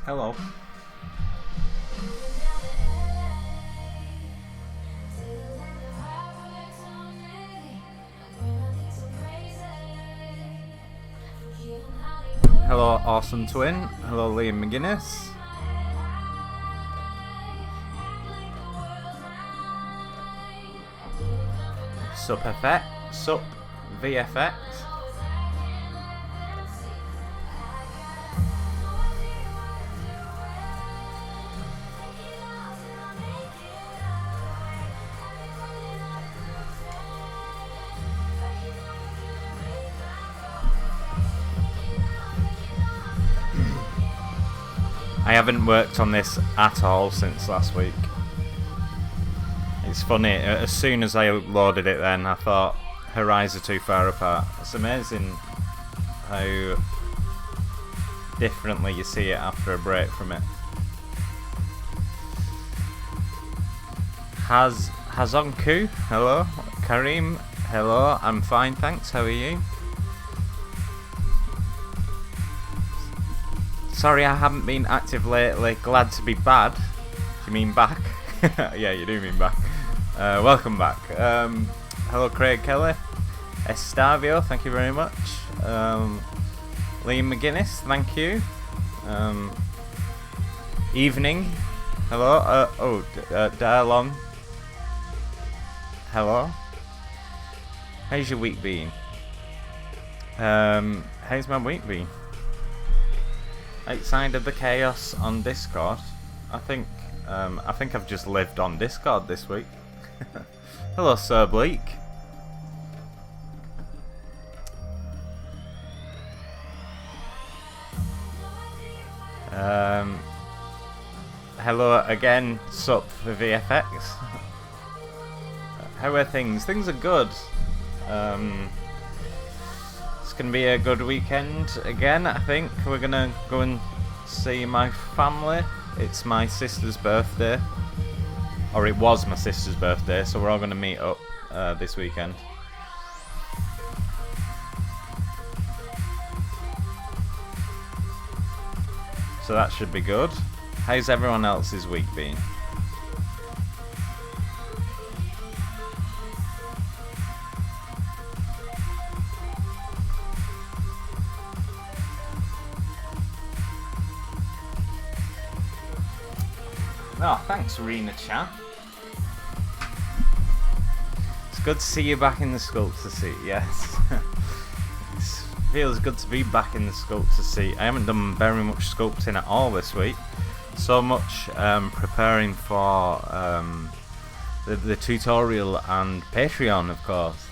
Hello. Hello, Awesome Twin. Hello, Liam McGuinness. Sup FX. Sup VFX. I haven't worked on this at all since last week. It's funny, as soon as I loaded it then, I thought her eyes are too far apart. It's amazing how differently you see it after a break from it. Hazonku, hello. Kareem, hello. I'm fine, thanks. How are you? Sorry I haven't been active lately. Glad to be bad. Do you mean back? Yeah, you do mean back. Welcome back. Hello Craig Kelly. Estavio, thank you very much. Liam McGuinness, thank you. Evening. Hello. Darlon. Hello. How's your week been? How's my week been? Outside of the chaos on Discord, I think I've just lived on Discord this week. Hello, Sir Bleak. Hello again, sup for VFX. How are things? Things are good. It's gonna be a good weekend again. I think we're gonna go and see my family. It's my sister's birthday, or it was my sister's birthday, so we're all gonna meet up this weekend. So that should be good. How's everyone else's week been? Oh, thanks, Rena Chan. It's good to see you back in the sculptor seat, yes. It feels good to be back in the sculptor seat. I haven't done very much sculpting at all this week. So much preparing for the tutorial and Patreon, of course.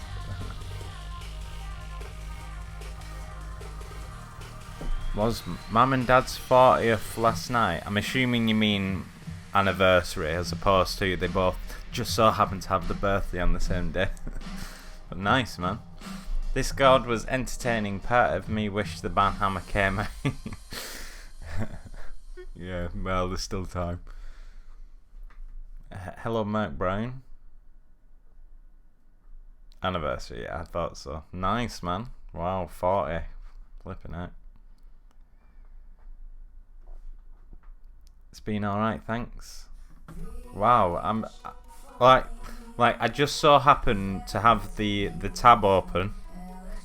Was Mum and Dad's 40th last night? I'm assuming you mean anniversary, as opposed to they both just so happen to have the birthday on the same day. But nice, man. This god was entertaining. Part of me wished the banhammer came out. Yeah, well, there's still time. Hello, Mark Brown. Anniversary, yeah, I thought so. Nice, man. Wow, 40. Flipping out. It's been alright, thanks. Wow, I'm like I just so happen to have the tab open.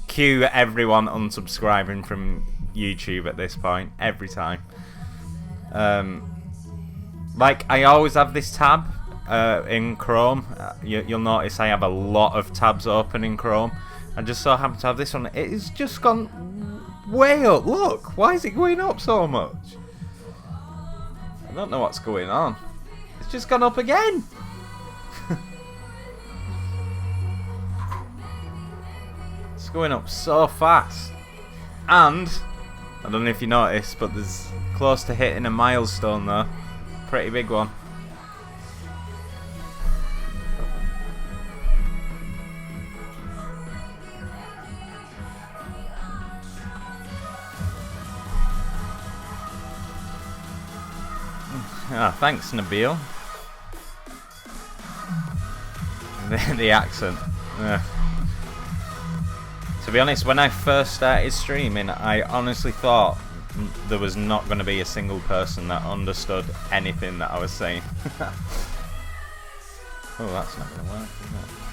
Cue everyone unsubscribing from YouTube at this point every time. Like I always have this tab in Chrome. You'll notice I have a lot of tabs open in Chrome. I just so happen to have this one. It has just gone way up. Look, why is it going up so much? I don't know what's going on. It's just gone up again. It's going up so fast. And I don't know if you noticed, but there's close to hitting a milestone though. Pretty big one. Ah, thanks, Nabil. The accent. To be honest, when I first started streaming, I honestly thought there was not going to be a single person that understood anything that I was saying. Oh, that's not going to work, is it?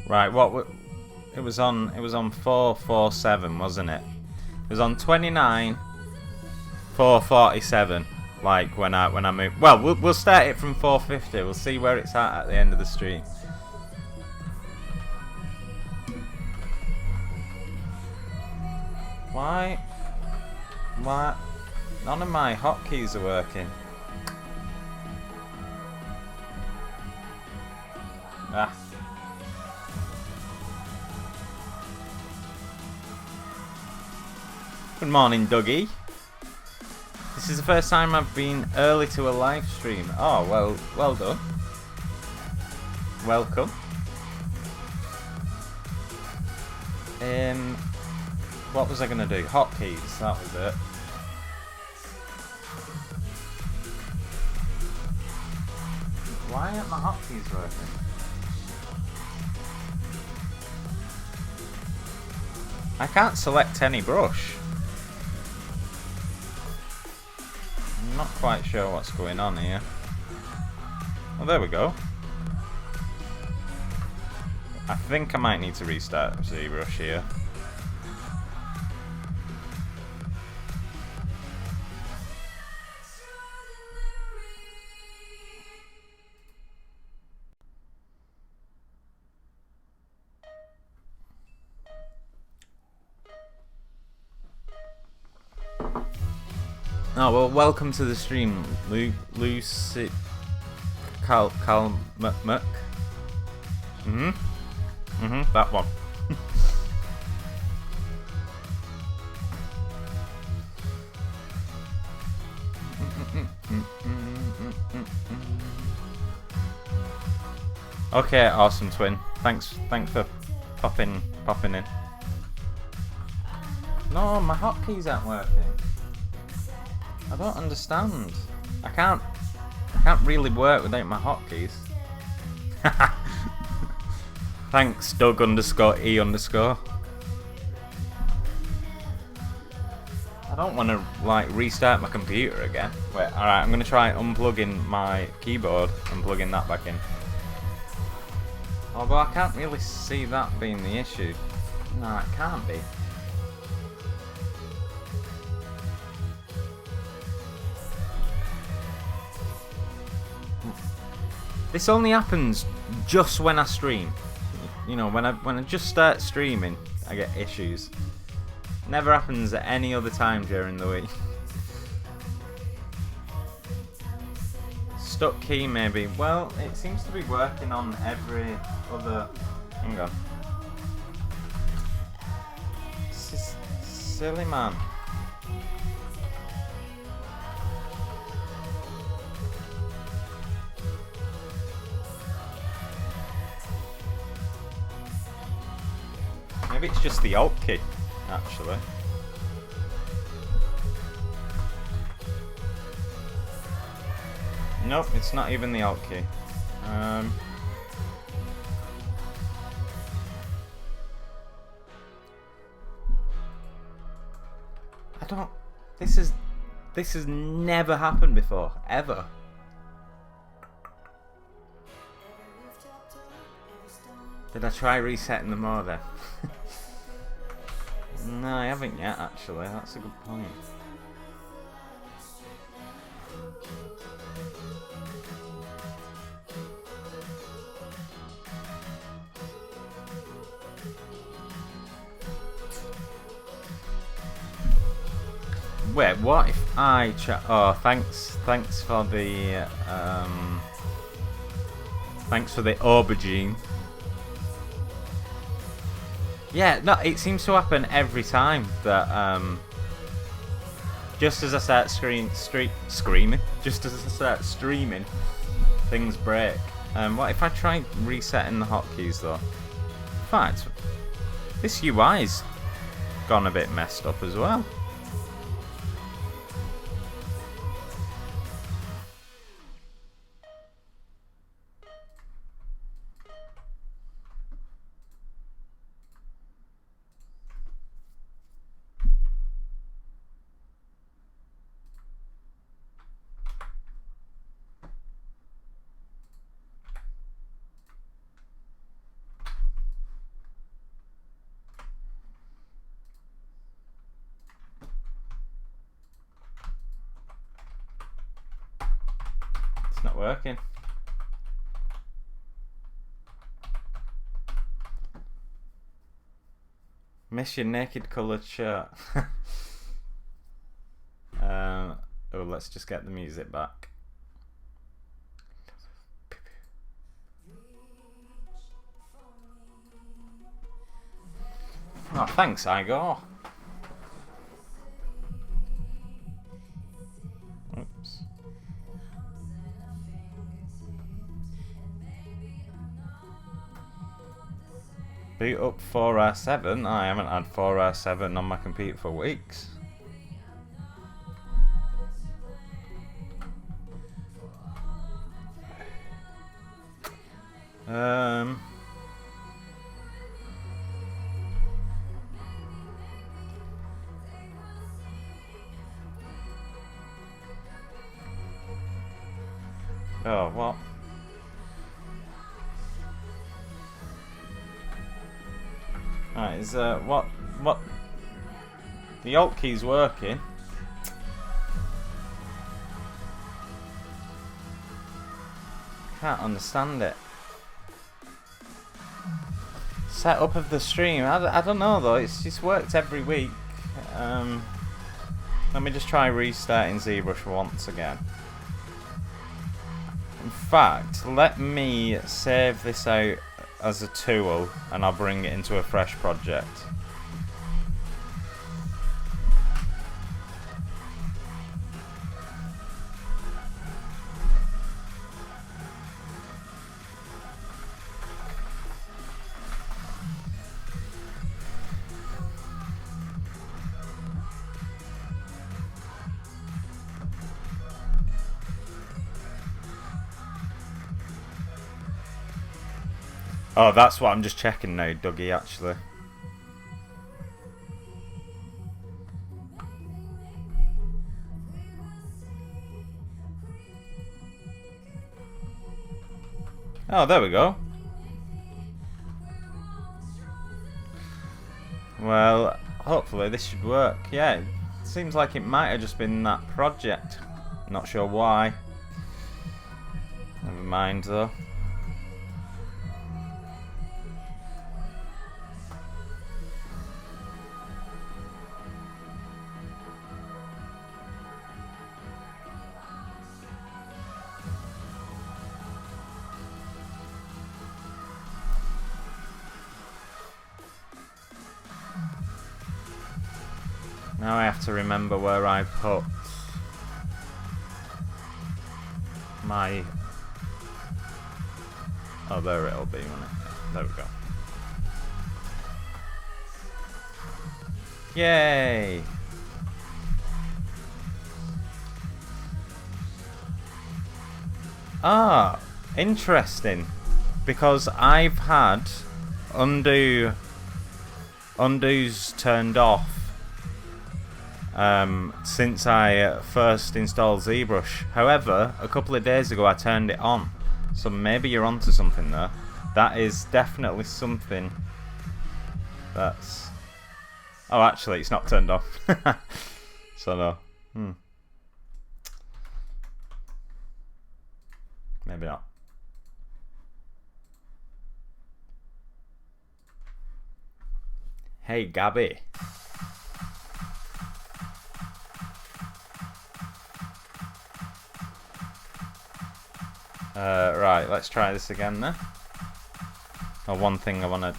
Right, it was on 447, wasn't it? It was on 29 447. Like when I moved. Well, we'll start it from 450. We'll see where it's at the end of the stream. Why? None of my hotkeys are working. Ah. Good morning, Dougie. This is the first time I've been early to a live stream. Oh, well done. Welcome. What was I gonna do? Hotkeys, that was it. Why aren't my hotkeys working? I can't select any brush. I'm not quite sure what's going on here. Oh, there we go. I think I might need to restart ZBrush here. Oh, well, welcome to the stream, Lucy Cal Muck. That one. Okay, awesome twin. Thanks for popping in. No, my hotkeys aren't working. I don't understand. I can't really work without my hotkeys. Thanks, Doug_E_. I don't want to like restart my computer again. Wait, alright, I'm gonna try unplugging my keyboard and plugging that back in. Although I can't really see that being the issue. No, it can't be. This only happens just when I stream. You know, when I just start streaming, I get issues. Never happens at any other time during the week. Stuck key maybe. Well, it seems to be working on every other. Hang on. This is silly, man. Maybe it's just the Alt key, actually. Nope, it's not even the Alt key. I don't. This has never happened before, ever. Did I try resetting them all there? No, I haven't yet, actually. That's a good point. Wait, what if I oh, thanks for the Thanks for the aubergine. Yeah, no, it seems to happen every time that just as I start screaming, just as I start streaming, things break. What if I try resetting the hotkeys though? In fact, this UI's gone a bit messed up as well. It's not working. Miss your naked coloured shirt. Oh, let's just get the music back. Oh, thanks, Igor. Oops. Boot up 4R7. I haven't had 4R7 on my computer for weeks. Oh, what? Right, is what the Alt key's working. Can't understand it. Setup of the stream. I don't know though. It's just worked every week. Let me just try restarting ZBrush once again. In fact, let me save this out as a tool and I'll bring it into a fresh project. Oh, that's what I'm just checking now, Dougie, actually. Oh, there we go. Well, hopefully this should work. Yeah, it seems like it might have just been that project. Not sure why. Never mind, though. Now I have to remember where I put my... Oh, there it'll be, won't it? There we go. Yay! Ah, interesting. Because I've had undo's turned off since I first installed ZBrush. However, a couple of days ago I turned it on, so maybe you're onto something there. That is definitely something that's... Oh, actually it's not turned off. So no. Maybe not. Hey Gabby. Right, let's try this again then. Oh, one thing I want to...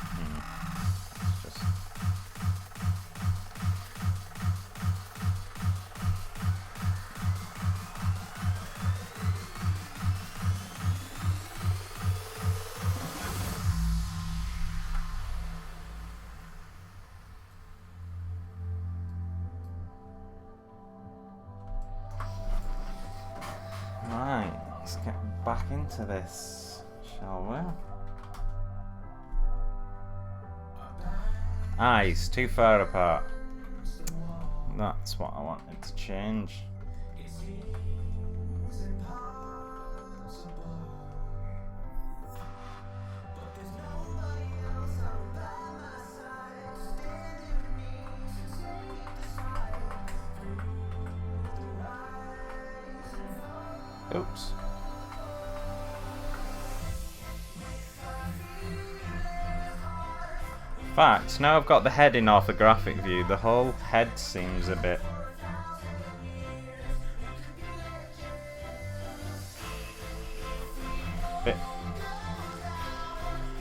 Right, let's get back into this, shall we? Eyes too far apart. That's what I wanted to change. Oops. In fact, now I've got the head in orthographic view, the whole head seems a bit...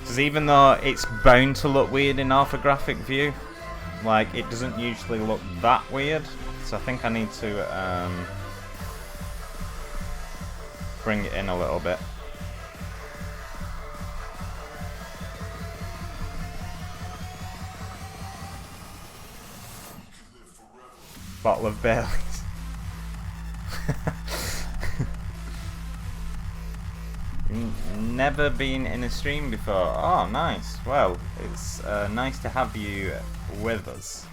Because even though it's bound to look weird in orthographic view, like, it doesn't usually look that weird. So I think I need to bring it in a little bit. Bottle of Baileys. Never been in a stream before. Oh, nice. Well, it's nice to have you with us.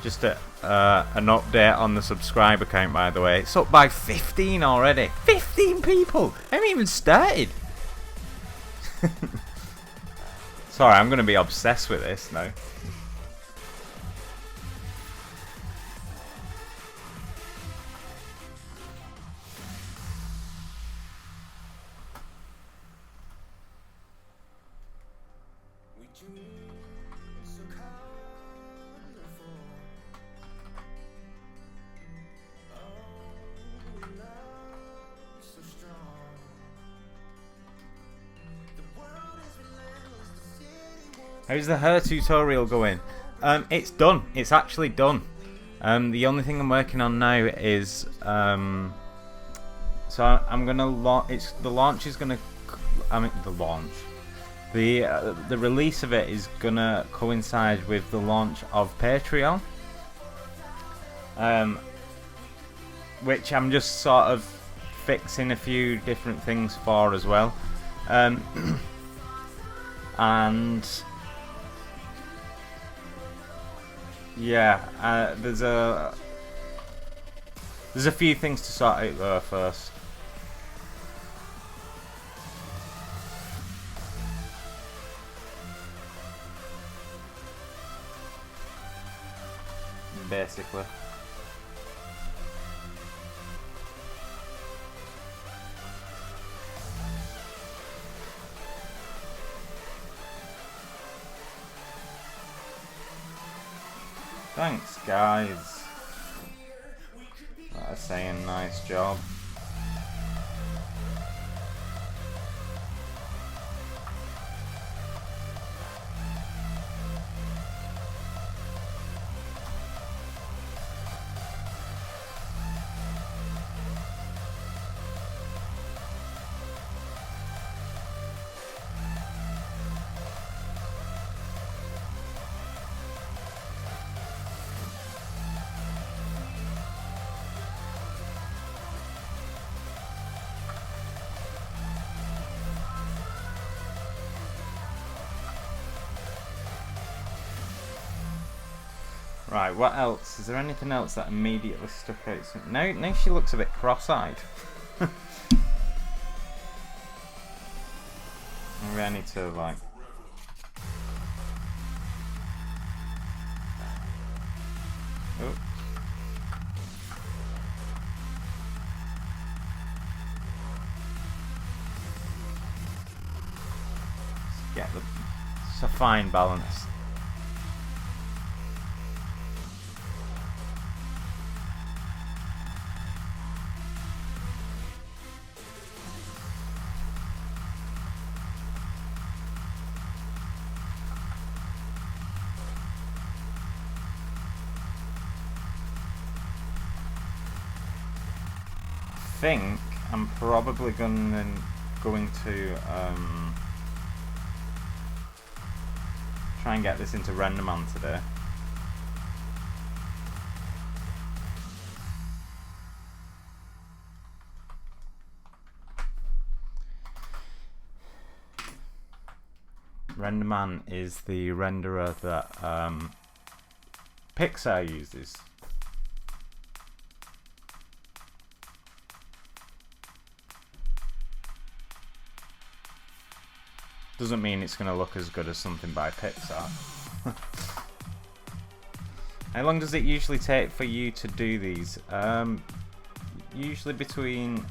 Just an update on the subscriber count, by the way. It's up by 15 already. 15 people! I haven't even started. Sorry, I'm going to be obsessed with this now. How's the hair tutorial going? It's done. It's actually done. The only thing I'm working on now is so I'm gonna launch. The launch is gonna. I mean the launch. The release of it is gonna coincide with the launch of Patreon. Which I'm just sort of fixing a few different things for as well. And yeah, there's a few things to sort out there first. Basically. Thanks, guys. That's saying nice job. Right, what else? Is there anything else that immediately stuck out? Now she looks a bit cross-eyed. Maybe I need to, like... Oh. a fine balance. I think I'm probably going to try and get this into RenderMan today. RenderMan is the renderer that Pixar uses. Doesn't mean it's going to look as good as something by Pixar. How long does it usually take for you to do these? Usually between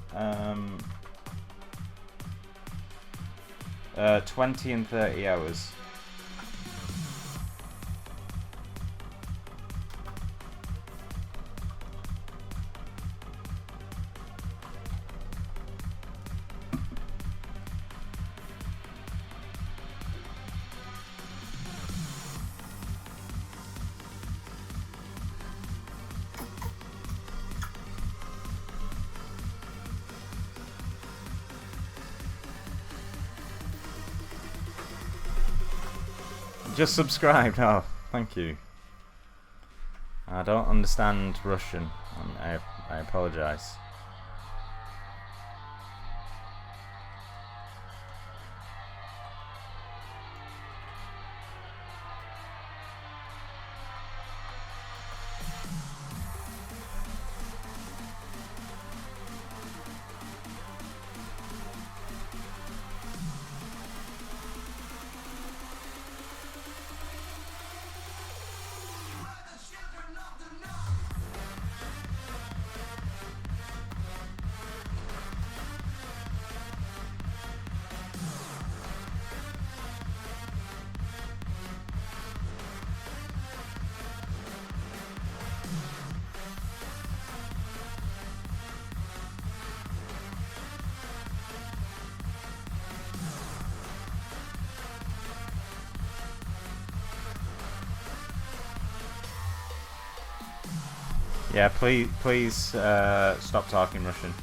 20 and 30 hours. Just subscribed. Oh, thank you. I don't understand Russian. I apologize. Yeah, please stop talking Russian.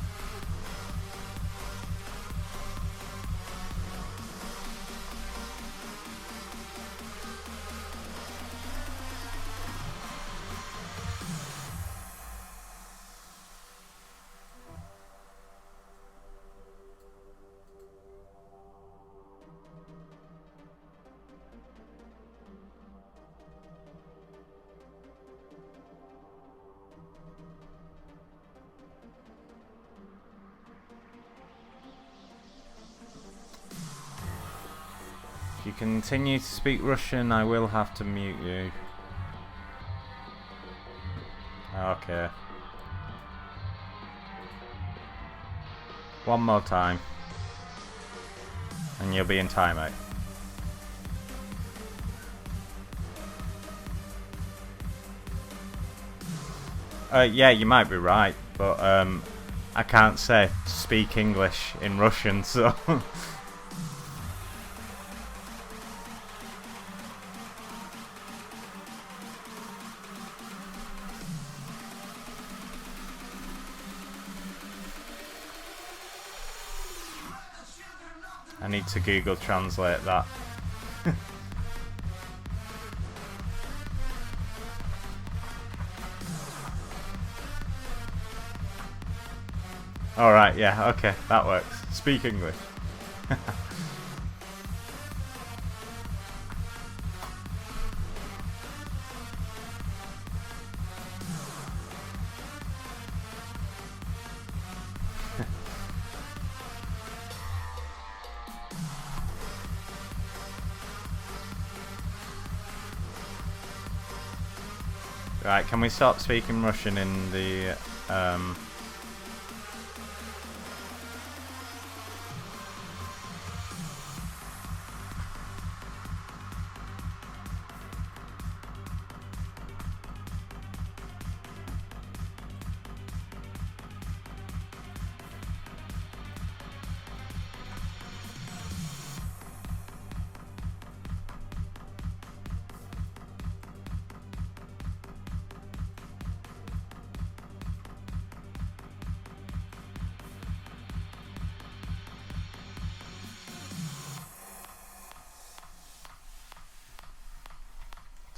If you continue to speak Russian, I will have to mute you. Okay. One more time. And you'll be in timeout. Yeah, you might be right, but I can't say speak English in Russian, so... I need to Google Translate that. Alright, yeah, okay, that works. Speak English. Right, can we stop speaking Russian in the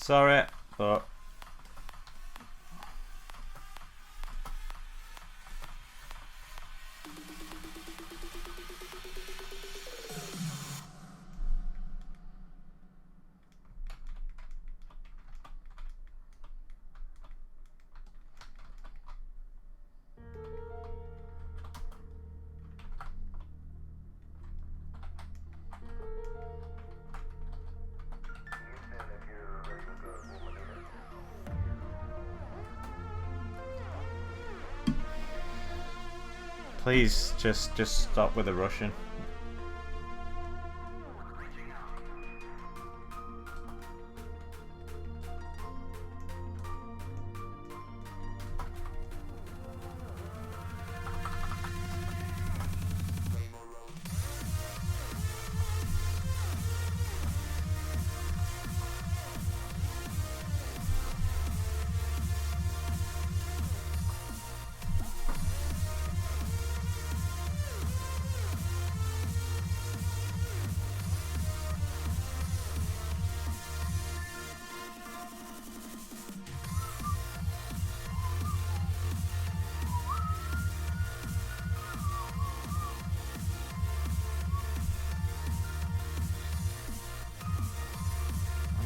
Sorry, but please just stop with the rushing.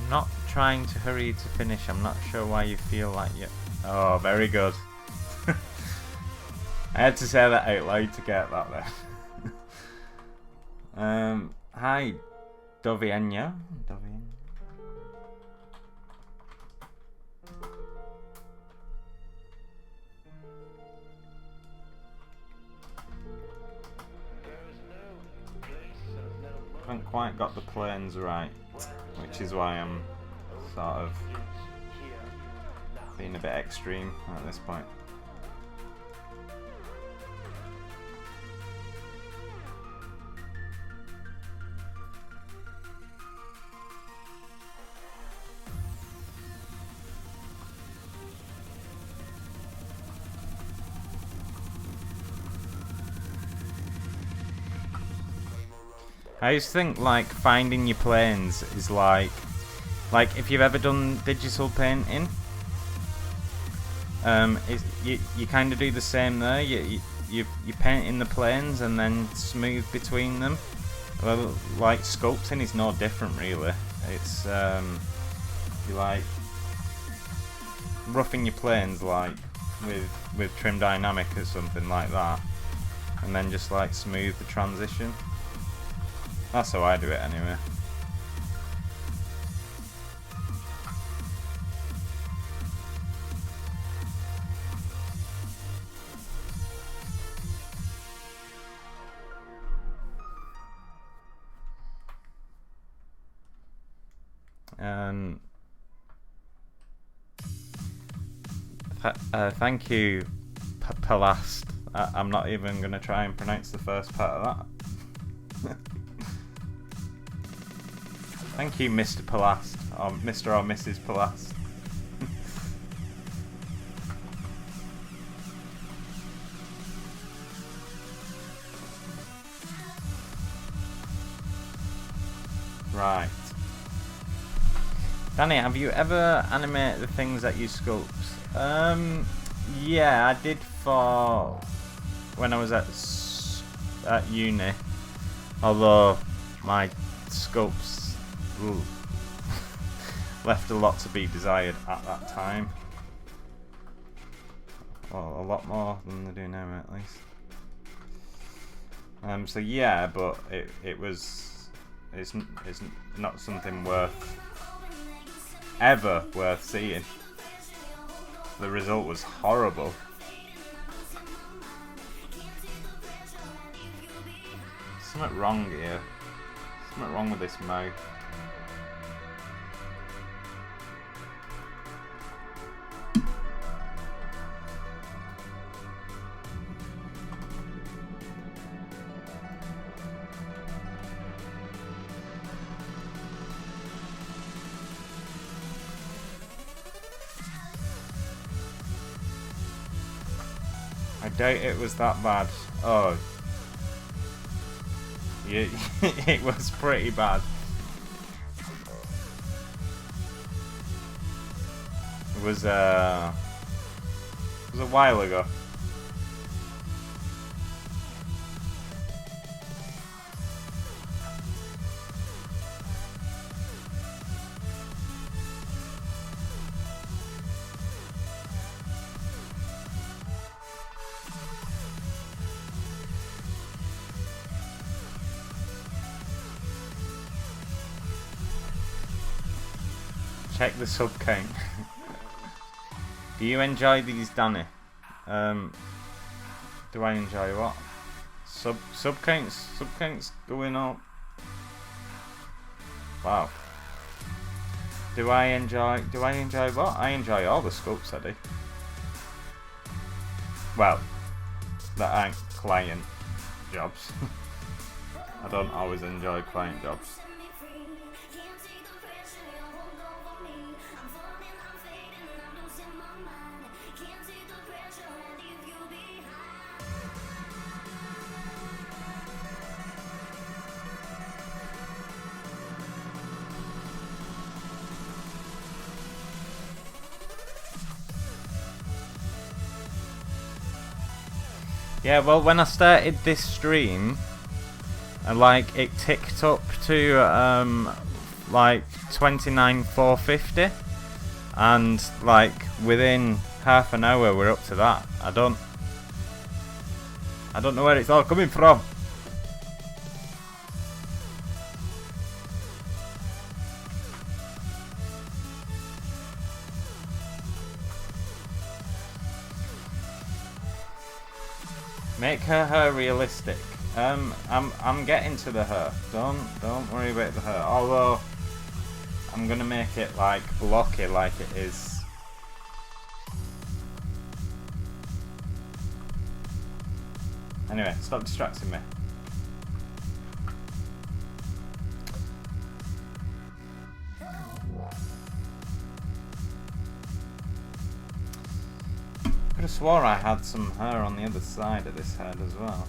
I'm not trying to hurry to finish. I'm not sure why you feel like you. Oh, very good. I had to say that out loud to get that there. Hi, Dovienya. Haven't quite got the planes right, which is why I'm sort of being a bit extreme at this point. I used to think like finding your planes is like if you've ever done digital painting, you kind of do the same there. You paint in the planes and then smooth between them. Well, like sculpting is no different really. It's you like roughing your planes like with trim dynamic or something like that, and then just like smooth the transition. That's how I do it anyway. Thank you, Palast. I'm not even going to try and pronounce the first part of that. Thank you, Mr. Palast, or Mr. or Mrs. Palast. Right. Danny, have you ever animated the things that you sculpt? Yeah, I did for when I was at uni. Although my sculpts left a lot to be desired at that time. Well, a lot more than they do now, at least. So yeah, but it's not something ever worth seeing. The result was horrible. Something wrong here. Something wrong with this mouth. I doubt it was that bad. Oh. Yeah, it was pretty bad. was a while ago. Check the sub count. Do you enjoy these, Danny? Do I enjoy what? Sub counts going up. Wow. Do I enjoy what? I enjoy all the sculpts I do. Well, that aren't client jobs. I don't always enjoy client jobs. Yeah, well, when I started this stream, like it ticked up to like 29,450, and like within half an hour we're up to that. I don't know where it's all coming from. Make her hair realistic. I'm getting to the hair. Don't worry about the hair. Although I'm gonna make it like blocky, like it is. Anyway, stop distracting me. I could have swore I had some hair on the other side of this head as well.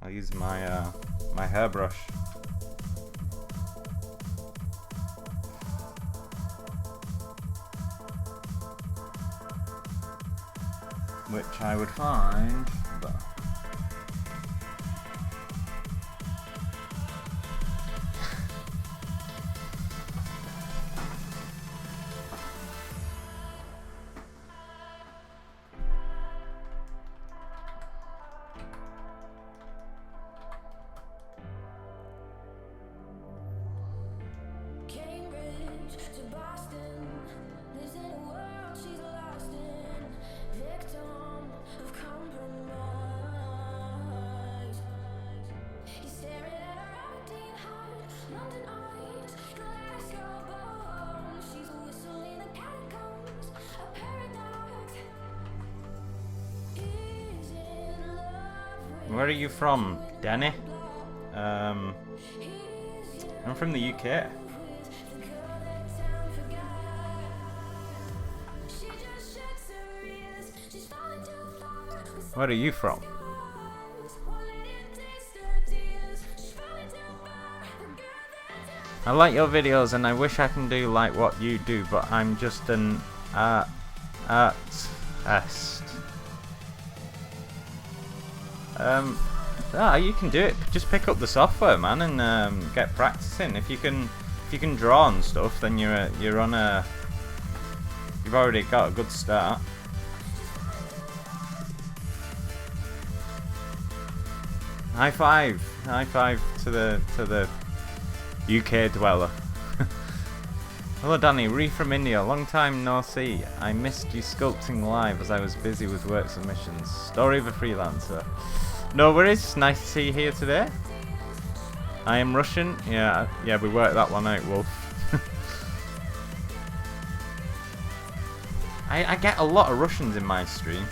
I'll use my my hairbrush. Which I would find, but where are you from, Danny? I'm from the UK. Where are you from? I like your videos and I wish I can do like what you do, but I'm just an artist. You can do it. Just pick up the software, man, and get practicing. If you can draw and stuff, then you're on a. You've already got a good start. High five to the UK dweller. Hello Danny, Ree from India, long time no see. I missed you sculpting live as I was busy with work submissions. Story of a freelancer. No worries, nice to see you here today. I am Russian. Yeah, we worked that one out, Wolf. I get a lot of Russians in my stream.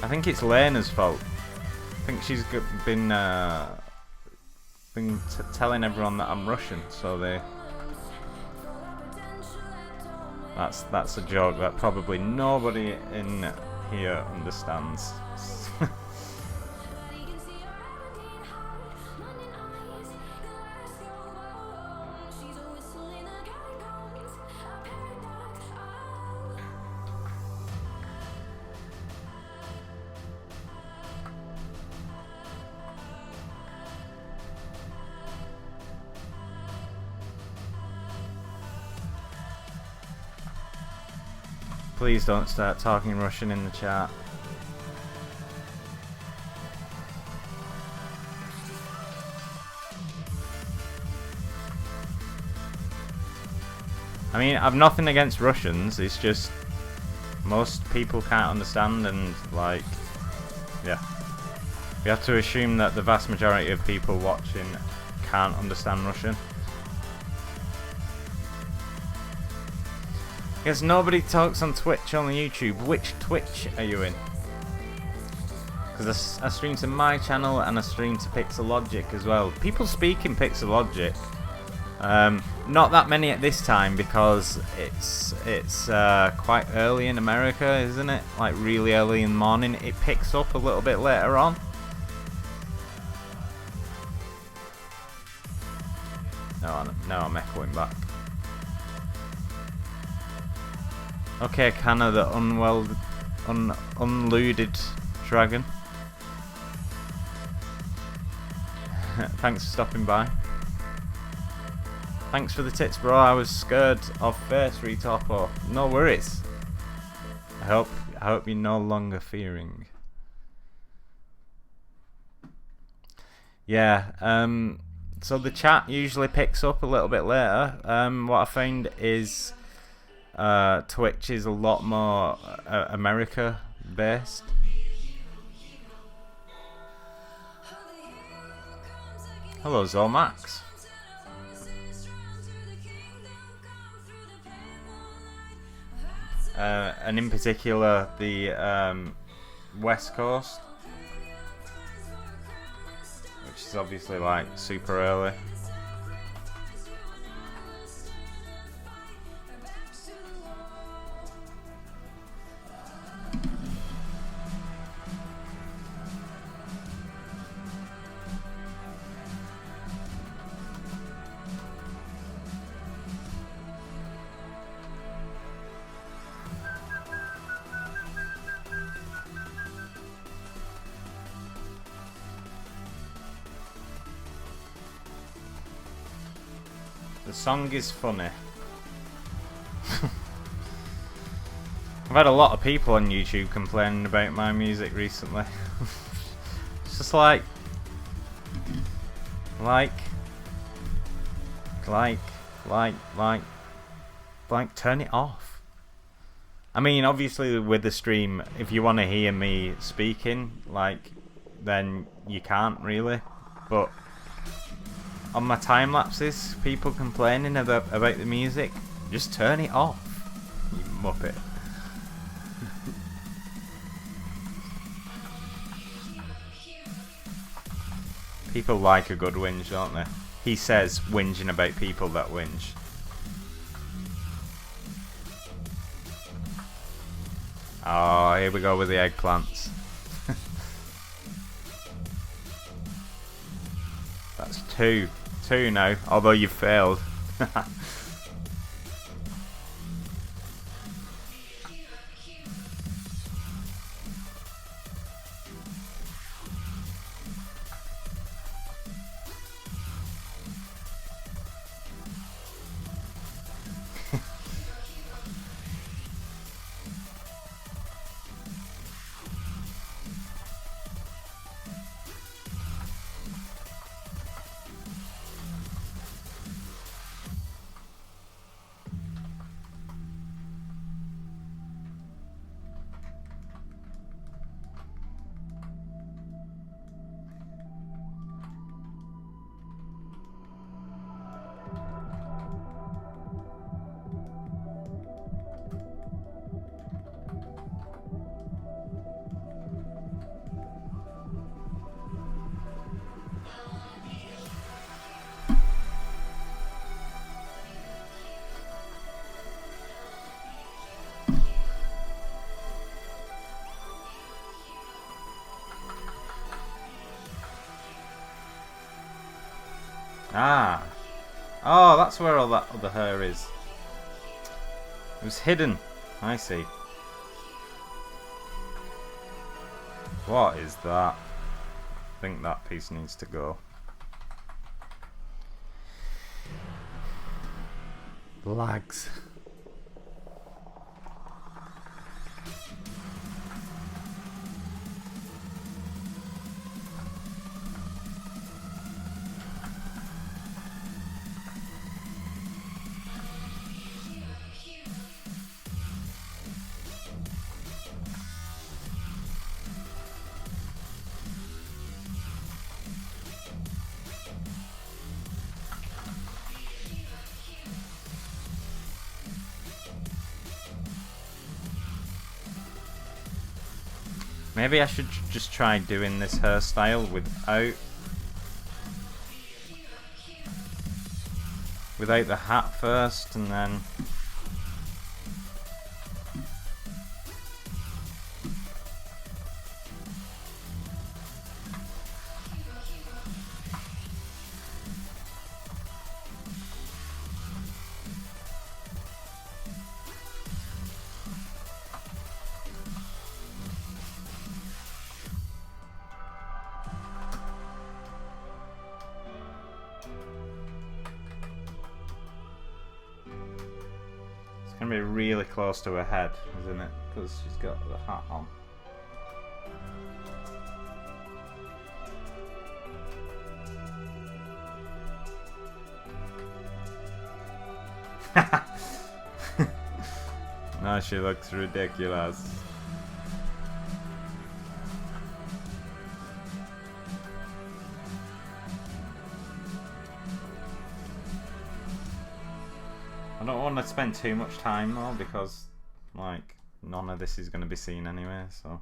I think it's Lena's fault. I think she's been telling everyone that I'm Russian, so they. That's a joke that probably nobody in here understands. Please don't start talking Russian in the chat. I mean, I've nothing against Russians, it's just most people can't understand, and like, yeah. We have to assume that the vast majority of people watching can't understand Russian. Because nobody talks on Twitch, on YouTube. Which Twitch are you in? Because I stream to my channel and I stream to Pixelogic as well. People speak in Pixelogic. Not that many at this time because it's quite early in America, isn't it? Like really early in the morning. It picks up a little bit later on. No, I'm echoing back. Okay, Canna, the unluded dragon. Thanks for stopping by. Thanks for the tips, bro. I was scared of face retopo. No worries. I hope you're no longer fearing. Yeah. So the chat usually picks up a little bit later. What I found is Twitch is a lot more America based. Hello, Zomax. And in particular the West Coast, which is obviously like super early. The song is funny. I've had a lot of people on YouTube complaining about my music recently. It's just like turn it off. I mean, obviously with the stream, if you want to hear me speaking, like, then you can't really, but on my time lapses, people complaining about the music, just turn it off, you muppet. People like a good whinge, don't they? He says whinging about people that whinge. Oh, here we go with the eggplants. That's two now, although you've failed. Ah. Oh, that's where all that other hair is. It was hidden. I see. What is that? I think that piece needs to go. Lags. Maybe I should just try doing this hairstyle without the hat first, and then it's gonna be really close to her head, isn't it? Because she's got the hat on. No, she looks ridiculous. I don't want to spend too much time though, because like none of this is going to be seen anyway, so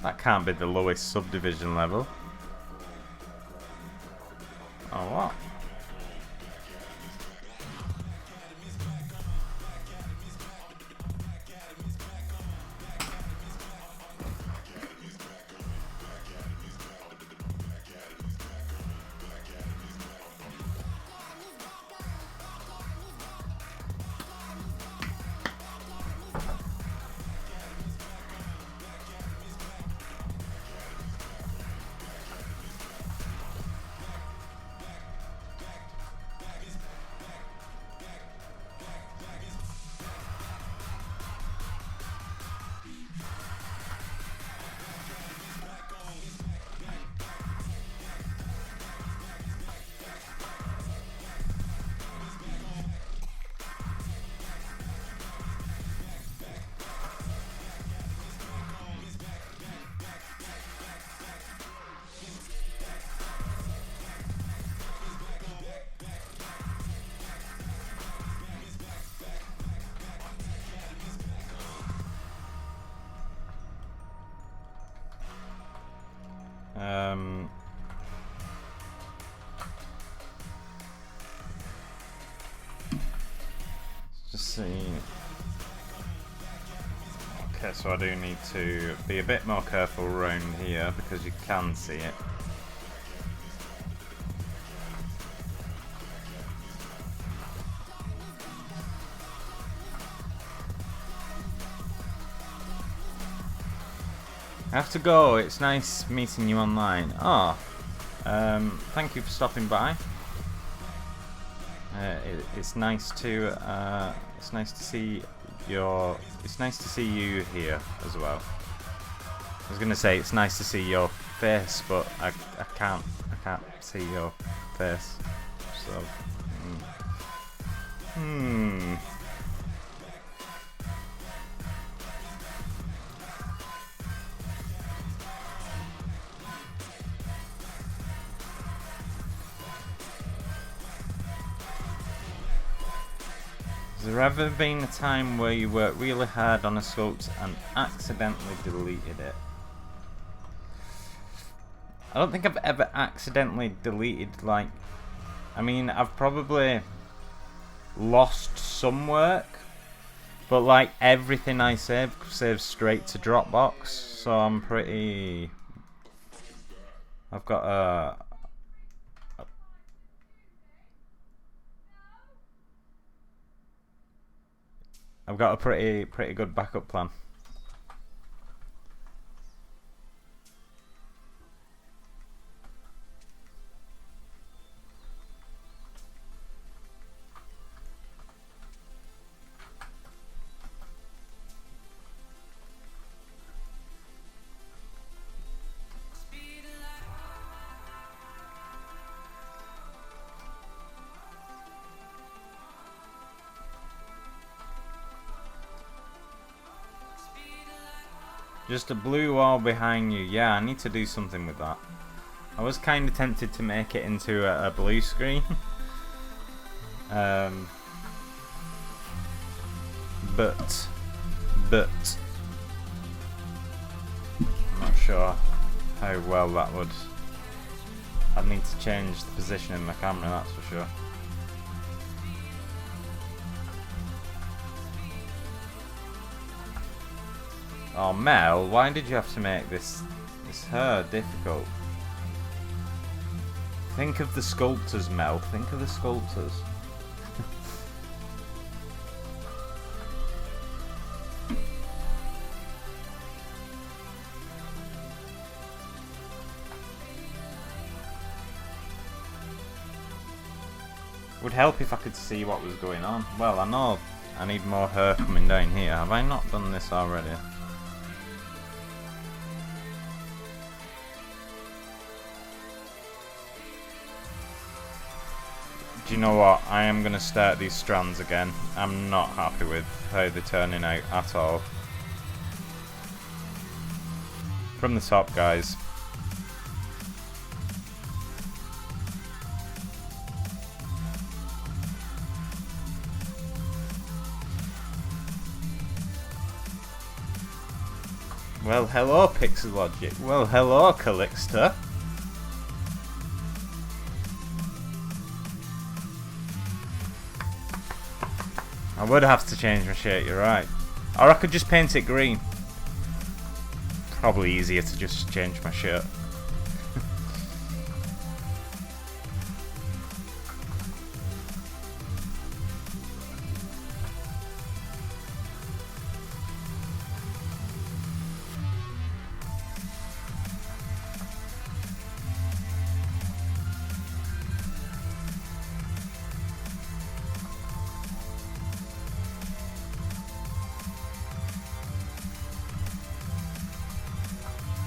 that can't be the lowest subdivision level. Oh, what? Just see. Okay, so I do need to be a bit more careful around here because you can see it. I have to go. It's nice meeting you online. Oh, thank you for stopping by. It's nice to see you here as well. I was gonna say it's nice to see your face, but I can't see your face. So, Has there ever been a time where you worked really hard on a sculpt and accidentally deleted it? I don't think I've ever accidentally deleted, like, I mean, I've probably lost some work, but like everything I save saves straight to Dropbox, so I'm pretty... I've got a pretty good backup plan. Just a blue wall behind you. Yeah, I need to do something with that. I was kind of tempted to make it into a blue screen. But I'm not sure how well that would. I'd need to change the position in my camera, that's for sure. Oh Mel, why did you have to make this hair difficult? Think of the sculptors, Mel. Think of the sculptors. Would help if I could see what was going on. Well, I know I need more hair coming down here. Have I not done this already? Do you know what? I am going to start these strands again. I'm not happy with how they're turning out at all. From the top, guys. Well, hello, Pixel Logic. Well, hello, Calixta. I would have to change my shirt, you're right. Or I could just paint it green. Probably easier to just change my shirt.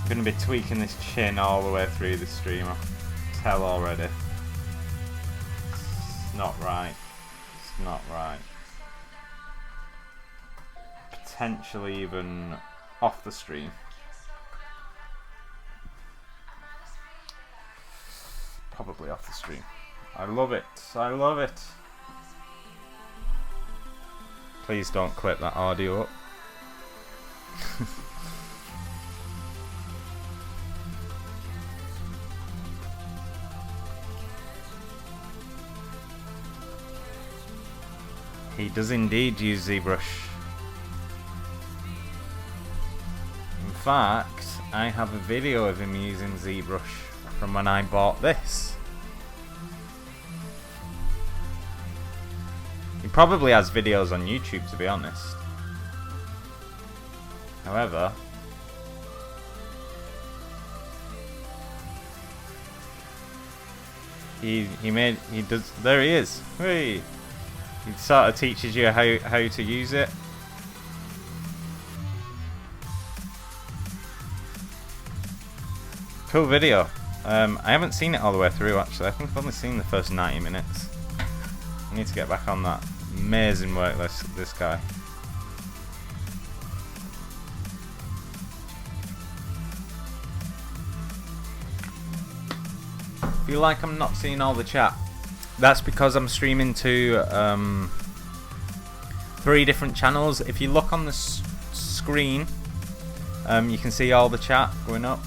I'm going to be tweaking this chin all the way through the stream. I can tell already. It's not right. It's not right. Potentially even off the stream. Probably off the stream. I love it. I love it. Please don't clip that audio up. He does indeed use ZBrush. In fact, I have a video of him using ZBrush from when I bought this. He probably has videos on YouTube, to be honest. However, he does. There he is. Hey. He sort of teaches you how to use it. Cool video. I haven't seen it all the way through actually. I think I've only seen the first 90 minutes. I need to get back on that. Amazing work, this guy. Feel like I'm not seeing all the chat. That's because I'm streaming to 3 different channels. If you look on the screen, you can see all the chat going up.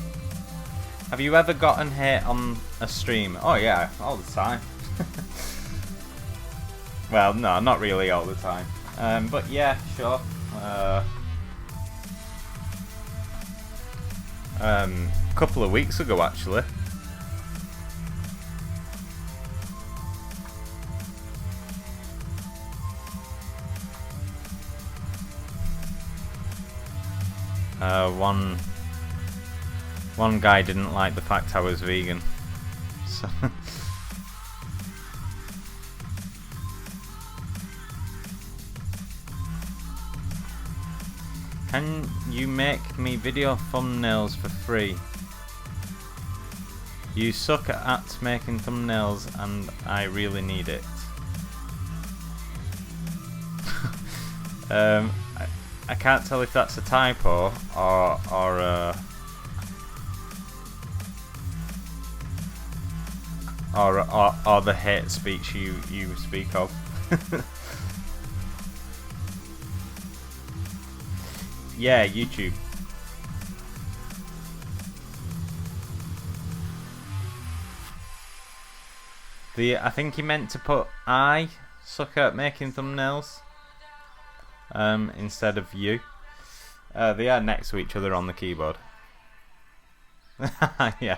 Have you ever gotten hate on a stream? Oh yeah, all the time. Well, no, not really all the time. But yeah, sure. A couple of weeks ago actually. One guy didn't like the fact I was vegan, so can you make me video thumbnails for free? You suck at making thumbnails and I really need it. I can't tell if that's a typo or the hate speech you speak of. Yeah, YouTube. I think he meant to put I suck at making thumbnails instead of you. They are next to each other on the keyboard. Yeah.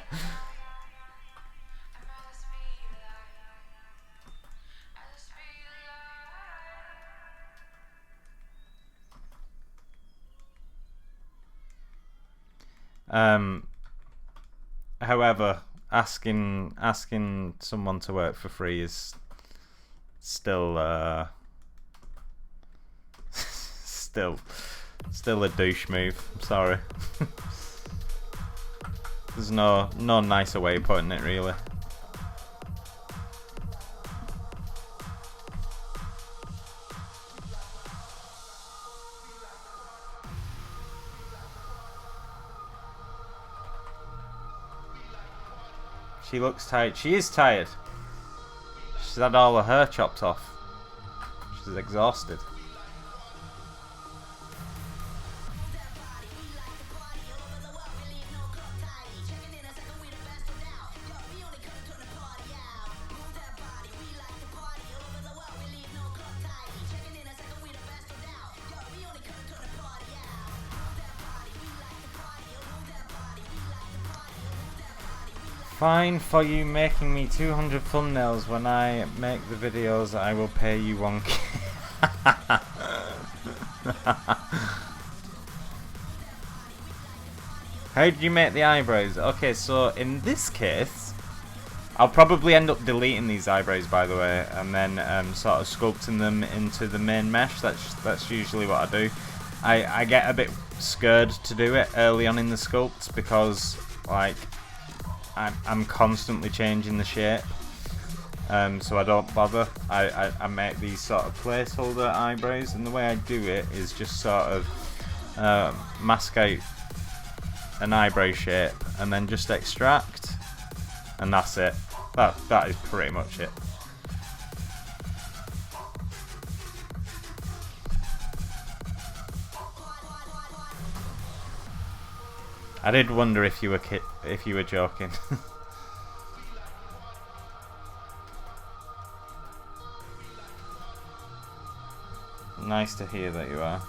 However, asking someone to work for free is still still a douche move. I'm sorry. There's no nicer way of putting it, really. She looks tired. She is tired. She's had all her hair chopped off. She's exhausted. Fine for you making me 200 thumbnails. When I make the videos, I will pay you 1K. How did you make the eyebrows? Okay, so in this case, I'll probably end up deleting these eyebrows, by the way, and then sort of sculpting them into the main mesh. That's usually what I do. I get a bit scared to do it early on in the sculpts because, like, I'm constantly changing the shape, so I don't bother. I make these sort of placeholder eyebrows, and the way I do it is just sort of mask out an eyebrow shape and then just extract, and that's it. That is pretty much it. I did wonder if you were joking. Nice to hear that you are.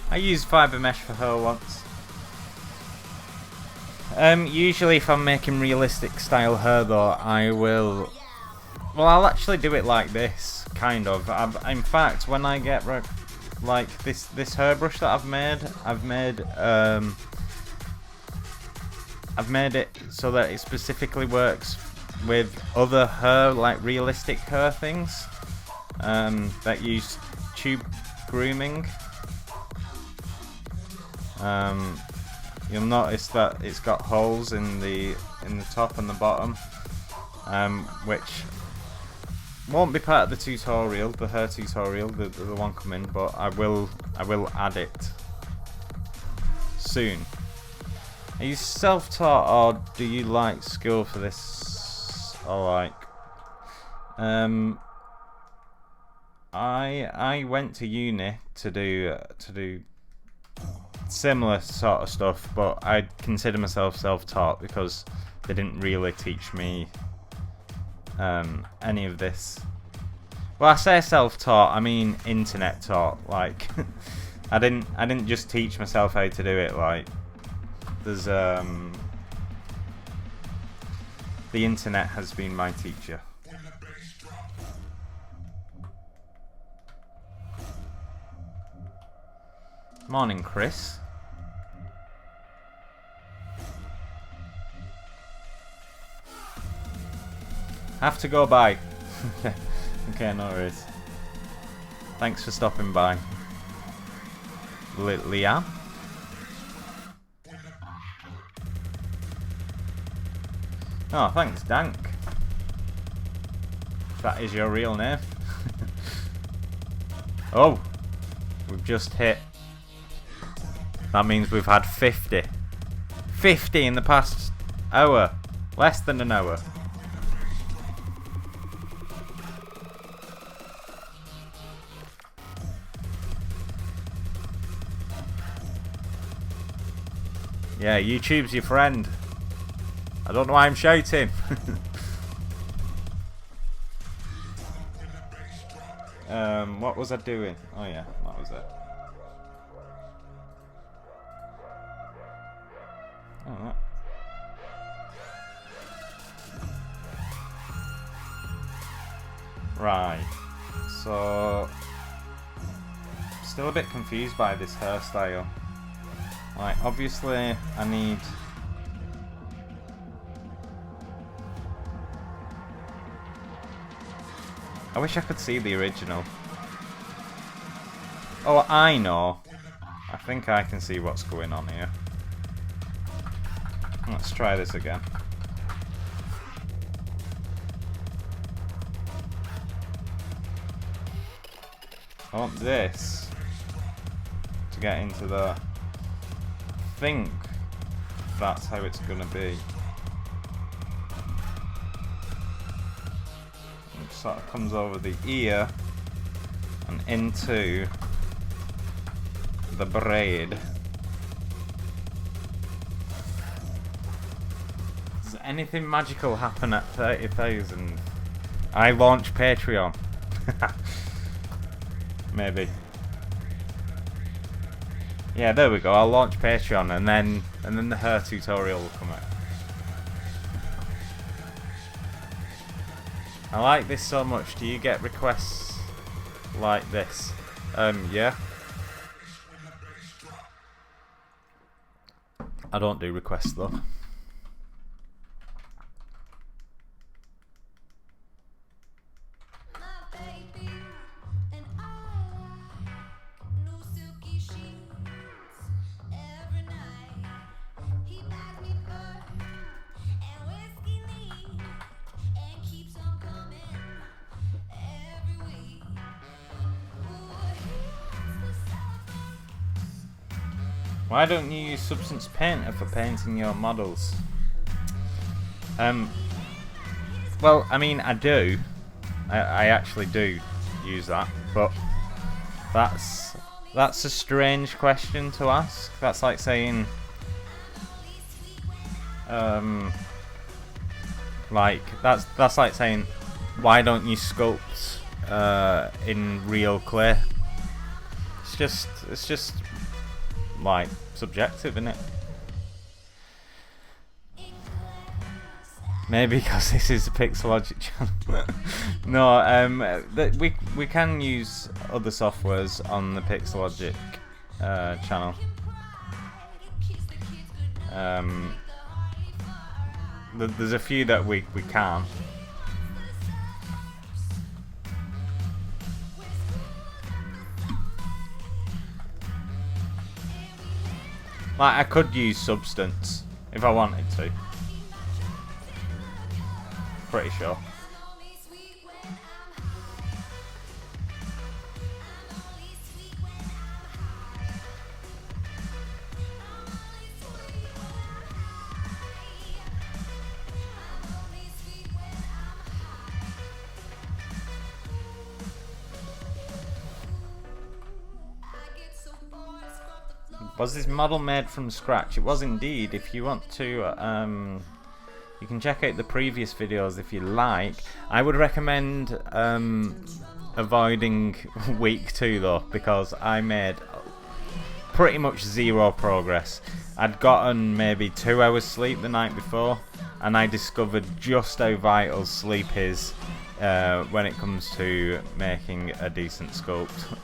I used fibre mesh for her once. Usually if I'm making realistic style hair though, I will... Well, I'll actually do it like this, kind of. In fact, when I get like this hairbrush that I've made it so that it specifically works with other hair, like realistic hair things that use tube grooming. You'll notice that it's got holes in the top and the bottom, which won't be part of the tutorial, the hair tutorial, the one coming, but I will add it soon. Are you self-taught or do you like school for this? Or like, I went to uni to do similar sort of stuff, but I'd consider myself self-taught because they didn't really teach me any of this. Well, I say self-taught, I mean internet taught. Like, I didn't just teach myself how to do it. Like, there's The internet has been my teacher. Morning, Chris. Have to go by. Okay, no worries. Thanks for stopping by. Liam? Oh, thanks, Dank. That is your real name. Oh, we've just hit. That means we've had 50. 50 in the past hour. Less than an hour. Yeah, YouTube's your friend. I don't know why I'm shouting. What was I doing? Oh yeah, that was it. Oh, that. Right. So, still a bit confused by this hairstyle. Like, obviously, I need. I wish I could see the original. Oh, I know. I think I can see what's going on here. Let's try this again. I want this to get into the. I think that's how it's gonna be. It sort of comes over the ear and into the braid. Does anything magical happen at 30,000? I launch Patreon. Maybe. Yeah, there we go. I'll launch Patreon and then the hair tutorial will come out. I like this so much. Do you get requests like this? Yeah. I don't do requests though. Why don't you use Substance Painter for painting your models? Well, I mean, I do. I actually do use that, but that's a strange question to ask. That's like saying, like that's like saying, why don't you sculpt in real clay? It's just like subjective, isn't it? Maybe because this is a Pixelogic channel. No, we can use other softwares on the Pixelogic channel. There's a few that we can. Like, I could use Substance if I wanted to. Pretty sure. Was this model made from scratch? It was indeed. If you want to, you can check out the previous videos if you like. I would recommend avoiding week 2 though, because I made pretty much zero progress. I'd gotten maybe 2 hours sleep the night before, and I discovered just how vital sleep is when it comes to making a decent sculpt.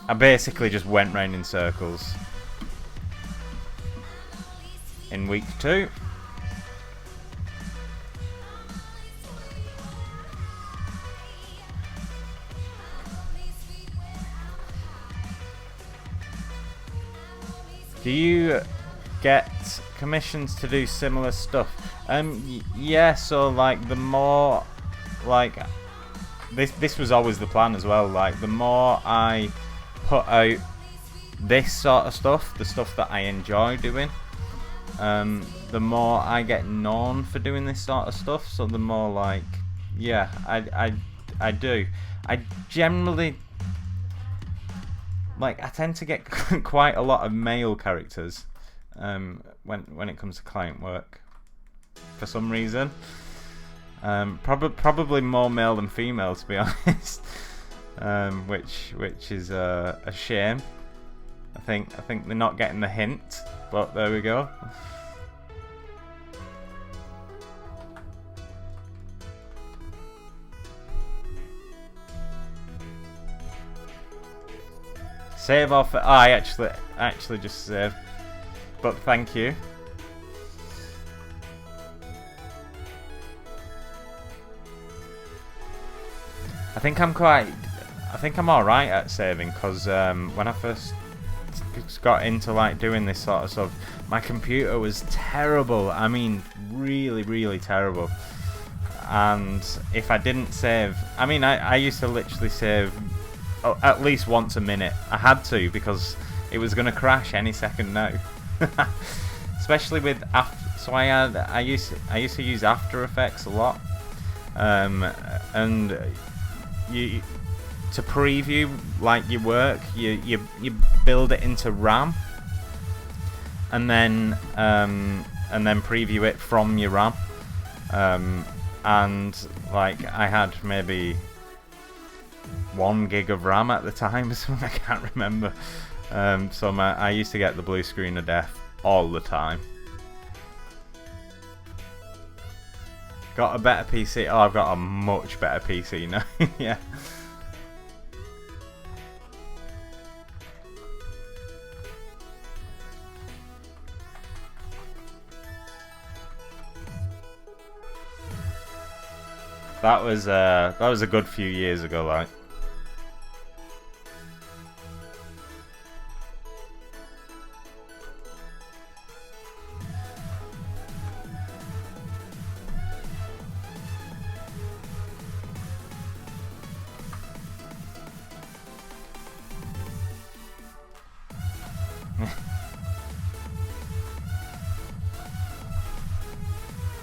I basically just went round in circles. In week 2. Do you get commissions to do similar stuff? Yeah, so like the more, like, this was always the plan as well, like the more I put out this sort of stuff, the stuff that I enjoy doing, the more I get known for doing this sort of stuff, so the more, like, yeah, I do. I generally, like, I tend to get quite a lot of male characters when it comes to client work, for some reason. Probably more male than female, to be honest, which is a shame. I think they're not getting the hint, but there we go. Save off. I actually just saved, but thank you. I think I'm alright at saving, because when I first got into like doing this sort of stuff, my computer was terrible. I mean, really terrible. And if I didn't save, I mean, I used to literally save at least once a minute. I had to, because it was going to crash any second now. Especially with so I used to use After Effects a lot, and you, to preview like your work, you build it into RAM, and then preview it from your RAM, and like I had maybe 1 gig of RAM at the time or something, I can't remember. So I used to get the blue screen of death all the time. Got a better PC? Oh, I've got a much better PC now. Yeah. That was a good few years ago, like.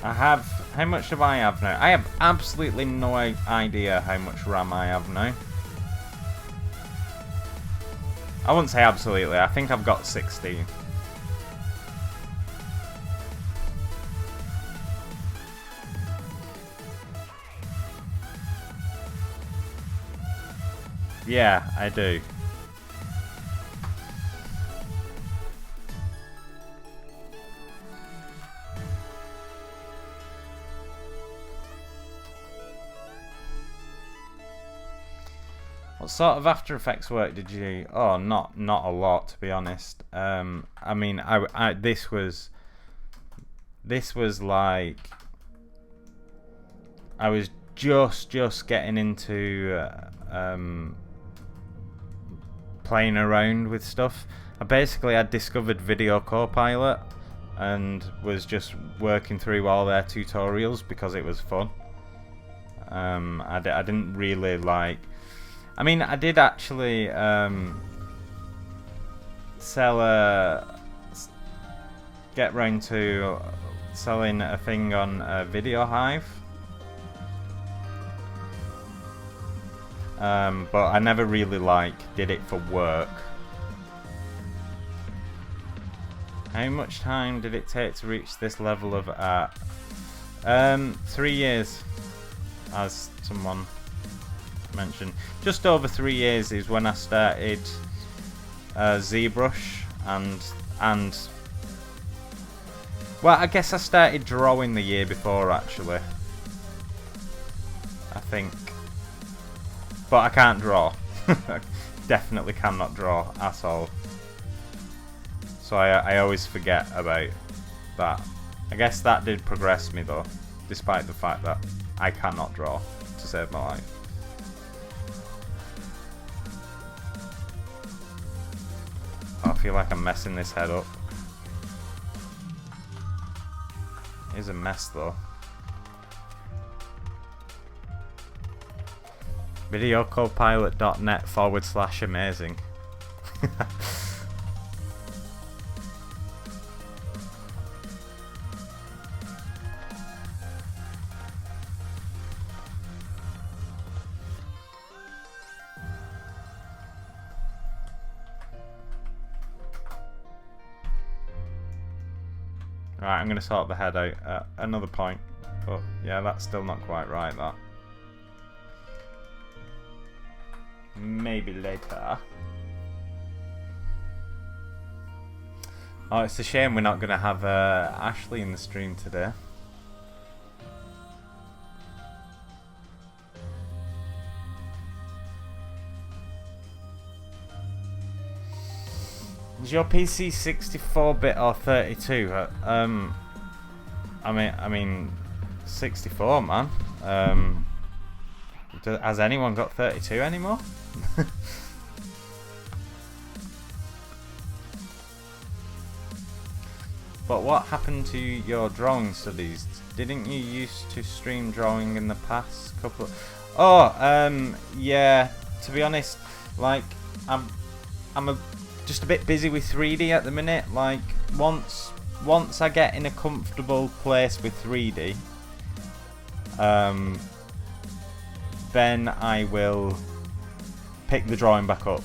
I have... How much do I have now? I have absolutely no idea how much RAM I have now. I wouldn't say absolutely. I think I've got 16. Yeah, I do. What sort of After Effects work did you? Oh, not a lot, to be honest. I mean, this was like I was just getting into playing around with stuff. I basically had discovered Video Copilot and was just working through all their tutorials because it was fun. I didn't really like. I mean, I did actually get round to selling a thing on Video Hive, but I never really did it for work. How much time did it take to reach this level of art? 3 years, as someone mentioned. Just over 3 years is when I started ZBrush and Well, I guess I started drawing the year before, actually. I think. But I can't draw. Definitely cannot draw at all. So I always forget about that. I guess that did progress me though, despite the fact that I cannot draw to save my life. I feel like I'm messing this head up. It is a mess though. videocopilot.net/amazing. Right, I'm going to sort the head out at another point. But yeah, that's still not quite right, that. Maybe later. Oh, it's a shame we're not going to have Ashley in the stream today. Is your PC 64-bit or 32? I mean, 64, man. Has anyone got 32 anymore? But what happened to your drawing studies? Didn't you used to stream drawing in the past couple of... Oh, yeah, to be honest, like, I'm just a bit busy with 3D at the minute. Like, once I get in a comfortable place with 3D, then I will pick the drawing back up.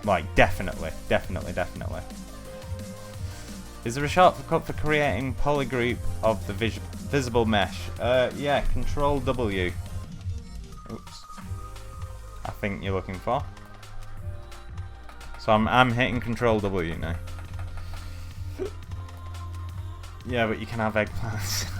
Like, definitely. Is there a shortcut for creating polygroup of the visible mesh? Yeah, Control W. Oops. I think you're looking for. So I'm hitting Control W now. Yeah, but you can have eggplants.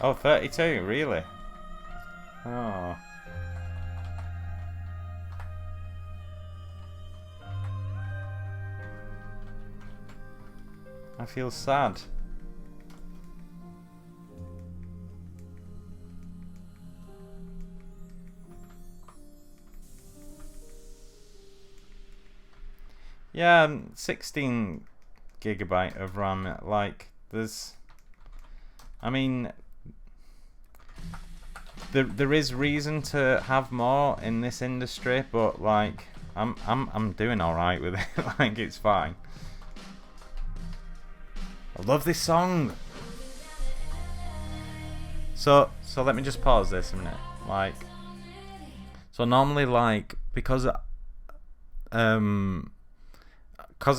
Oh, 32, really? Oh. I feel sad. Yeah, 16 gigabyte of RAM. Like, there's, I mean, there is reason to have more in this industry, but like, I'm doing all right with it. Like, it's fine. I love this song. So let me just pause this a minute. Like, so normally, like, because I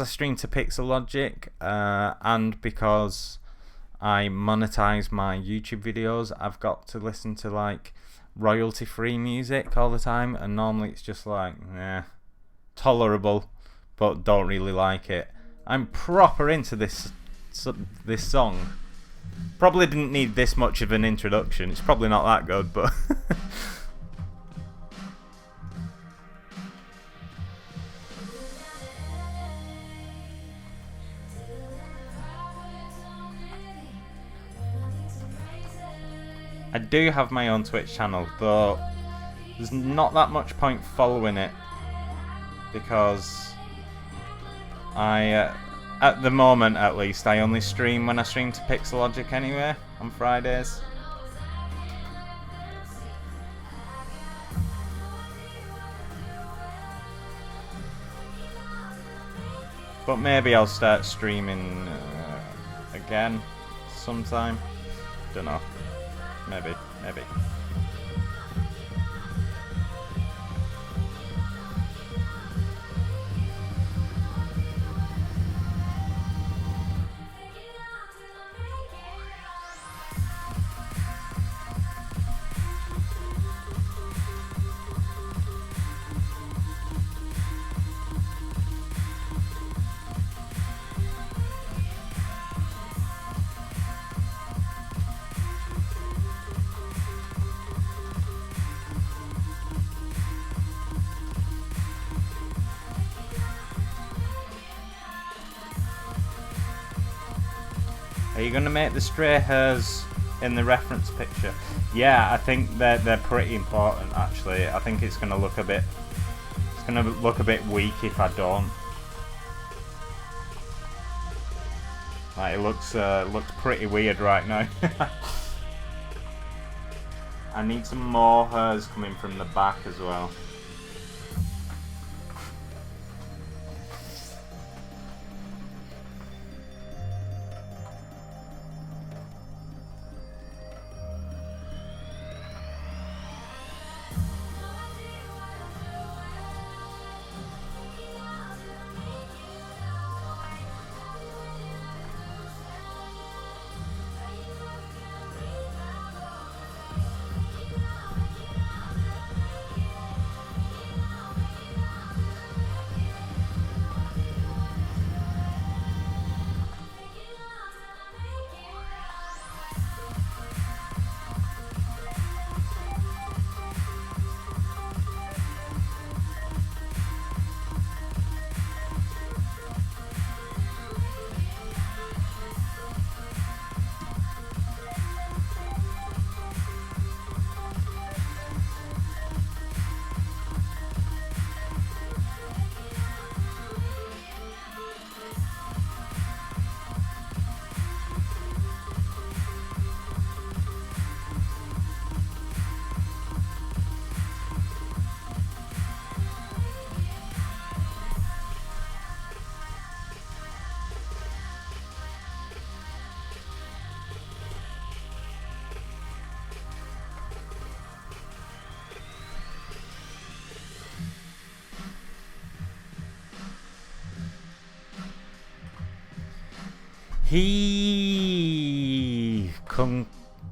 stream to Pixelogic, and because I monetize my YouTube videos, I've got to listen to like royalty-free music all the time, and normally it's just like, tolerable, but don't really like it. I'm proper into this song. Probably didn't need this much of an introduction. It's probably not that good, but I do have my own Twitch channel, though there's not that much point following it, because I, at the moment at least, I only stream when I stream to Pixelogic anyway, on Fridays. But maybe I'll start streaming again sometime. Don't know. Maybe. Are you going to make the stray hairs in the reference picture? Yeah, I think they're pretty important actually. I think it's going to look a bit weak if I don't. Like, it looks pretty weird right now. I need some more hairs coming from the back as well.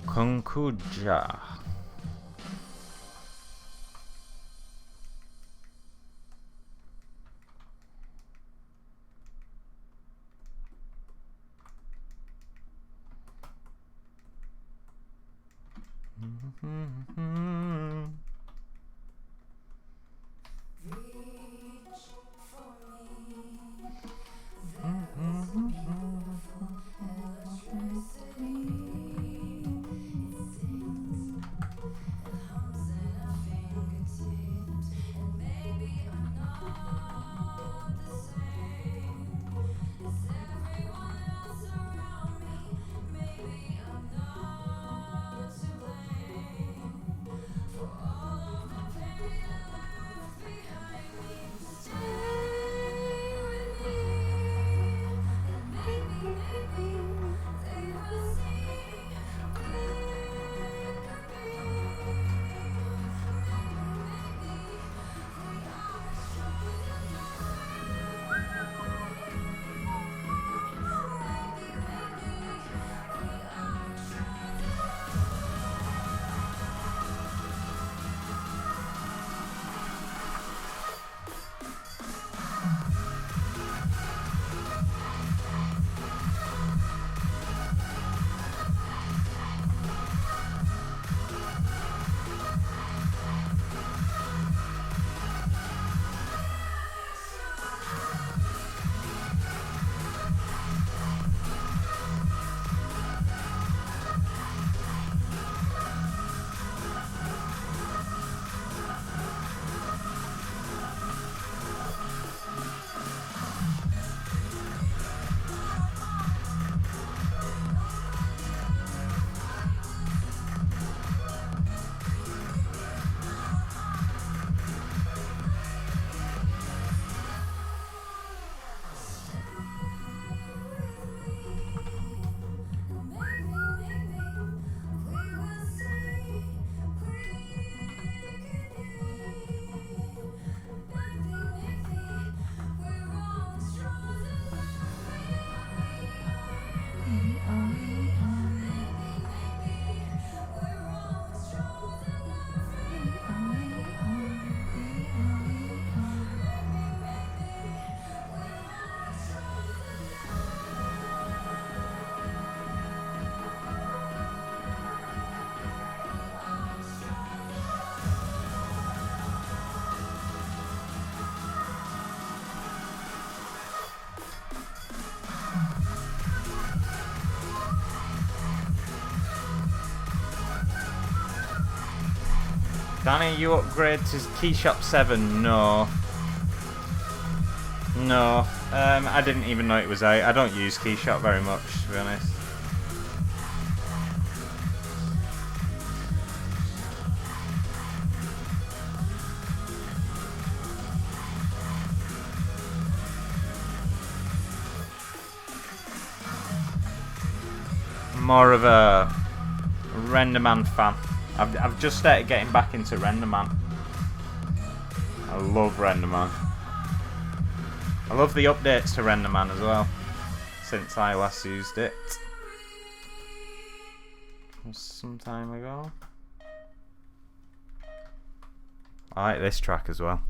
Kunkuja. Danny, you upgrade to Keyshop 7? No. No. I didn't even know it was out. I don't use Keyshop very much, to be honest. More of a RenderMan fan. I've just started getting back into RenderMan. I love RenderMan. I love the updates to RenderMan as well, since I last used it. Some time ago. I like this track as well.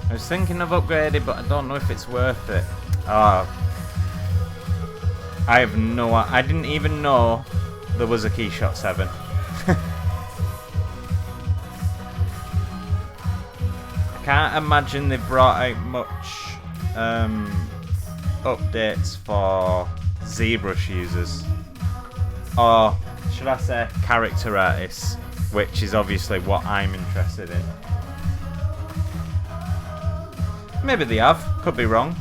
I was thinking of upgrading, but I don't know if it's worth it. I have no... I didn't even know there was a Keyshot 7. I can't imagine they've brought out much updates for ZBrush users. Or should I say character artists, which is obviously what I'm interested in. Maybe they have, could be wrong.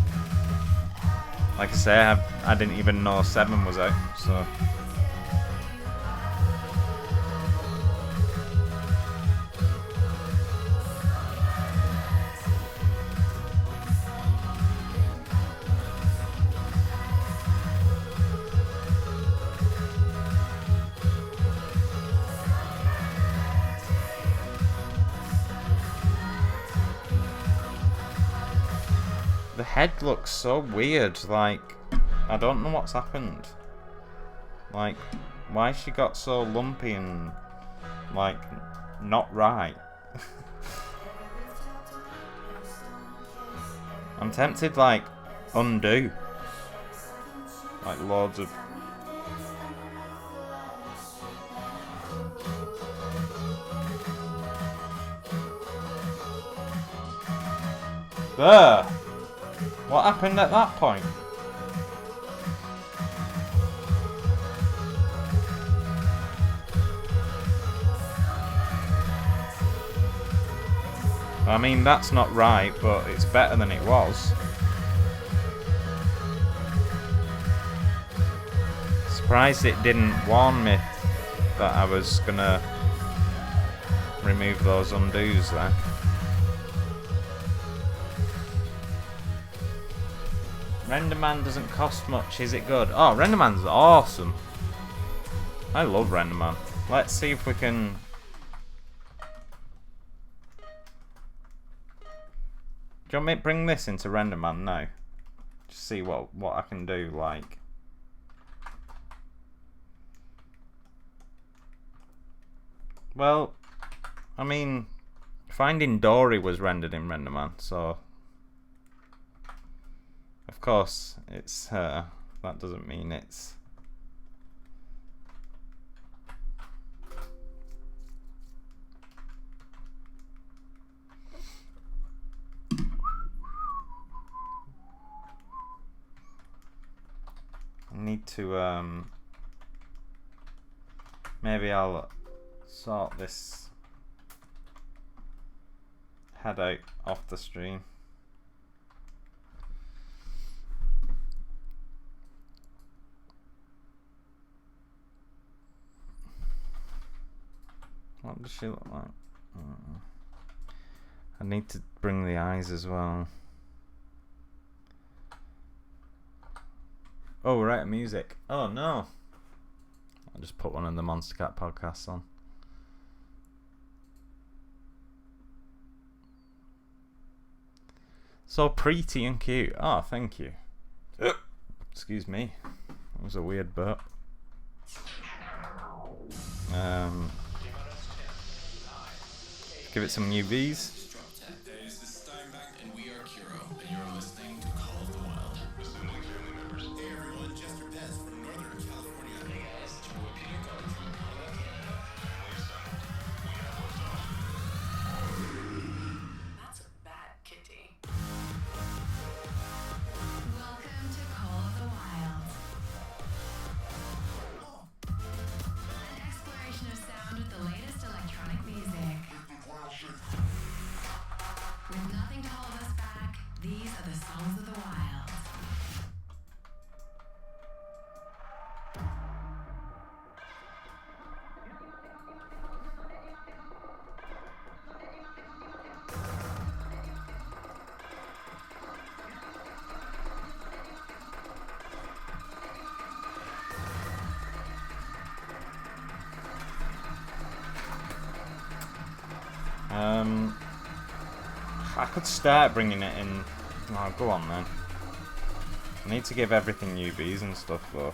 Like I say, I didn't even know 7 was out, so... The head looks so weird, like, I don't know what's happened. Like, why she got so lumpy and, like, not right. I'm tempted, like, undo. Like, loads of... There! What happened at that point? I mean, that's not right, but it's better than it was. Surprised it didn't warn me that I was gonna remove those undos there. RenderMan doesn't cost much, is it good? Oh, RenderMan's awesome. I love RenderMan. Let's see if we can... Do you want me to bring this into RenderMan now? Just see what I can do, like... Well, I mean, Finding Dory was rendered in RenderMan, so... Of course, it's her. That doesn't mean it's... I need to, maybe I'll sort this head out off the stream. What does she look like? I need to bring the eyes as well. Oh, right, music. Oh no. I'll just put one of the Monster Cat podcasts on. So pretty and cute. Oh, thank you. Excuse me. That was a weird burp. Give it some UVs. With nothing to hold us back, these are the songs of the wild. I could start bringing it in. Oh, go on then. I need to give everything UVs and stuff though.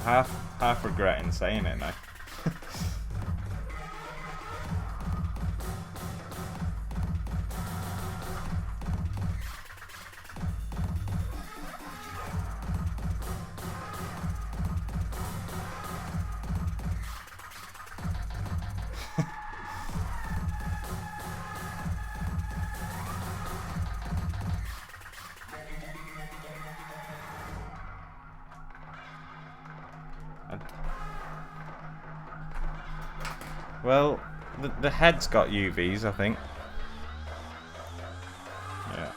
Half regretting saying it now. Well, the head's got UVs, I think. Yeah.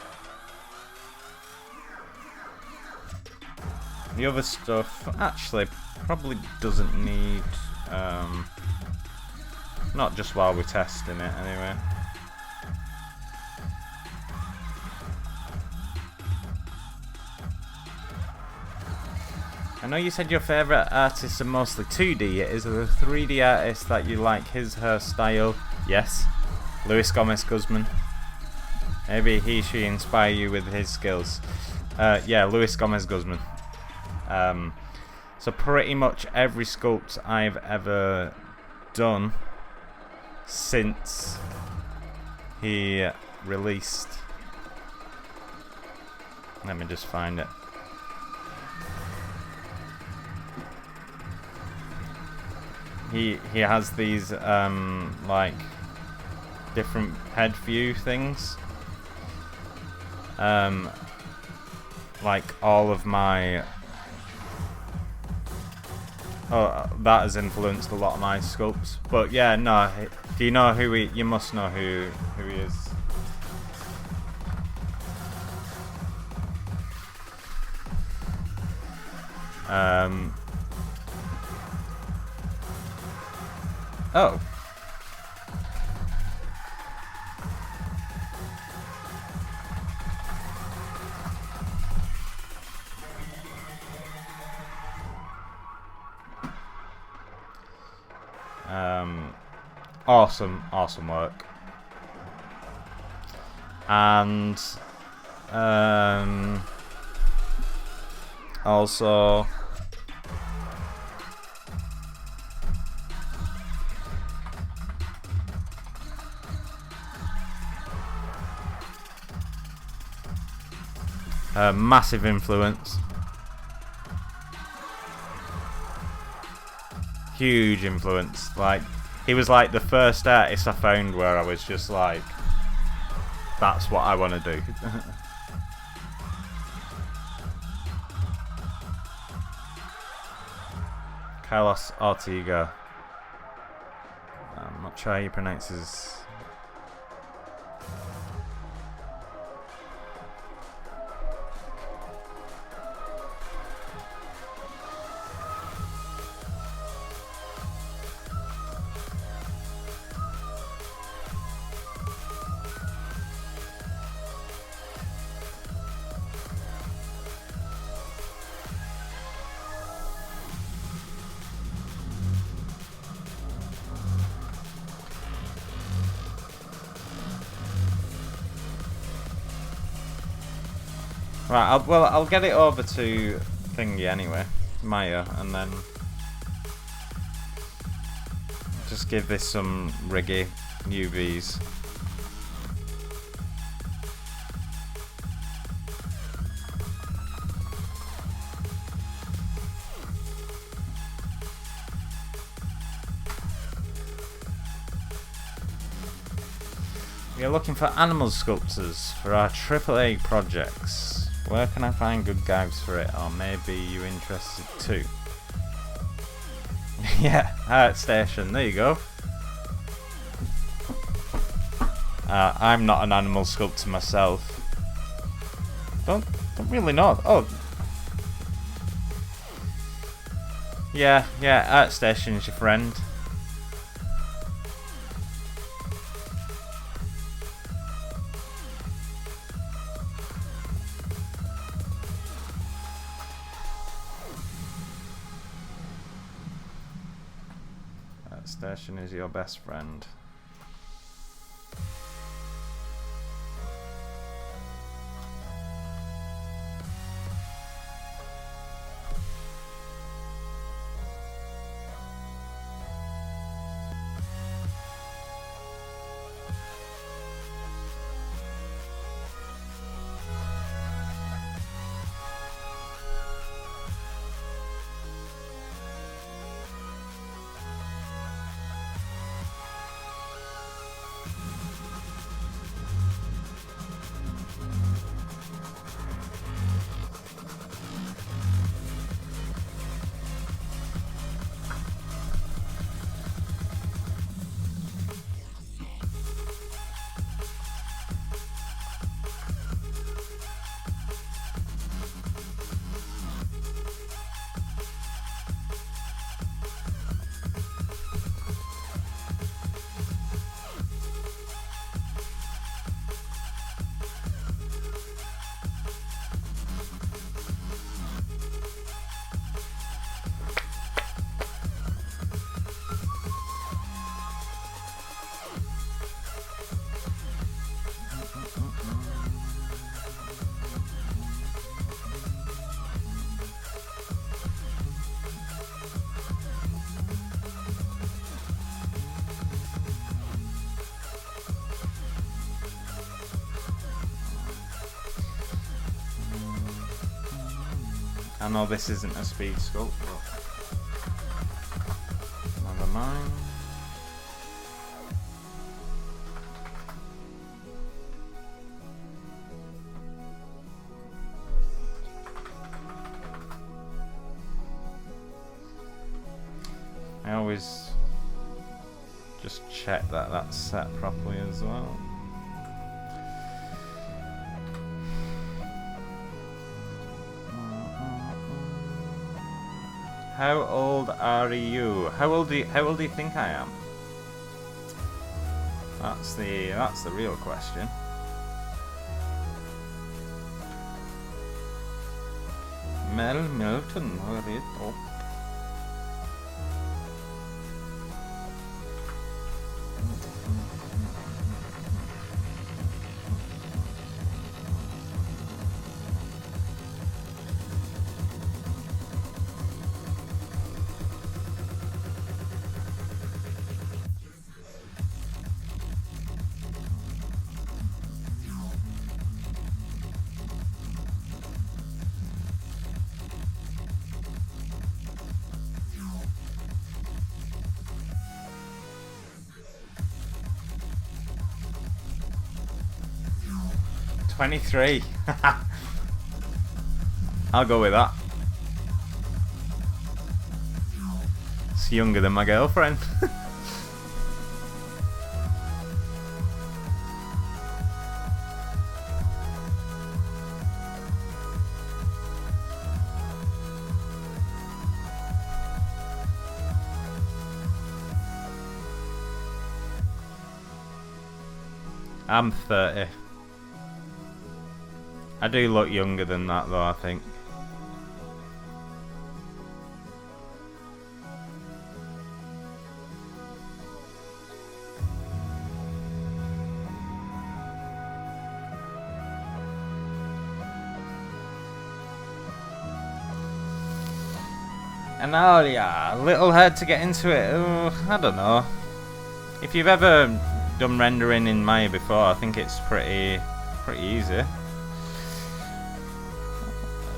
The other stuff actually probably doesn't need, not just while we're testing it anyway. I know you said your favourite artists are mostly 2D. Is there a 3D artist that you like his hairstyle? Yes. Luis Gomez Guzman. Maybe she inspire you with his skills. Yeah, Luis Gomez Guzman. So pretty much every sculpt I've ever done since he released... Let me just find it. He has these like different head view things. Like all of my that has influenced a lot of my sculpts. But yeah, no. Do you know who he? You must know who he is. Oh. Awesome work. And also massive influence. Huge influence. Like, he was like the first artist I found where I was just like, that's what I want to do. Carlos Ortega. I'm not sure how you pronounce his... Right, I'll get it over to thingy anyway, Maya, and then just give this some riggy UVs. We're looking for animal sculptors for our AAA projects. Where can I find good guides for it? Or maybe you interested too? Yeah, ArtStation, there you go. I'm not an animal sculptor myself. Don't really know. Oh. Yeah, ArtStation is your friend. ArtStation is your best friend. I know this isn't a speed sculpt, but never mind. I always just check that that's set properly as well. How old are you? How old do you think I am? That's the real question. Mel Milton, where is it? Oh. $23. I'll go with that. It's younger than my girlfriend. I'm 30. I do look younger than that though, I think. Analia, a little hard to get into it. I don't know. If you've ever done rendering in Maya before, I think it's pretty easy. I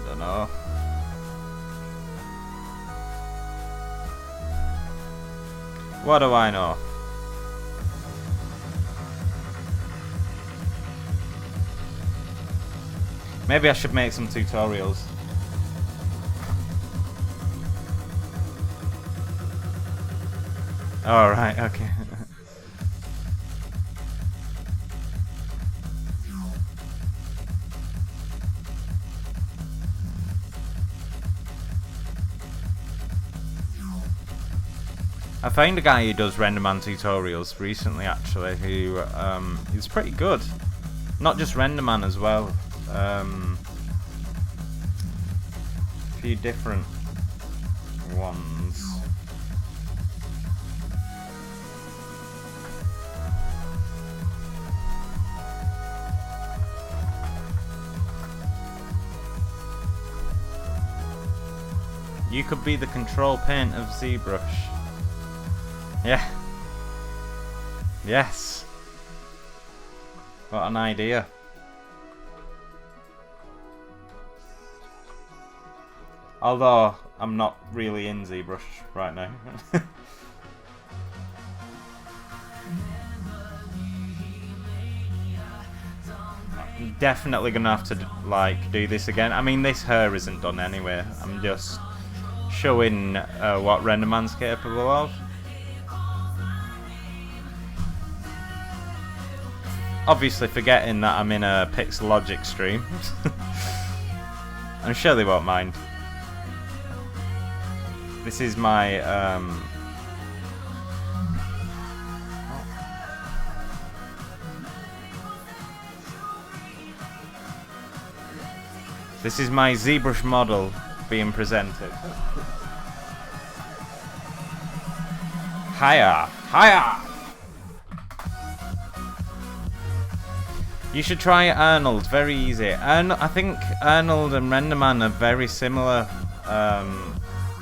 don't know. What do I know? Maybe I should make some tutorials. All right, okay. I found a guy who does RenderMan tutorials recently, actually, who is pretty good. Not just RenderMan as well. A few different ones. You could be the control paint of ZBrush. Yeah. Yes. What an idea. Although I'm not really in ZBrush right now. I'm definitely gonna have to like do this again. I mean, this hair isn't done anyway. I'm just showing what RenderMan's capable of. Obviously forgetting that I'm in a Pixelogic stream. I'm sure they won't mind. This is my this is my ZBrush model being presented. Hiya! Hiya! You should try Arnold, very easy. I think Arnold and RenderMan are very similar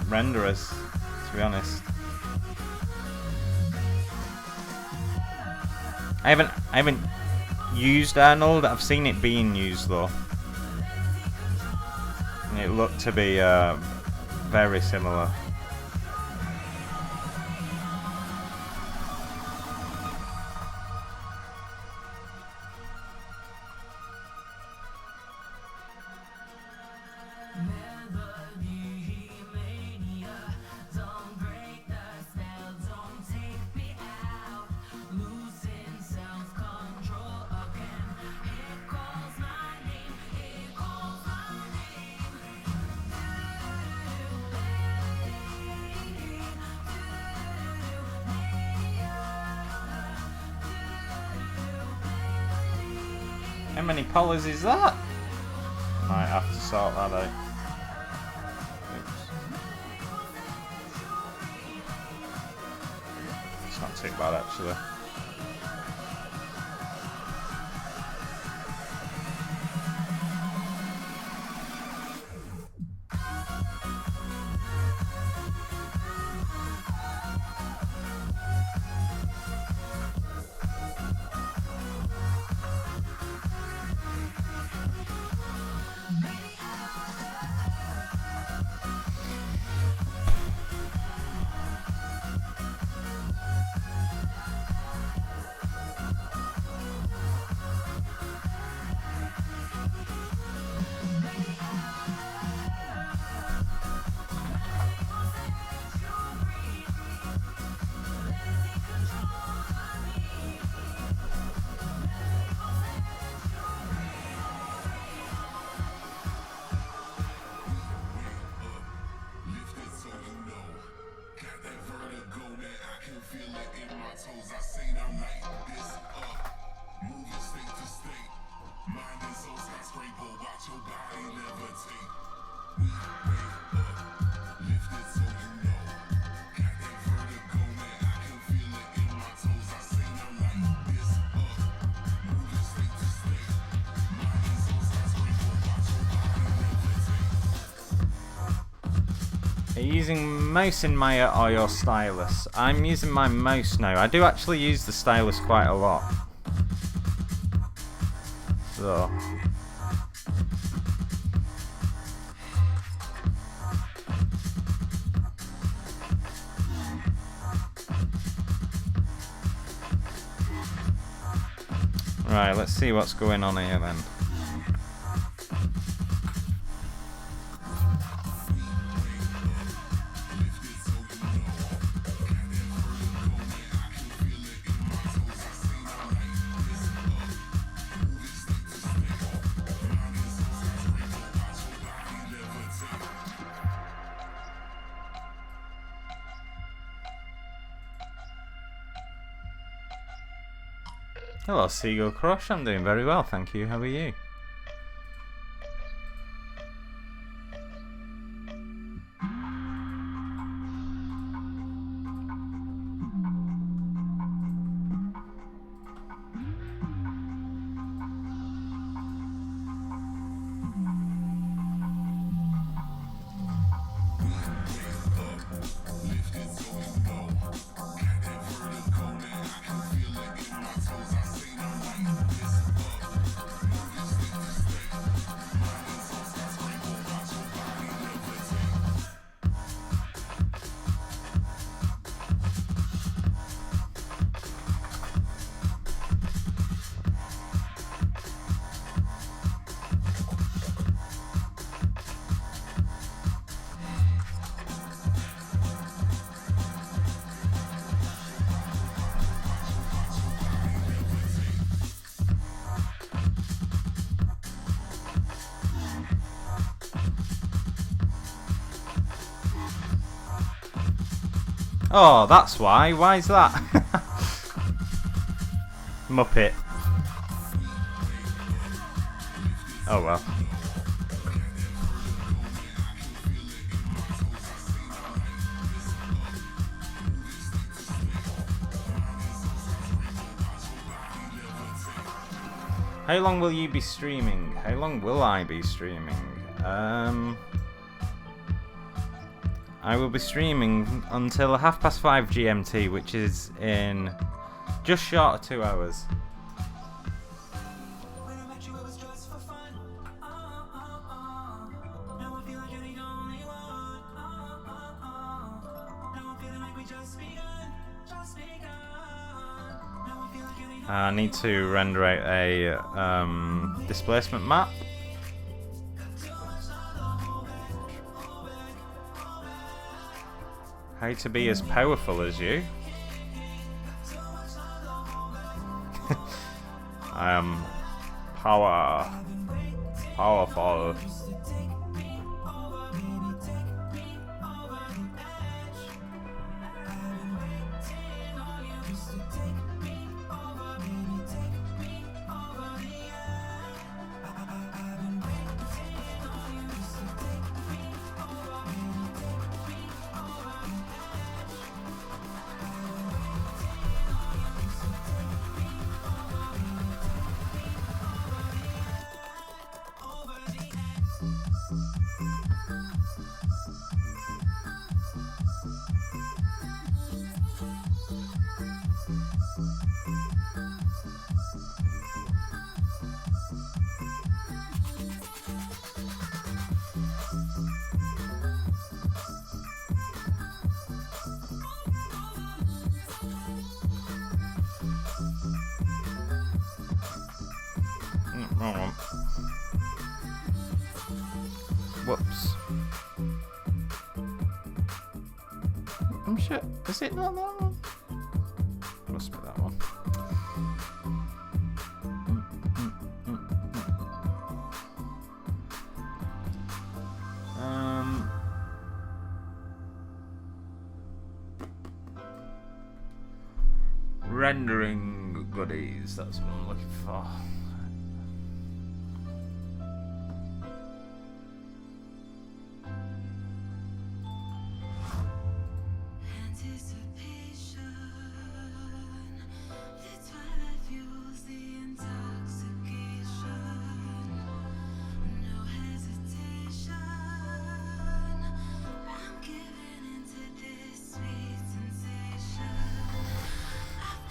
renderers, to be honest. I haven't used Arnold. I've seen it being used though. And it looked to be very similar. How many polys is that? Might have to sort that out. Oops. It's not too bad actually. you using mouse in Maya or your stylus? I'm using my mouse now. I do actually use the stylus quite a lot. So. Right, let's see what's going on here then. Hello, Seagull Crush. I'm doing very well, thank you. How are you? Oh, that's why. Why is that? Muppet. Oh well. How long will you be streaming? How long will I be streaming? I will be streaming until 5:30 GMT, which is in just short of 2 hours. I need to render out a displacement map. How to be as powerful as you. I am powerful. Wrong one. Whoops. I'm sure. Is it not that one? Must be that one. Rendering goodies. That's what I'm looking for.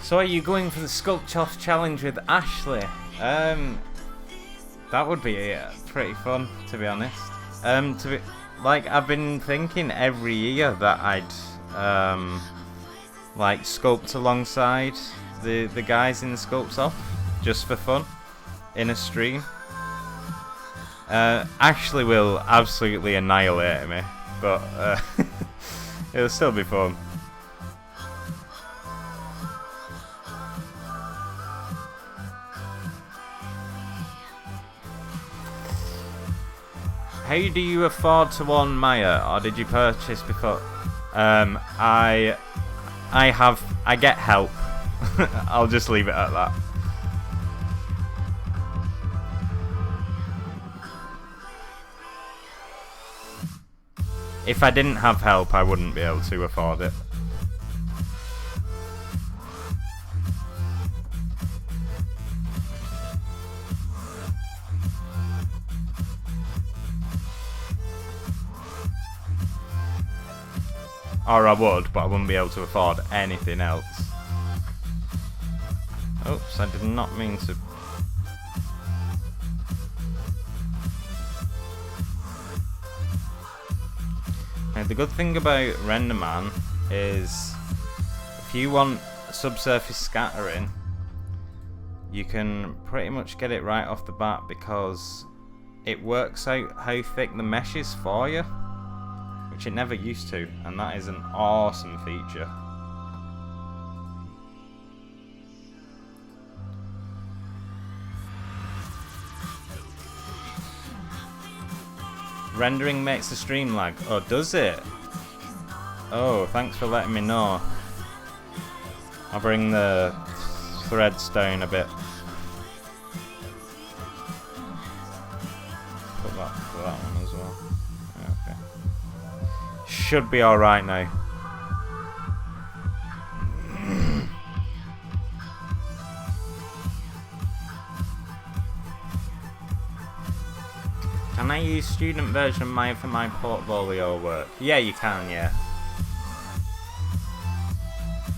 So are you going for the Sculpt Off challenge with Ashley? That would be pretty fun, to be honest. I've been thinking every year that I'd like sculpt alongside the guys in the Sculpt Off, just for fun, in a stream. Ashley will absolutely annihilate me, but it'll still be fun. How do you afford to own Maya, or did you purchase before? I get help. I'll just leave it at that. If I didn't have help, I wouldn't be able to afford it. Or I would, but I wouldn't be able to afford anything else. Oops, I did not mean to... Now, the good thing about RenderMan is if you want subsurface scattering, you can pretty much get it right off the bat because it works out how thick the mesh is for you, which it never used to, and that is an awesome feature. Rendering makes the stream lag. Oh, does it? Oh, thanks for letting me know. I'll bring the threads down a bit. Put that for that one as well. Okay. Should be alright now. Can I use student version of Maya for my portfolio work? Yeah, you can, yeah.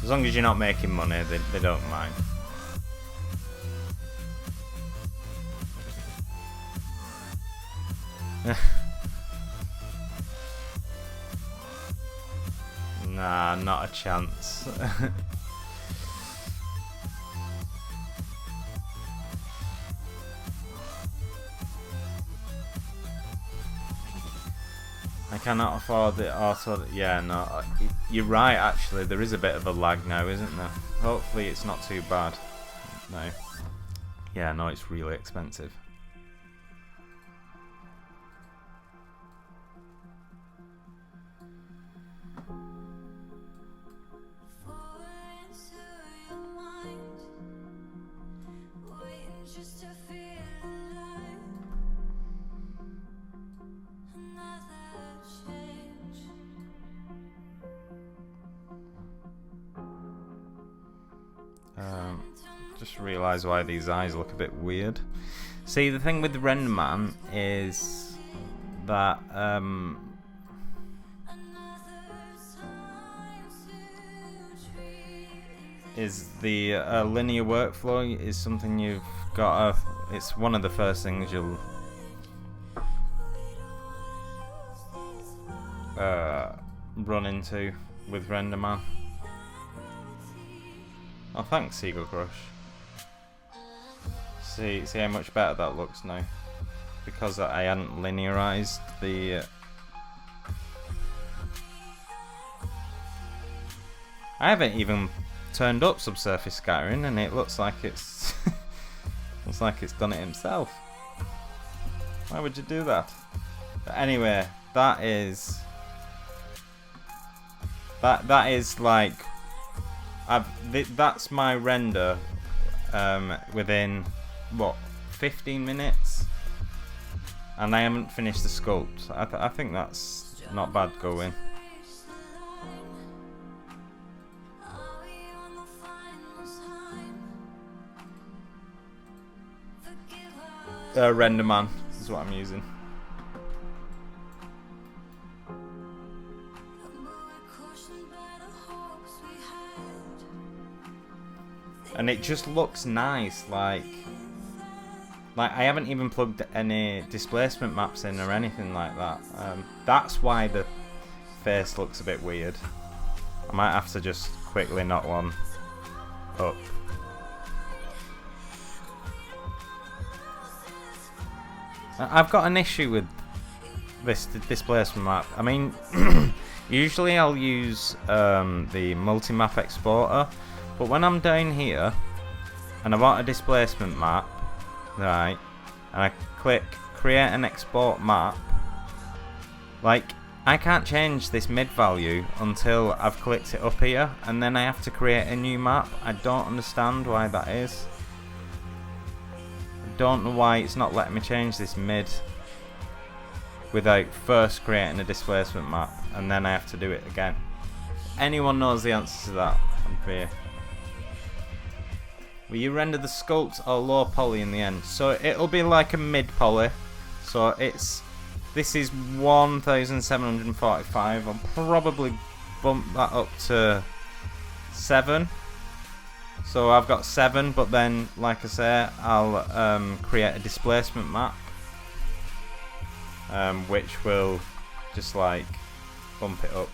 As long as you're not making money, they don't mind. Nah, not a chance. I cannot afford it auto. Yeah, no, you're right actually, there is a bit of a lag now, isn't there? Hopefully it's not too bad. No. Yeah, no, it's really expensive. Just realised why these eyes look a bit weird. See, the thing with RenderMan is that the linear workflow is something you've got to. It's one of the first things you'll run into with RenderMan. Oh, thanks, Seagull Crush. See how much better that looks now, because I hadn't linearized the. I haven't even turned up subsurface scattering, and it looks like it's looks like it's done it himself. Why would you do that? But anyway, that is like. That's my render within what 15 minutes, and I haven't finished the sculpt. I think that's not bad going. RenderMan is what I'm using. and it just looks nice. Like I haven't even plugged any displacement maps in or anything like that. That's why the face looks a bit weird. I might have to just quickly knock one up. I've got an issue with this displacement map. I mean, usually I'll use the multi-map exporter, but when I'm down here and I want a displacement map, right, and I click create and export map, like, I can't change this mid value until I've clicked it up here, and then I have to create a new map. I don't understand why that is. Don't know why it's not letting me change this mid without first creating a displacement map, and then I have to do it again. If anyone knows the answer to that, I'm here. Will you render the sculpt or low poly in the end? So it'll be like a mid poly. So this is 1745. I'll probably bump that up to 7. So I've got 7, but then, like I say, I'll create a displacement map, which will just like bump it up.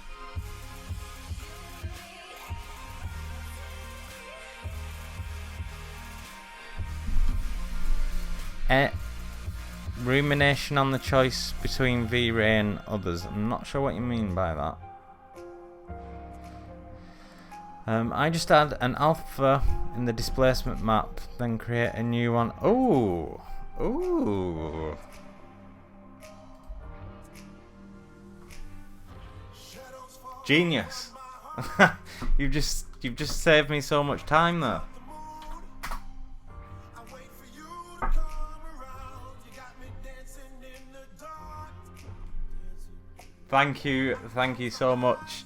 Rumination on the choice between V-Ray and others. I'm not sure what you mean by that. I just add an alpha in the displacement map, then create a new one. Ooh, ooh. Genius. You've just saved me so much time there. Thank you so much,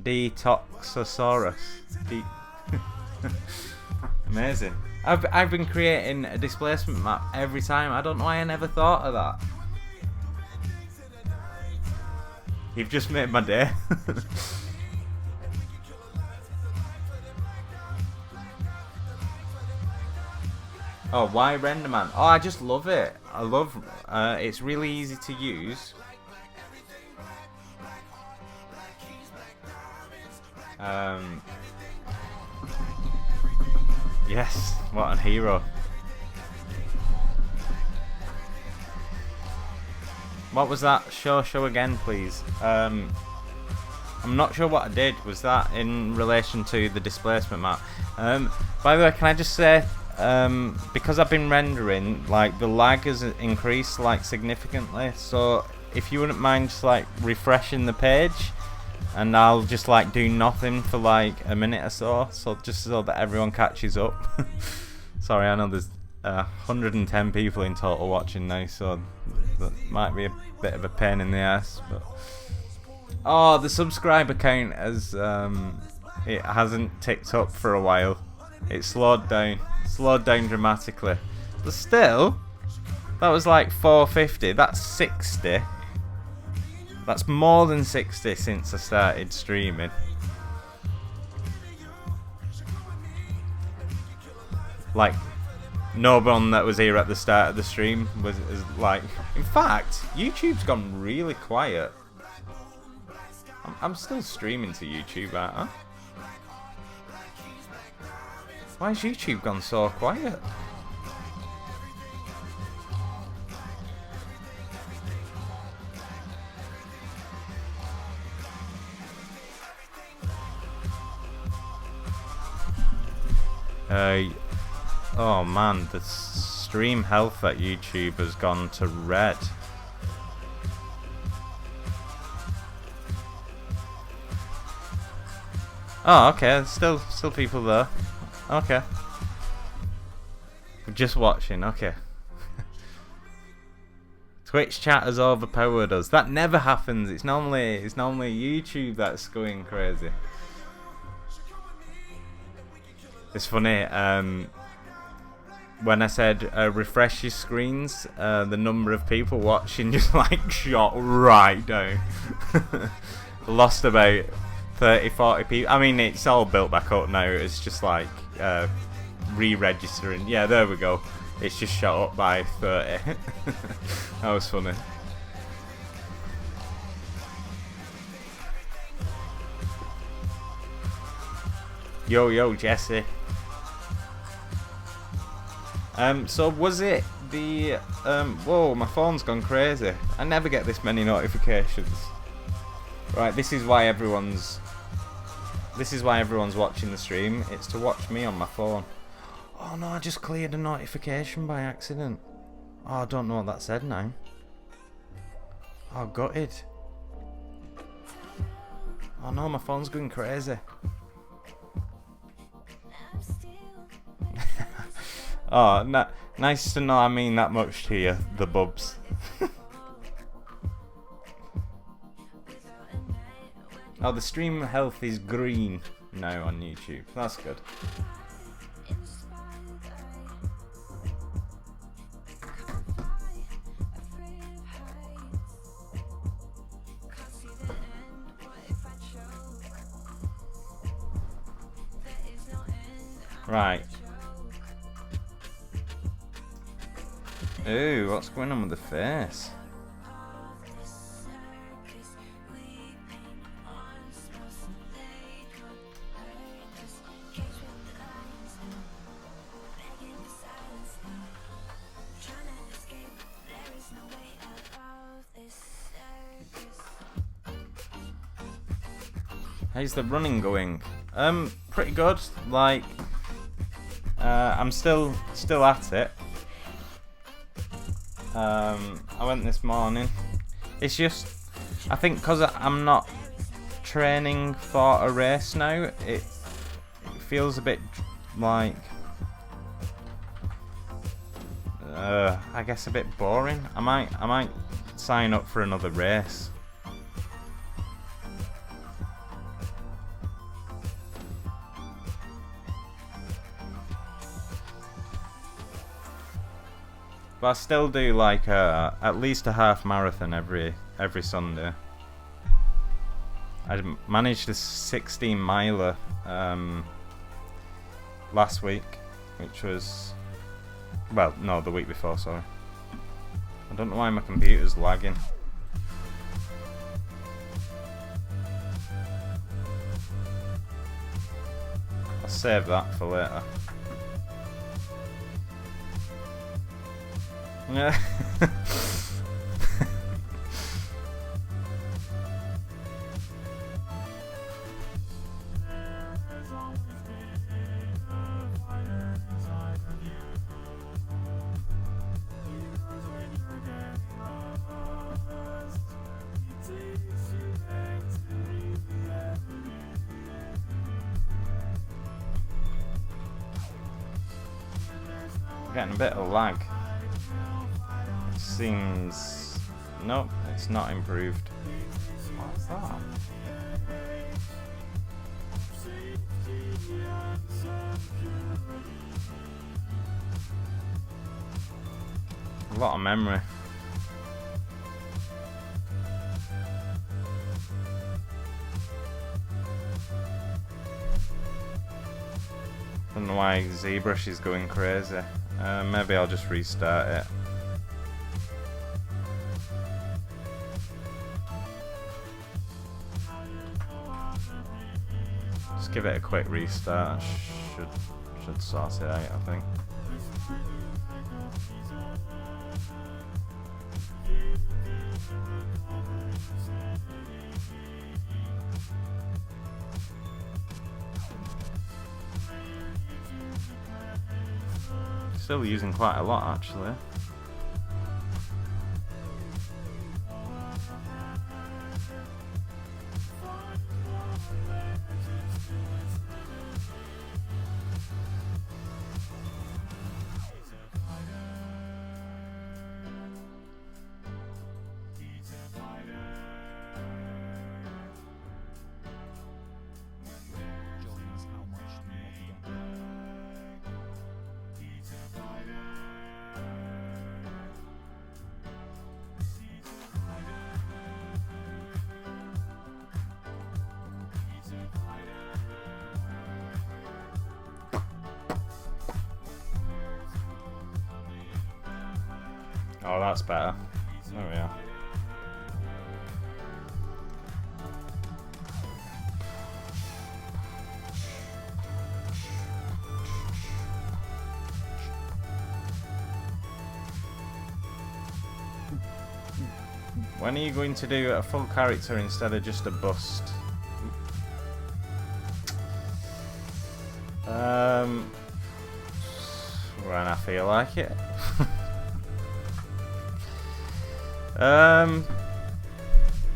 Detoxosaurus. Amazing. I've been creating a displacement map every time. I don't know why I never thought of that. You've just made my day. Oh, why RenderMan? Oh, I just love it. I love. It's really easy to use. Yes, what a hero. What was that? Show again, please. I'm not sure what I did. Was that in relation to the displacement map? By the way, can I just say, because I've been rendering, like, the lag has increased like significantly. So if you wouldn't mind just like refreshing the page, and I'll just like do nothing for like a minute or so, just so that everyone catches up. Sorry, I know there's 110 people in total watching now, so that might be a bit of a pain in the ass. But oh, the subscriber count has it hasn't ticked up for a while. It slowed down dramatically. But still, that was like 450. That's 60. That's more than 60 since I started streaming. Like, no one that was here at the start of the stream was like. In fact, YouTube's gone really quiet. I'm still streaming to YouTube, aren't I? Why has YouTube gone so quiet? Oh man, the stream health at YouTube has gone to red. Oh, okay, still people there. Okay. We're just watching, okay. Twitch chat has overpowered us. That never happens. It's normally YouTube that's going crazy. It's funny, when I said refresh your screens, the number of people watching just like shot right down. Lost about 30-40 people. I mean, it's all built back up now. It's just like re-registering. Yeah, there we go. It's just shot up by 30. That was funny. Yo, Jesse. So was it the whoa, my phone's gone crazy. I never get this many notifications. Right, this is why everyone's watching the stream. It's to watch me on my phone. Oh no, I just cleared a notification by accident. Oh, I don't know what that said now. Oh, gutted. Oh no, my phone's going crazy. Oh, nice to know I mean that much to you, the bubs. Oh, the stream health is green now on YouTube. That's good. Right. Ooh, what's going on with the face? How's the running going? Pretty good. Like, I'm still at it. I went this morning. It's just, I think because I'm not training for a race now, it feels a bit like, I guess a bit boring. I might sign up for another race. But I still do like at least a half marathon every Sunday. I managed a 16 miler last week, which was, well, no, the week before, sorry. I don't know why my computer's lagging. I'll save that for later. Yeah. Getting a bit of lag. Seems, nope, it's not improved. What's that? A lot of memory. Don't know why ZBrush is going crazy. Maybe I'll just restart it. Just give it a quick restart. Should sort it out, I think. Still using quite a lot, actually. Oh, that's better. There we are. When are you going to do a full character instead of just a bust? When I feel like it.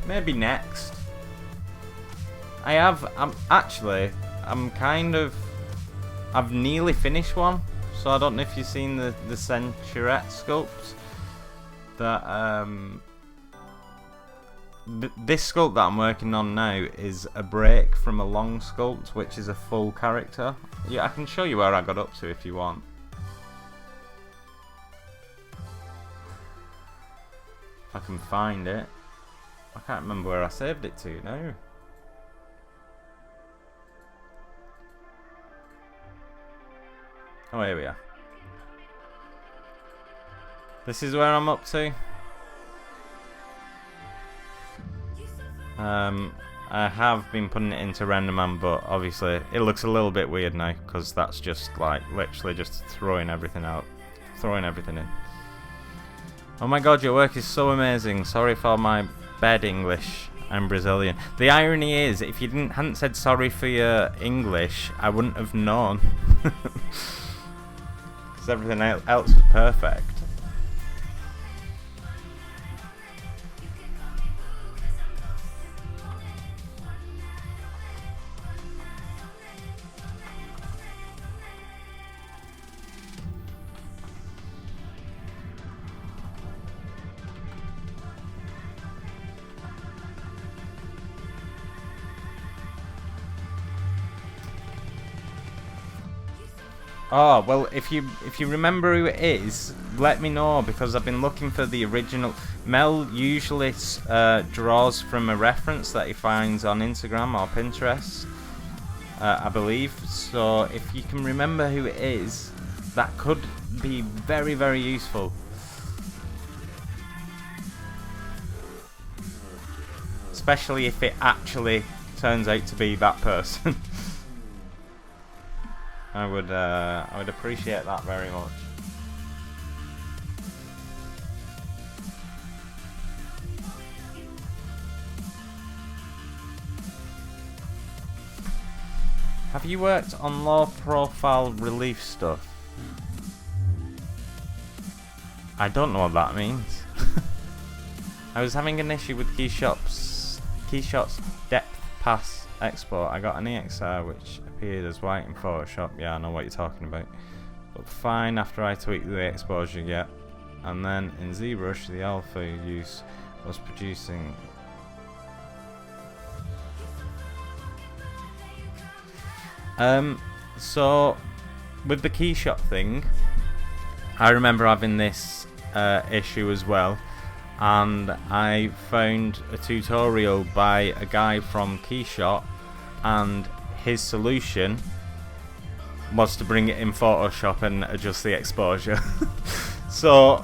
Maybe next. I've nearly finished one, so I don't know if you've seen the Centurette sculpt. That this sculpt that I'm working on now is a break from a long sculpt, which is a full character. Yeah, I can show you where I got up to if you want. If I can find it. I can't remember where I saved it to now. Oh, here we are. This is where I'm up to. I have been putting it into RenderMan, but obviously it looks a little bit weird now because that's just like literally just throwing everything out, throwing everything in. Oh my god, your work is so amazing. Sorry for my bad English. I'm Brazilian. The irony is, if you hadn't said sorry for your English, I wouldn't have known. Because everything else was perfect. Oh, well, if you remember who it is, let me know, because I've been looking for the original. Mel usually draws from a reference that he finds on Instagram or Pinterest, I believe. So if you can remember who it is, that could be very, very useful. Especially if it actually turns out to be that person. I would appreciate that very much. Have you worked on low profile relief stuff? I don't know what that means. I was having an issue with Keyshot's depth pass export. I got an EXR which appeared as white in Photoshop. Yeah, I know what you're talking about. But fine after I tweaked the exposure yet. And then in ZBrush, the alpha use was producing. So with the Keyshot thing, I remember having this issue as well. And I found a tutorial by a guy from Keyshot, and his solution was to bring it in Photoshop and adjust the exposure. So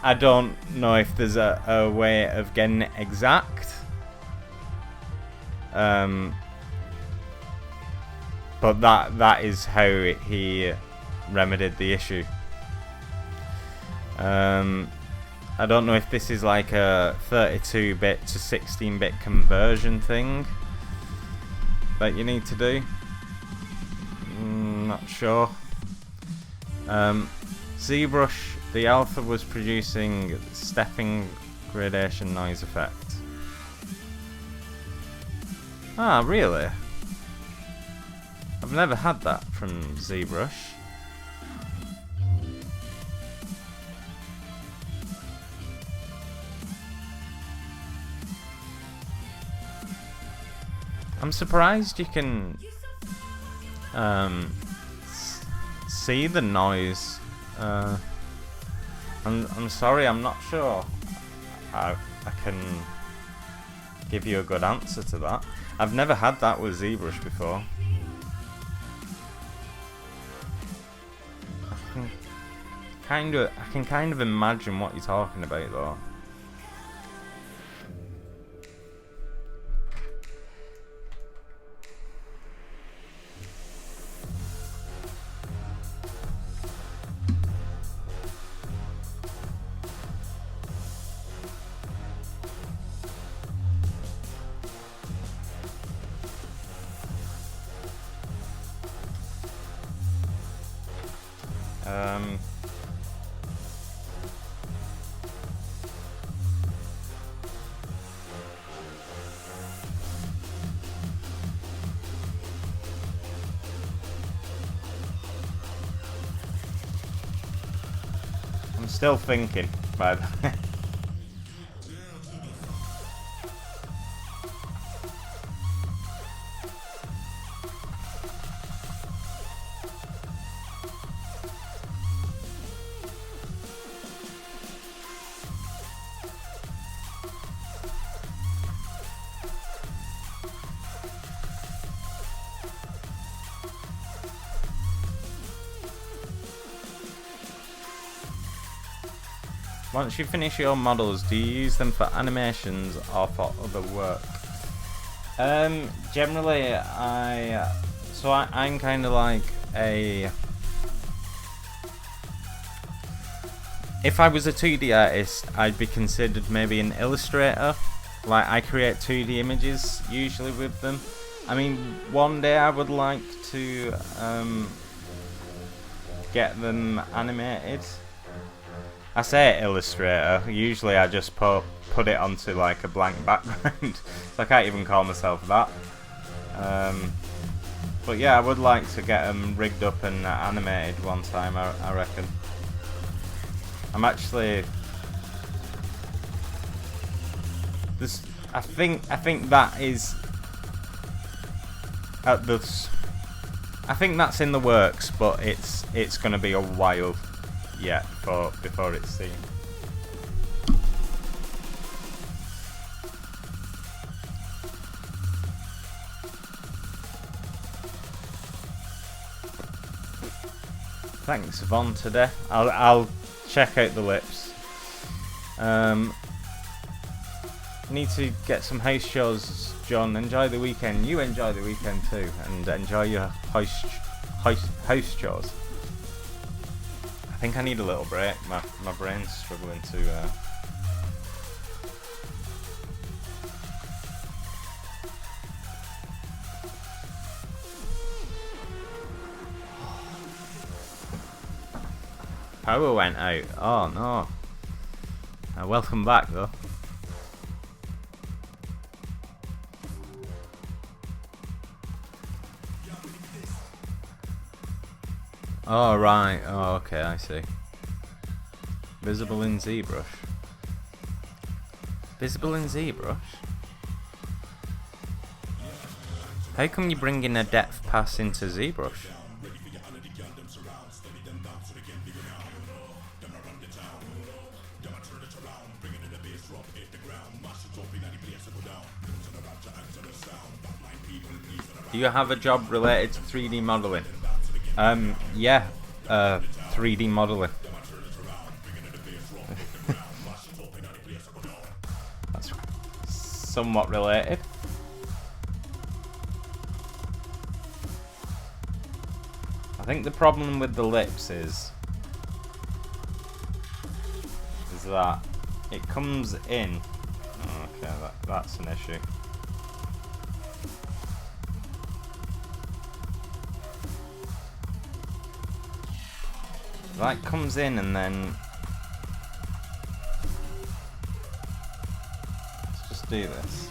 I don't know if there's a way of getting it exact, but that is how he remedied the issue. I don't know if this is like a 32-bit to 16-bit conversion thing that you need to do. Not sure. ZBrush, the alpha was producing stepping gradation noise effect. Ah, really? I've never had that from ZBrush. I'm surprised you can see the noise. I'm sorry, I'm not sure I can give you a good answer to that. I've never had that with ZBrush before. can kind of imagine what you're talking about though. I'm still thinking, by the way. Once you finish your models, do you use them for animations or for other work? Generally, I'm kind of like a... If I was a 2D artist, I'd be considered maybe an illustrator. Like, I create 2D images, usually with them. I mean, one day I would like to get them animated. I say illustrator, usually I just put it onto like a blank background, so I can't even call myself that. But yeah, I would like to get them rigged up and animated one time, I reckon. I'm actually... I think that is... I think that's in the works, but it's going to be a while yet before it's seen. Thanks, Von, today. I'll check out the lips. Need to get some house shows, John. Enjoy the weekend. You enjoy the weekend too, and enjoy your house chores. I think I need a little break. My brain's struggling to. Power went out. Oh no. Welcome back though. Oh right, oh okay, I see. Visible in ZBrush. Visible in ZBrush? How come you bring in a depth pass into ZBrush? Do you have a job related to 3D modeling? Yeah, 3D modeling. That's somewhat related. I think the problem with the lips is that it comes in. Okay, that's an issue. That comes in and then let's just do this.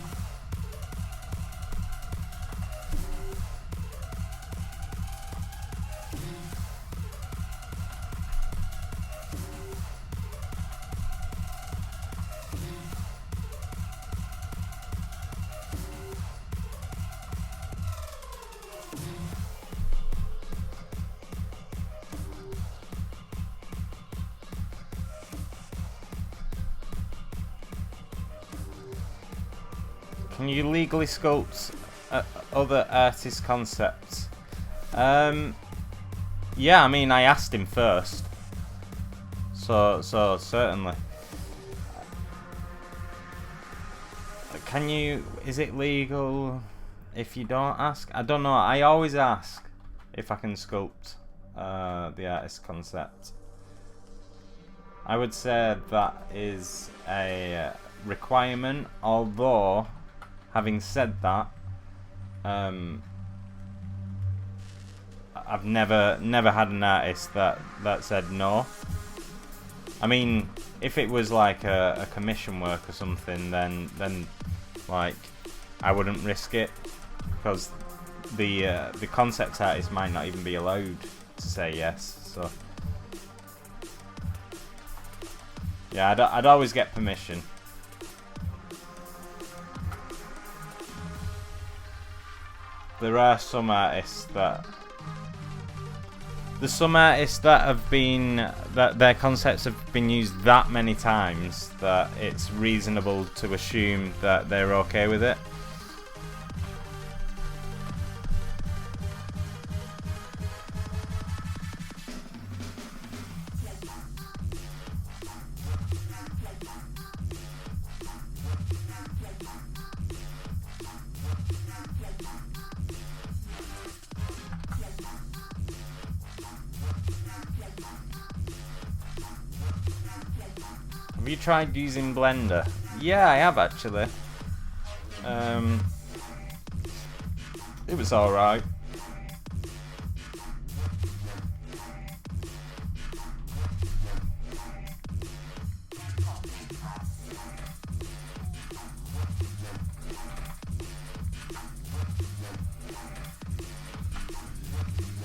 Can you legally sculpt other artist concepts? Yeah, I mean, I asked him first. So certainly. Can you? Is it legal if you don't ask? I don't know. I always ask if I can sculpt the artist concept. I would say that is a requirement. Although, having said that, I've never had an artist that said no. I mean, if it was like a commission work or something, then like I wouldn't risk it, because the concept artist might not even be allowed to say yes. So yeah, I'd always get permission. There are some artists that have been, that their concepts have been used that many times that it's reasonable to assume that they're okay with it. Have you tried using Blender? Yeah, I have actually. It was alright.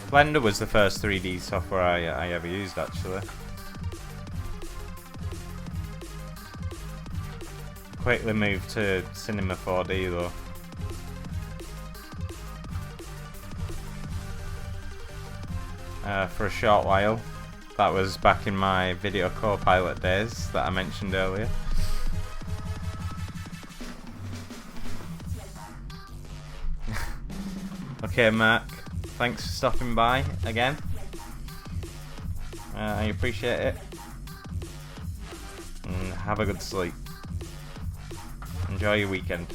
Blender was the first 3D software I ever used actually. Quickly moved to Cinema 4D though. For a short while. That was back in my Video Copilot days that I mentioned earlier. Okay, Mark, thanks for stopping by again. I appreciate it. And have a good sleep. Enjoy your weekend.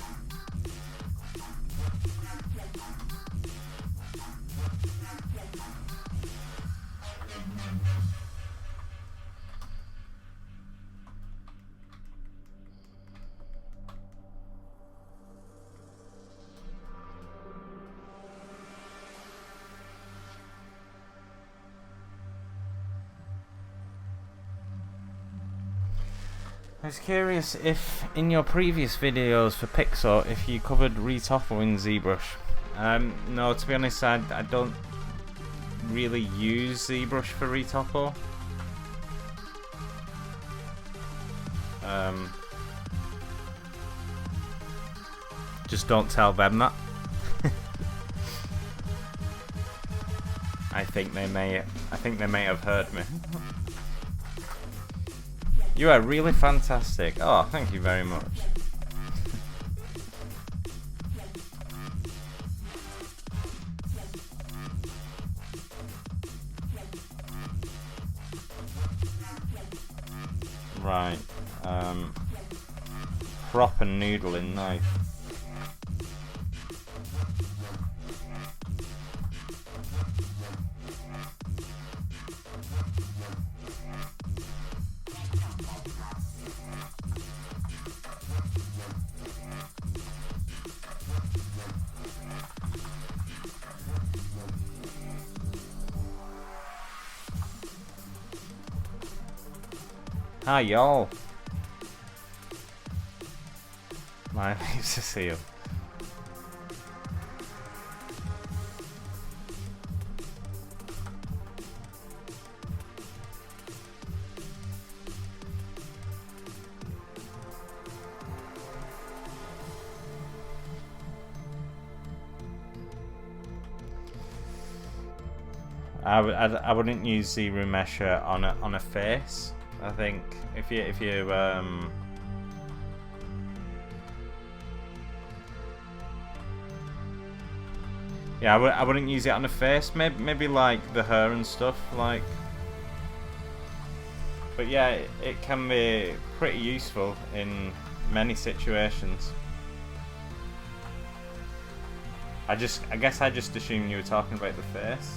I was curious if in your previous videos for Pixar if you covered retopping ZBrush. No, to be honest, I don't really use ZBrush for retopo. Just don't tell them that. I think they may have heard me. You are really fantastic. Oh, thank you very much. Right. Proper noodling knife. Hi y'all. My name's Cecile. I wouldn't use the remesher on a face. I think if you yeah, I wouldn't use it on a face. Maybe like the hair and stuff. Like But yeah, it can be pretty useful in many situations. I guess I just assumed you were talking about the face.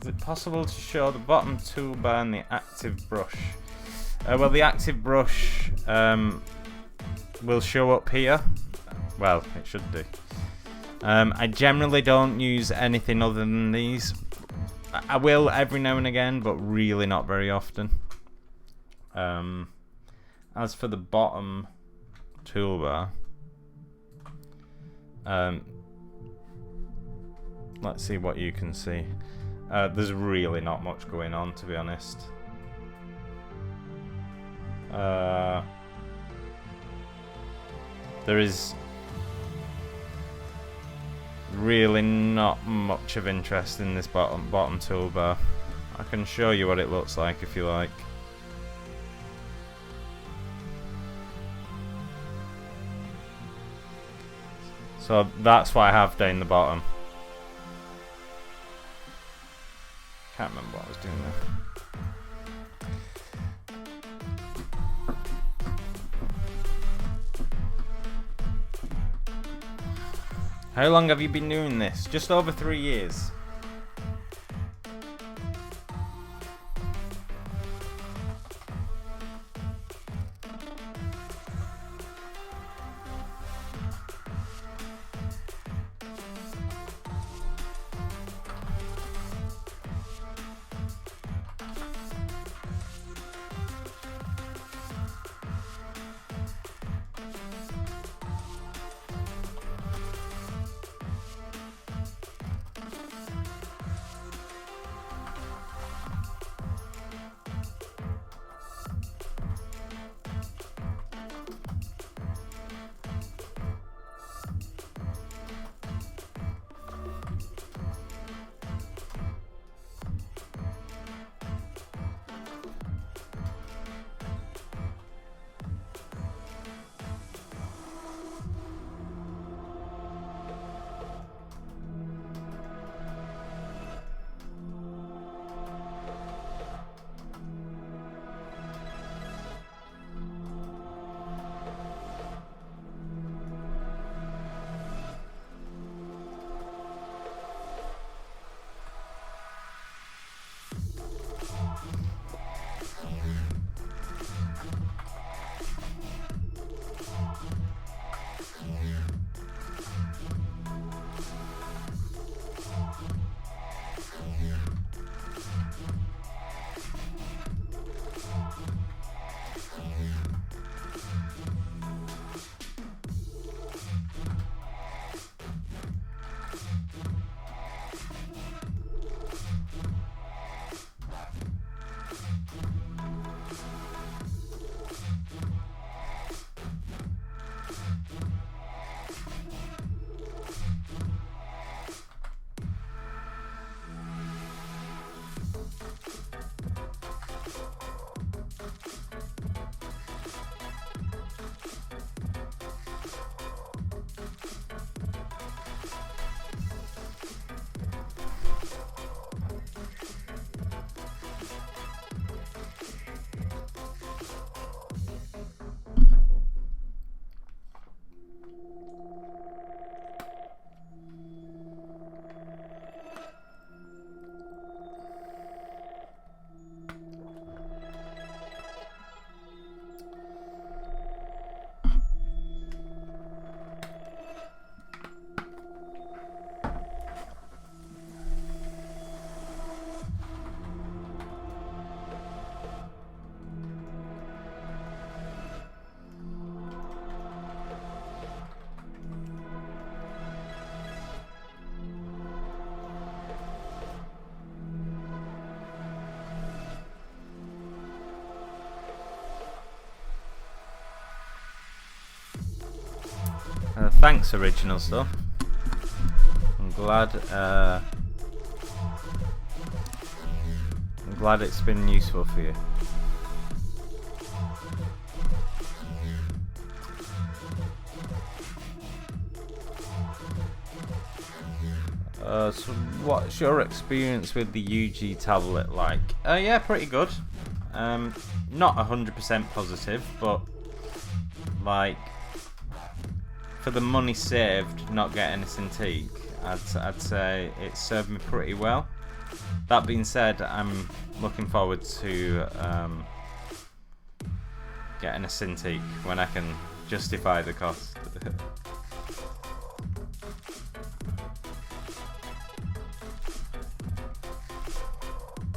Is it possible to show the bottom toolbar and the active brush? Well, the active brush will show up here. Well, it should do. I generally don't use anything other than these. I will every now and again, but really not very often. As for the bottom toolbar, let's see what you can see. There's really not much going on, to be honest. There is really not much of interest in this bottom toolbar. I can show you what it looks like if you like. So that's what I have down the bottom. Can't remember what I was doing there. How long have you been doing this? Just over 3 years. Thanks, original stuff. I'm glad it's been useful for you. So what's your experience with the UG tablet like? Yeah, pretty good. Not 100% positive, but like for the money saved not getting a Cintiq, I'd say it served me pretty well. That being said, I'm looking forward to getting a Cintiq when I can justify the cost.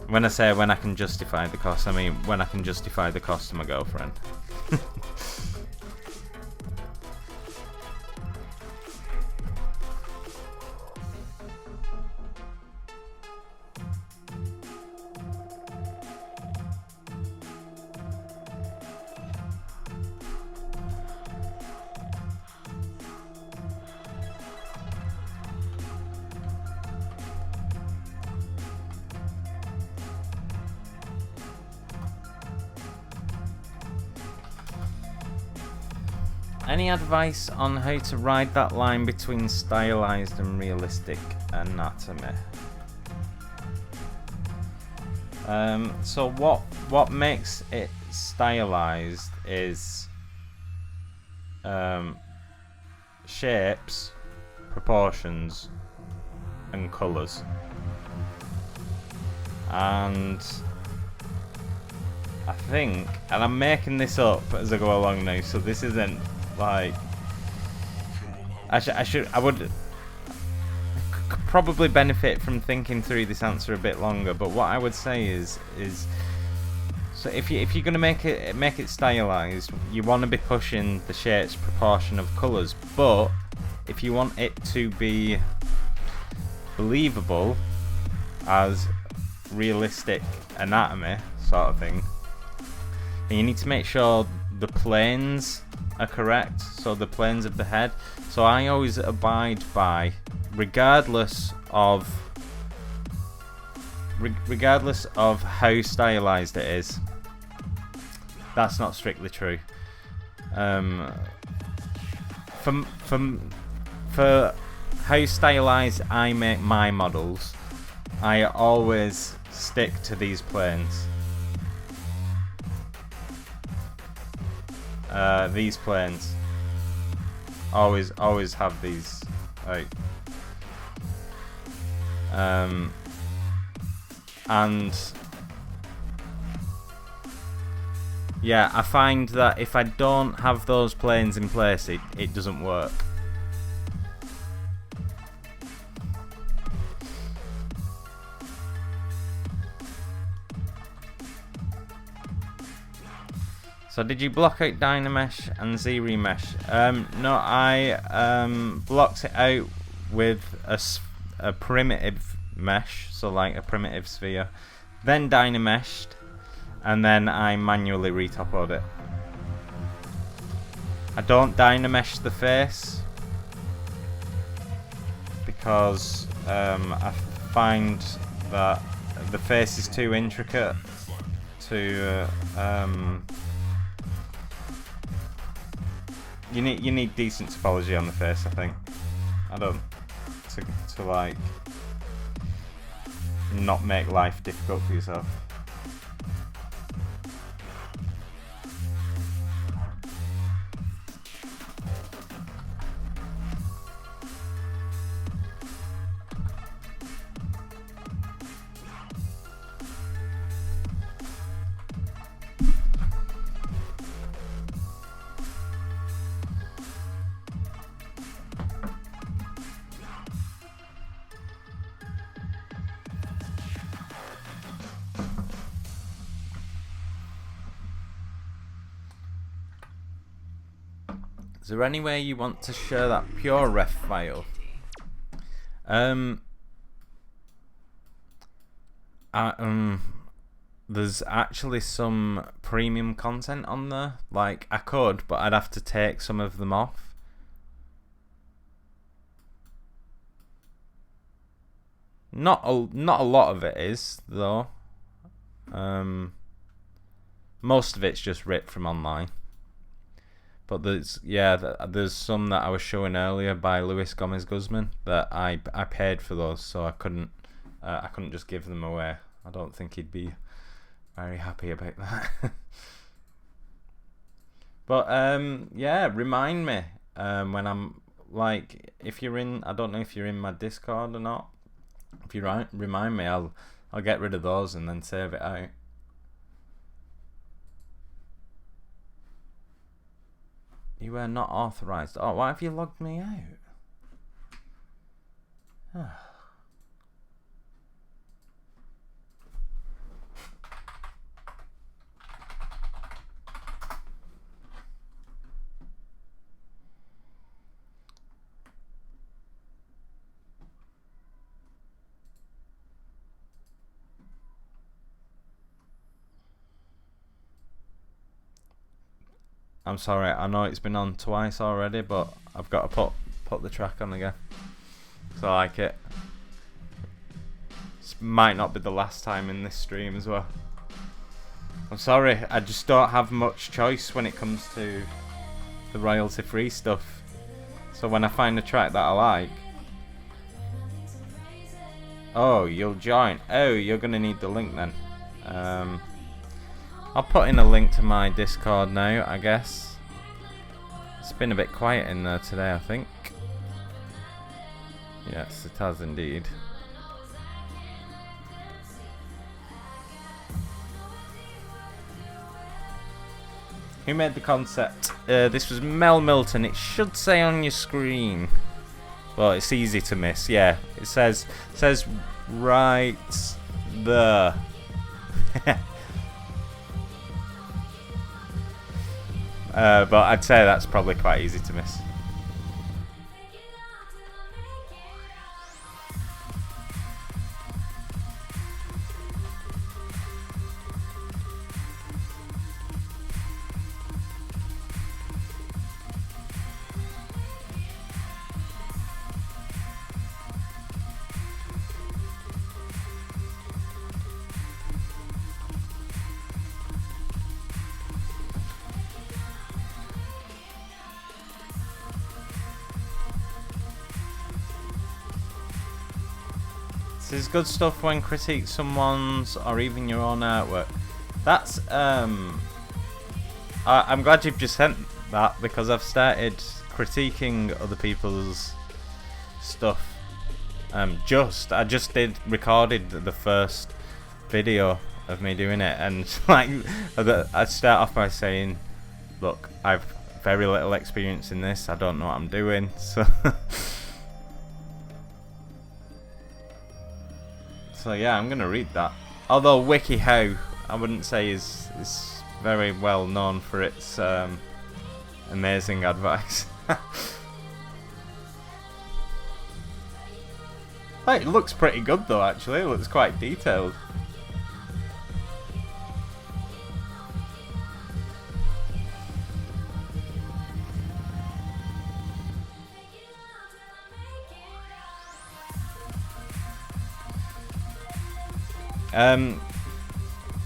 When I say when I can justify the cost, I mean when I can justify the cost to my girlfriend. Any advice on how to ride that line between stylized and realistic anatomy? So what makes it stylized is shapes, proportions, and colours. And I think, and I'm making this up as I go along now, so this isn't like I would probably benefit from thinking through this answer a bit longer, but what I would say is so if you're gonna make it stylized, you want to be pushing the shapes, proportion of colors, but if you want it to be believable as realistic anatomy sort of thing, and you need to make sure the planes are correct, so the planes of the head. So I always abide by, regardless of how stylized it is. That's not strictly true. For how stylized I make my models, I always stick to these planes. These planes always have these, like, and yeah, I find that if I don't have those planes in place, it doesn't work. So did you block out Dynamesh and ZRemesh? No, I blocked it out with a primitive mesh, so like a primitive sphere, then Dynameshed, and then I manually retoppled it. I don't Dynamesh the face because I find that the face is too intricate to you need decent topology on the face, I think. I don't to like not make life difficult for yourself. Is there any way you want to share that pure ref file? There's actually some premium content on there. Like, I could, but I'd have to take some of them off. Not a lot of it is though. Most of it's just ripped from online. But there's some that I was showing earlier by Luis Gomez Guzman that I paid for those, so I couldn't just give them away. I don't think he'd be very happy about that. But yeah, remind me when I'm like, if you're in, I don't know if you're in my Discord or not. If you remind me, I'll get rid of those and then save it out. You were not authorized. Oh, why have you logged me out? I'm sorry, I know it's been on twice already, but I've got to put the track on again. So I like it. This might not be the last time in this stream as well. I'm sorry, I just don't have much choice when it comes to the royalty-free stuff. So when I find a track that I like... Oh, you'll join. Oh, you're going to need the link then. I'll put in a link to my Discord now, I guess. It's been a bit quiet in there today, I think. Yes, it has indeed. Who made the concept? This was Mel Milton. It should say on your screen. Well, it's easy to miss. Yeah, it says right there. But I'd say that's probably quite easy to miss. This is good stuff when critique someone's or even your own artwork. That's I'm glad you've just sent that, because I've started critiquing other people's stuff. I just recorded the first video of me doing it, and like I start off by saying, look, I've very little experience in this, I don't know what I'm doing, so so yeah, I'm gonna read that. Although WikiHow, I wouldn't say is very well known for its amazing advice. Hey, it looks pretty good though, actually. It looks quite detailed.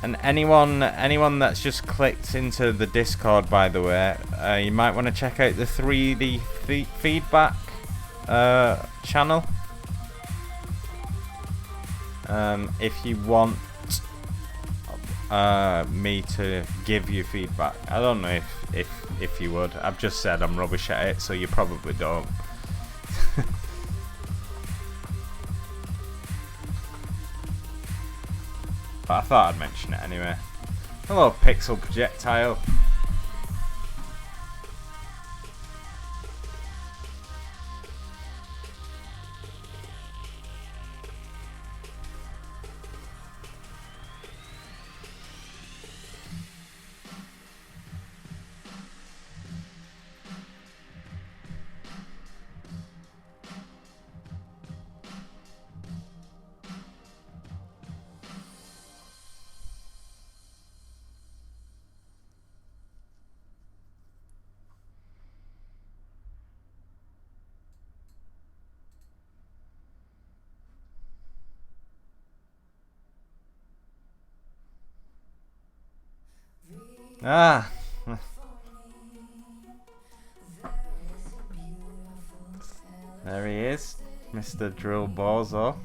And anyone that's just clicked into the Discord, by the way, you might want to check out the 3D feedback channel if you want me to give you feedback. I don't know if you would. I've just said I'm rubbish at it, so you probably don't. But I thought I'd mention it anyway. Hello, Pixel Projectile. Ah. There he is, Mr. Drill Bozo.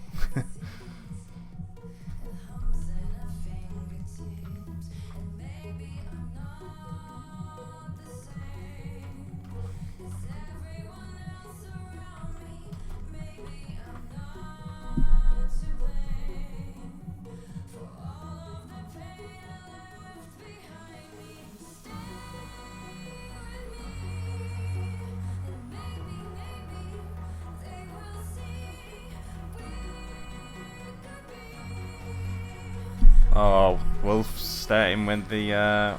Oh, Wolf starting with the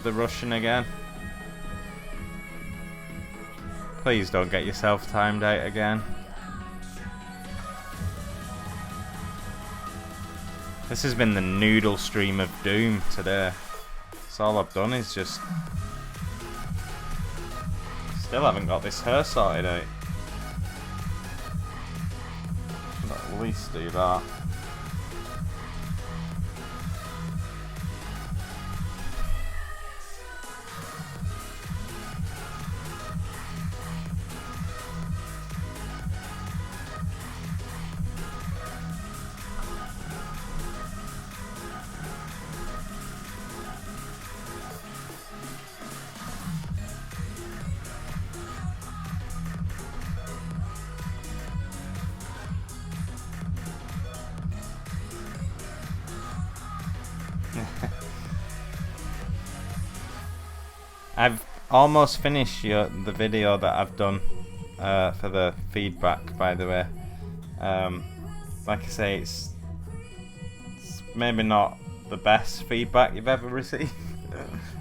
Russian again. Please don't get yourself timed out again. This has been the noodle stream of doom today. So all I've done is just... Still haven't got this hair sorted out. Should at least do that. I've almost finished the video that I've done for the feedback, by the way. Like I say, it's maybe not the best feedback you've ever received,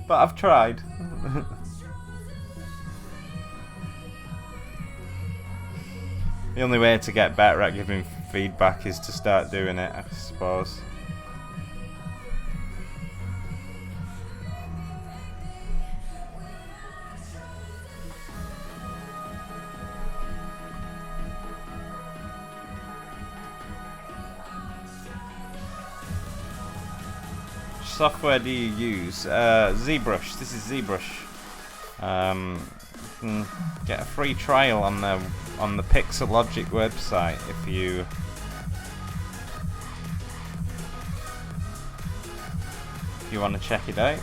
but I've tried. The only way to get better at giving feedback is to start doing it, I suppose. Software do you use? ZBrush. This is ZBrush. You can get a free trial on the Pixelogic website if you want to check it out.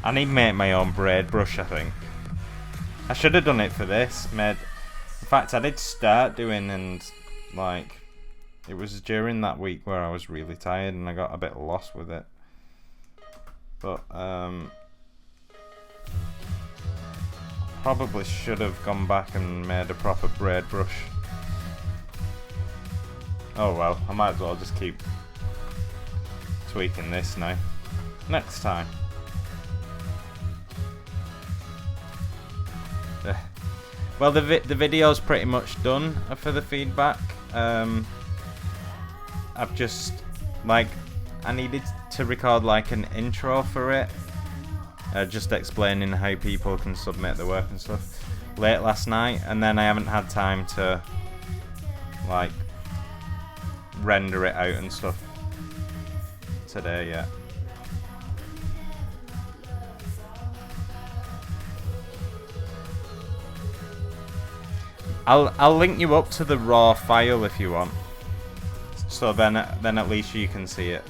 I need to make my own braid brush, I think. I should have done it for this. In fact, I did start doing, and like, it was during that week where I was really tired and I got a bit lost with it. But probably should have gone back and made a proper braid brush. Oh well, I might as well just keep tweaking this now. Next time. Well, the video's pretty much done for the feedback. I've just, like, I needed to record like an intro for it, just explaining how people can submit their work and stuff, late last night, and then I haven't had time to like render it out and stuff today yet. I'll link you up to the raw file if you want, so then at least you can see it.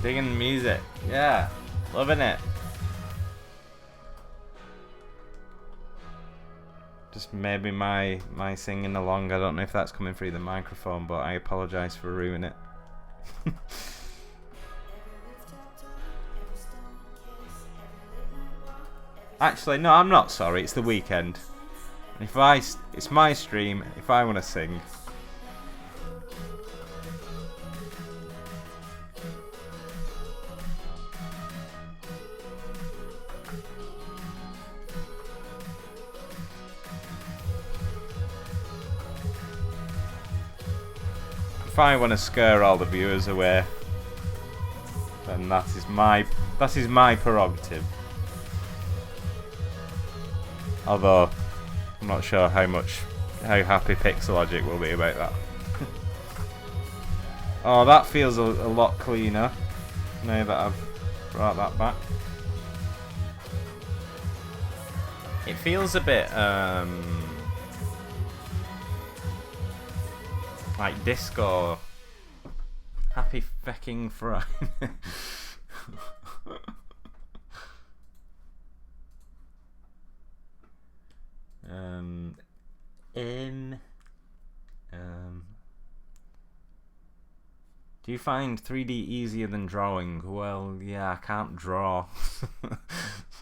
Digging the music. Yeah. Loving it. Just maybe my singing along. I don't know if that's coming through the microphone, but I apologise for ruining it. Actually, no, I'm not sorry. It's the weekend. It's my stream. If I want to sing. If I want to scare all the viewers away, then that is my prerogative. Although I'm not sure how happy Pixelogic will be about that. Oh, that feels a lot cleaner now that I've brought that back. It feels a bit like disco. Happy fecking Friday. Do you find 3D easier than drawing? Well, yeah, I can't draw.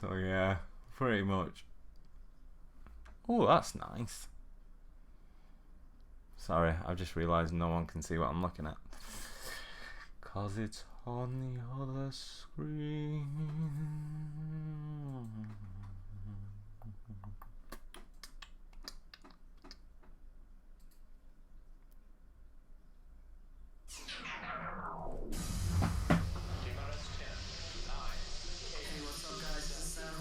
So yeah, pretty much. Oh, that's nice. Sorry, I've just realised no one can see what I'm looking at. 'Cause it's on the other screen.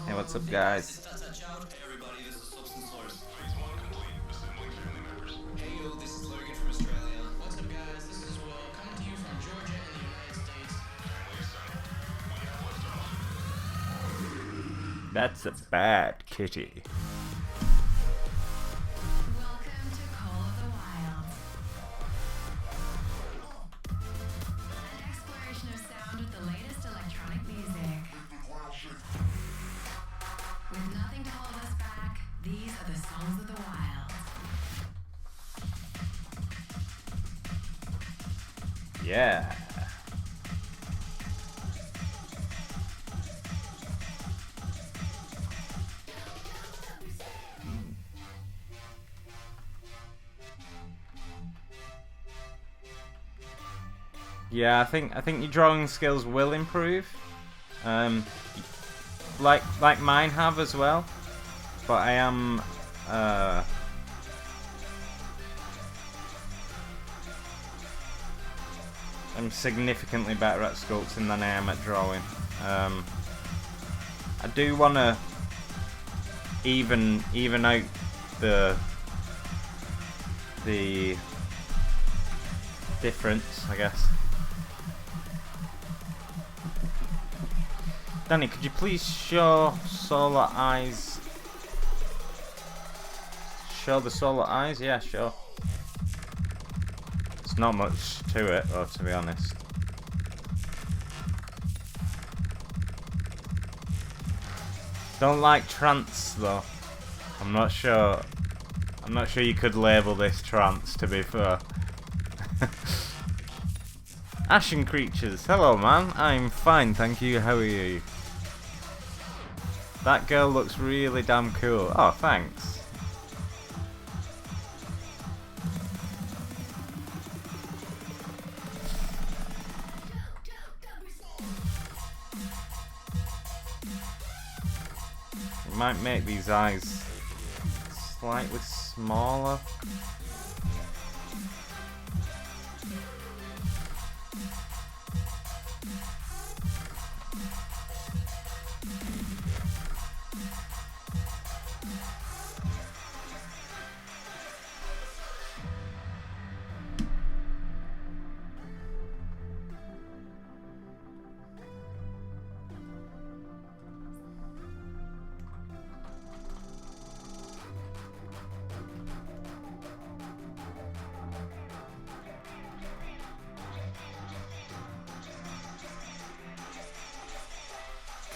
Hey, what's up, guys? Hey everybody, this is Substance Source. Phase 1 complete. Assembling family members. Hey yo, this is Logan from Australia. What's up, guys? This is Will, coming to you from Georgia in the United States. Family assembled. We have liftoff. That's a bad kitty. Welcome to Call of the Wild. An exploration of sound with the latest electronic music. With nothing to hold us back, these are the songs of the wild. Yeah. Yeah, I think your drawing skills will improve. Like mine have as well. But I am I'm significantly better at sculpting than I am at drawing. I do want to even out the difference, I guess. Danny, could you please show solar eyes? Show the solar eyes? Yeah, sure. It's not much to it, though, to be honest. Don't like trance, though. I'm not sure you could label this trance, to be fair. Ashen Creatures, hello man, I'm fine, thank you, how are you? That girl looks really damn cool. Oh, thanks. Might make these eyes slightly smaller.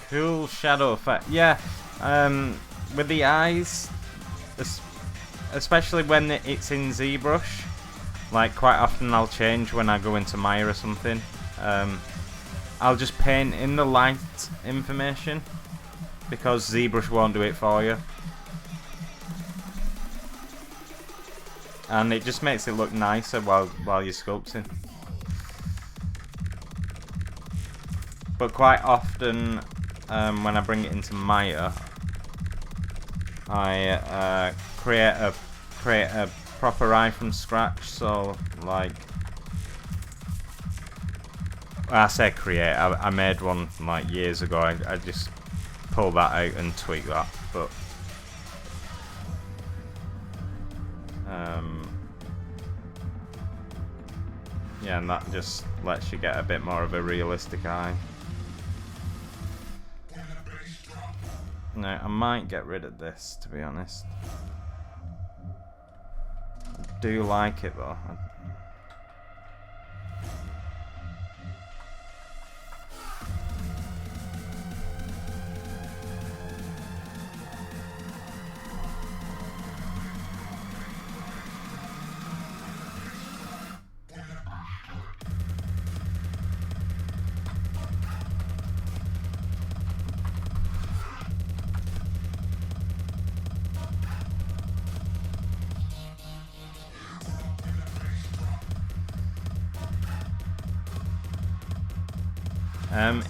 Cool shadow effect. Yeah, with the eyes, especially when it's in ZBrush, like quite often I'll change when I go into Maya or something. I'll just paint in the light information because ZBrush won't do it for you. And it just makes it look nicer while you're sculpting. But quite often, when I bring it into Maya, I create a proper eye from scratch. So, like, I say create. I made one like years ago. I just pull that out and tweak that, but. Yeah, and that just lets you get a bit more of a realistic eye. No, I might get rid of this, to be honest. I do like it though.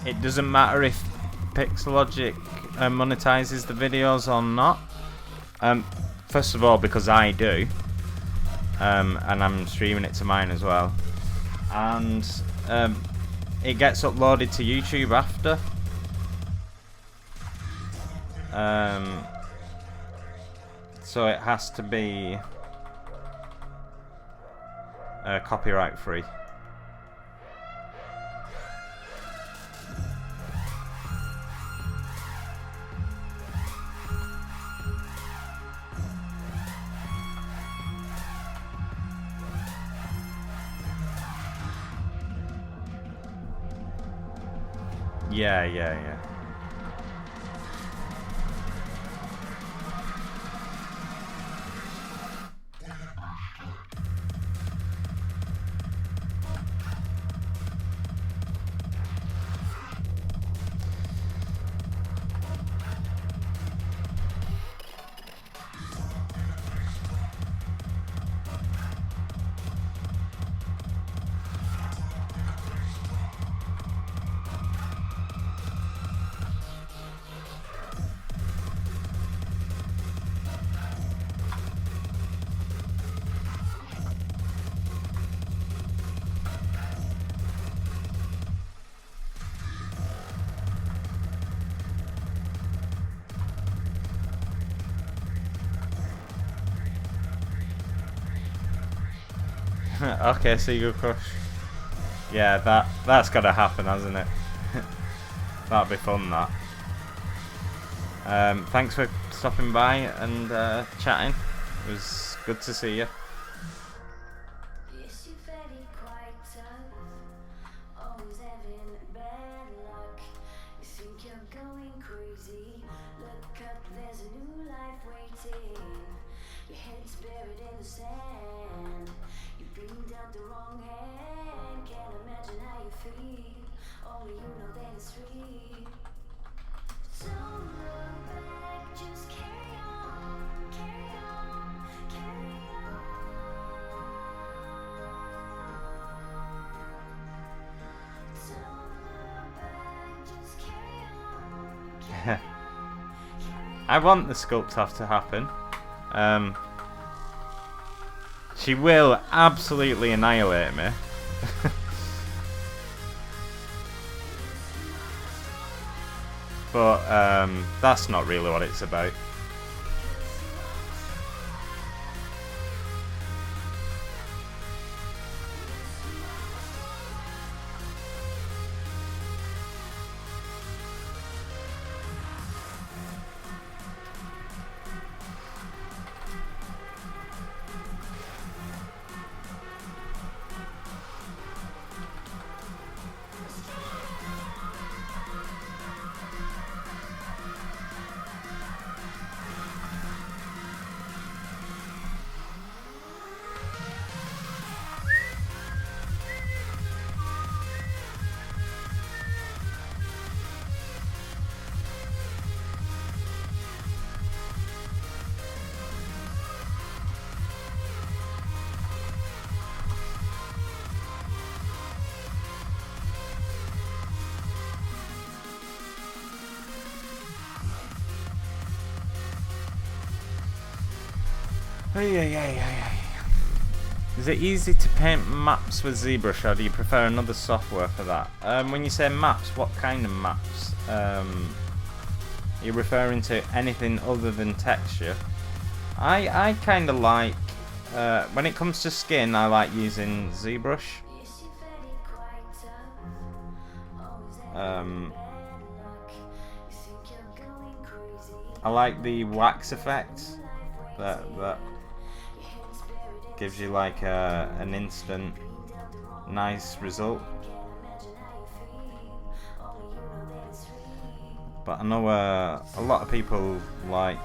It doesn't matter if Pixelogic monetizes the videos or not. First of all, because I do, and I'm streaming it to mine as well, and it gets uploaded to YouTube after. So it has to be copyright free. Yeah. Okay, so you go crush. Yeah, that's gotta happen, hasn't it? That'll be fun, that. Thanks for stopping by and chatting. It was good to see you. Yes, you're very quite tough. Always having bad luck. You think you're going crazy. Look up, there's a new life waiting. Your head's buried in the sand. You've been dealt the wrong hand. Can't imagine how you feel. Only you know that it's real. Don't look back, just carry on, carry on, carry on. Don't look back, just carry on, carry on, carry on. I want the sculpt off to happen. She will absolutely annihilate me. But that's not really what it's about. Is it easy to paint maps with ZBrush, or do you prefer another software for that? When you say maps, what kind of maps? Are you referring to anything other than texture? I kind of like, when it comes to skin, I like using ZBrush. I like the wax effect that gives you like an instant nice result. But I know a lot of people like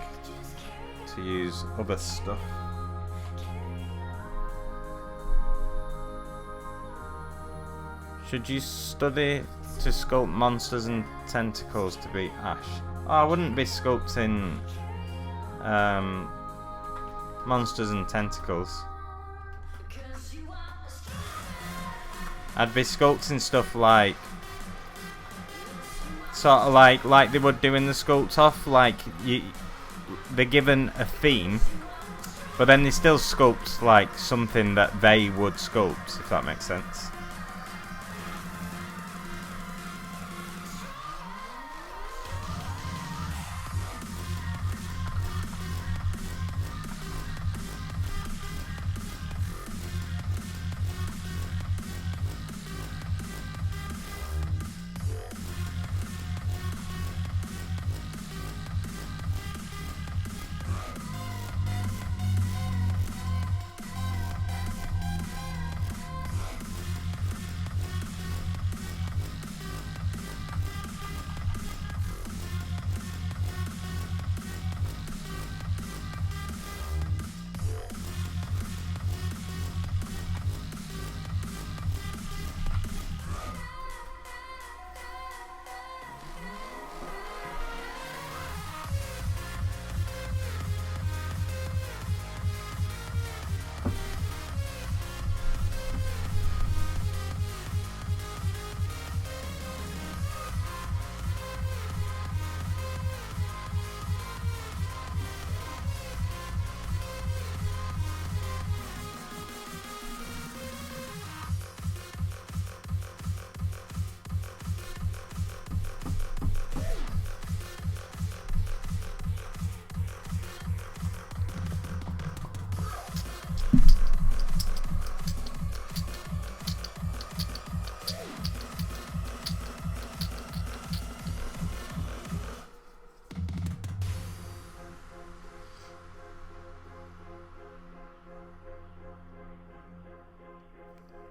to use other stuff. Should you study to sculpt monsters and tentacles to beat Ash? Oh, I wouldn't be sculpting monsters and tentacles. I'd be sculpting stuff like, sort of like they would do in the Sculpt Off, like they're given a theme, but then they still sculpt like something that they would sculpt, if that makes sense.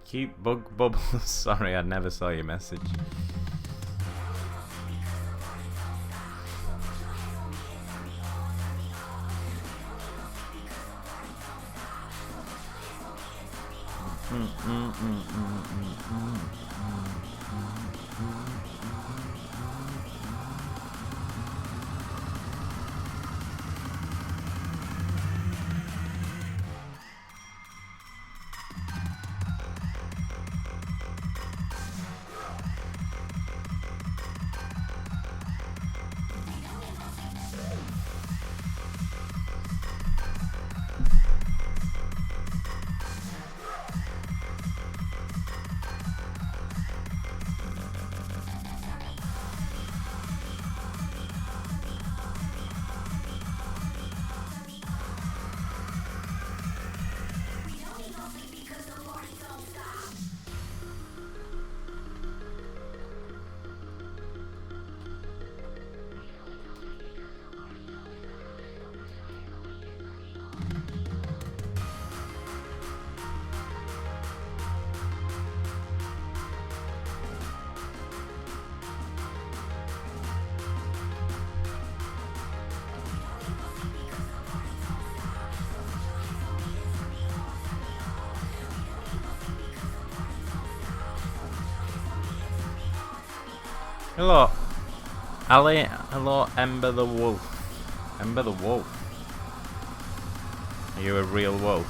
Cute bug bubbles. Sorry, I never saw your message. Hello, Ali. Hello, Ember the Wolf. Ember the Wolf. Are you a real wolf?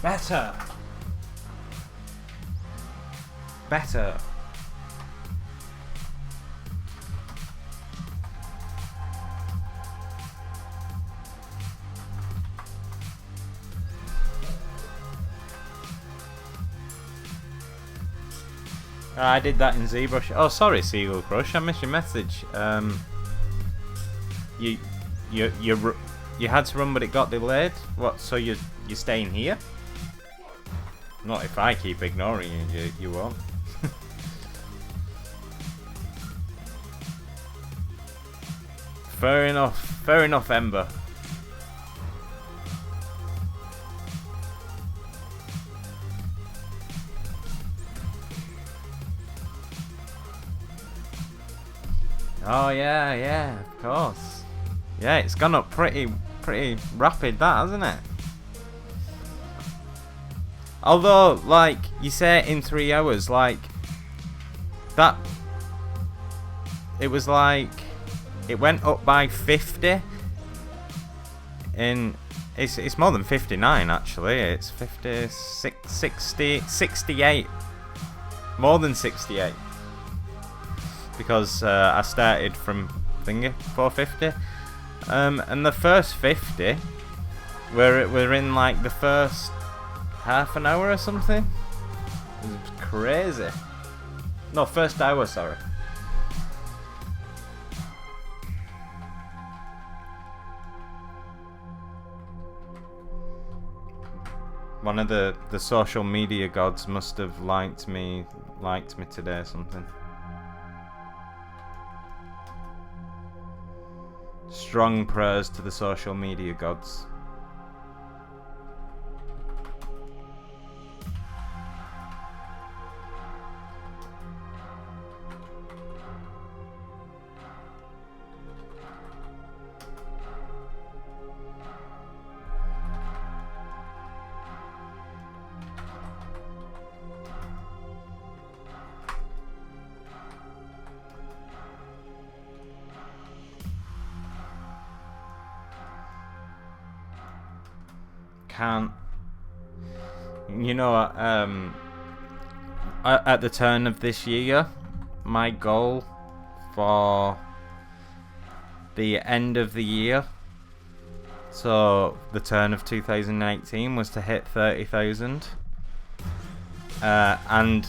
Better. Better. I did that in ZBrush. Oh, sorry, Seagull Crush. I missed your message. You had to run, but it got delayed. What? So you're staying here? Not if I keep ignoring you. You won't. Fair enough. Fair enough, Ember. Oh yeah, of course. Yeah, it's gone up pretty rapid, that, hasn't it? Although, like, you say in 3 hours, like, that, it was like, it went up by 50, in, it's more than 59, actually, it's 56, 60, 68, more than 68. Because I started from thingy 450, and the first 50 we're in like the first half an hour or something. It was crazy. No, first hour, sorry. One of the social media gods must have liked me today or something. Strong prayers to the social media gods. Can't, you know, at the turn of this year, my goal for the end of the year, so the turn of 2018, was to hit 30,000. And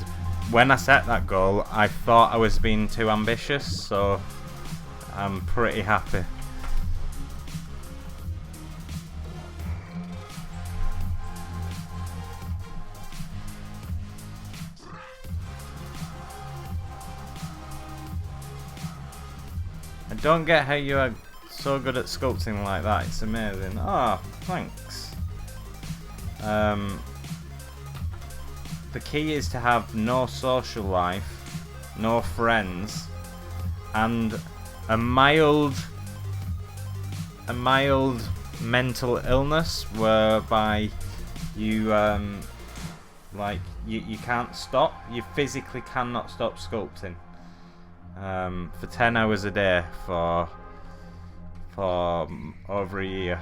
when I set that goal, I thought I was being too ambitious, so I'm pretty happy. I don't get how you are so good at sculpting like that. It's amazing. Oh, thanks. The key is to have no social life, no friends, and a mild mental illness whereby you like you can't stop. You physically cannot stop sculpting. For 10 hours a day for over a year.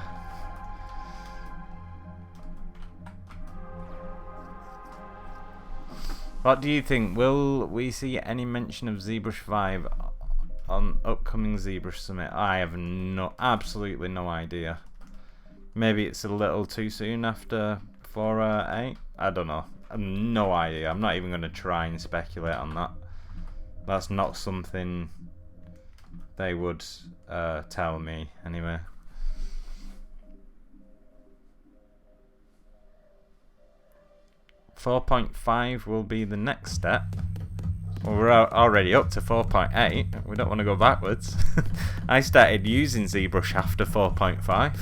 What do you think? Will we see any mention of ZBrush 5 on upcoming ZBrush Summit? I have absolutely no idea. Maybe it's a little too soon after 4.8. I don't know. I have no idea. I'm not even going to try and speculate on that. That's not something they would tell me anyway. .5 will be the next step. Well, we're already up to 4.8. We don't want to go backwards. I started using ZBrush after 4.5.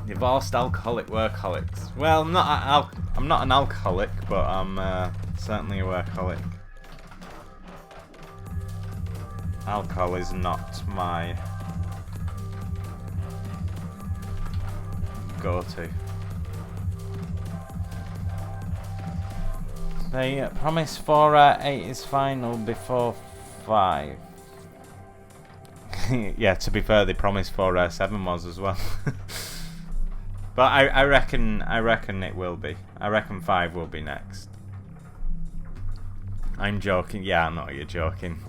Divorced alcoholic workaholics. Well, I'm not an alcoholic, but I'm certainly a workaholic. Alcohol is not my go-to. They promise 4 8 is final before 5. Yeah, to be fair, they promised 4 7 was as well. But I reckon it will be. I reckon 5 will be next. I'm joking. Yeah, I know you're joking.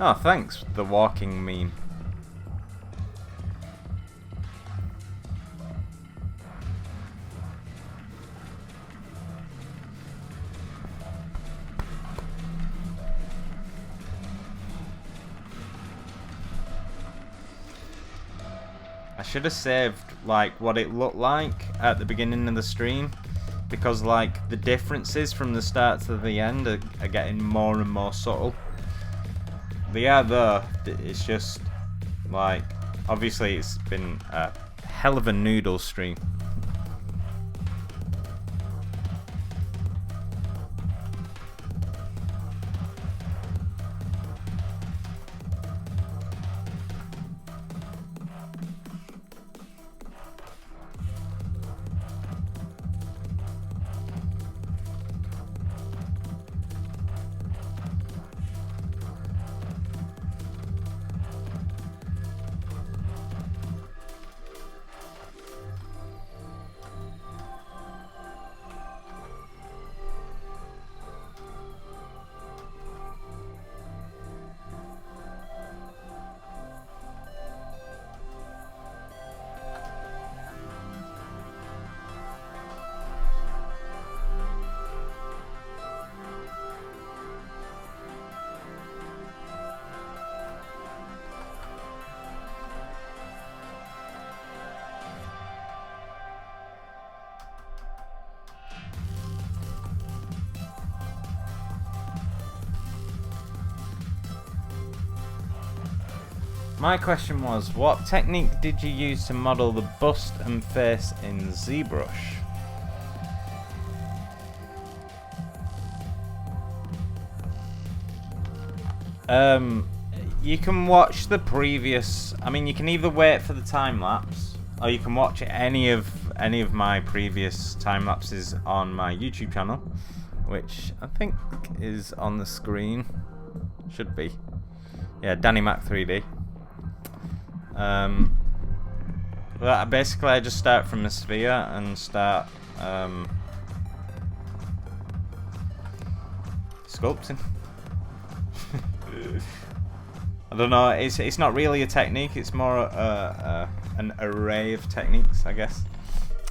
Oh, thanks, the walking meme. I should have saved like what it looked like at the beginning of the stream, because like the differences from the start to the end are getting more and more subtle. They are though. It's just like, obviously it's been a hell of a noodle stream. My question was, what technique did you use to model the bust and face in ZBrush? You can watch the previous. I mean, you can either wait for the time lapse, or you can watch any of my previous time lapses on my YouTube channel, which I think is on the screen. Should be. Yeah, Danny Mac 3D. But basically, I just start from a sphere and start sculpting. I don't know. It's not really a technique. It's more an array of techniques, I guess.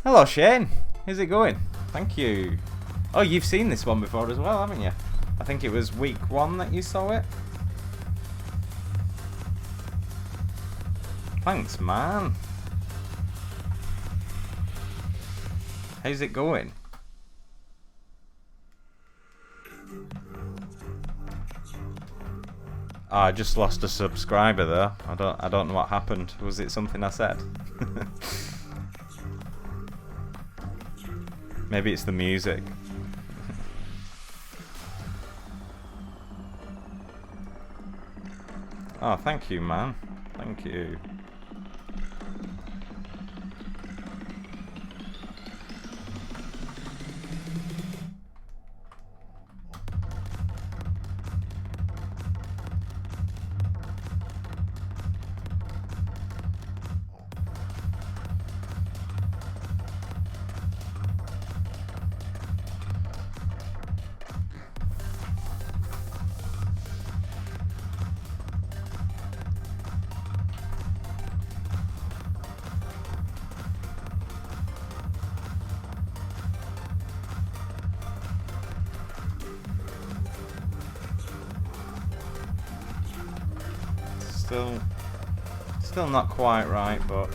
Hello, Shane. How's it going? Thank you. Oh, you've seen this one before as well, haven't you? I think it was week 1 that you saw it. Thanks, man. How's it going? Oh, I just lost a subscriber though. I don't know what happened. Was it something I said? Maybe it's the music. Oh, thank you, man. Thank you. Still not quite right, but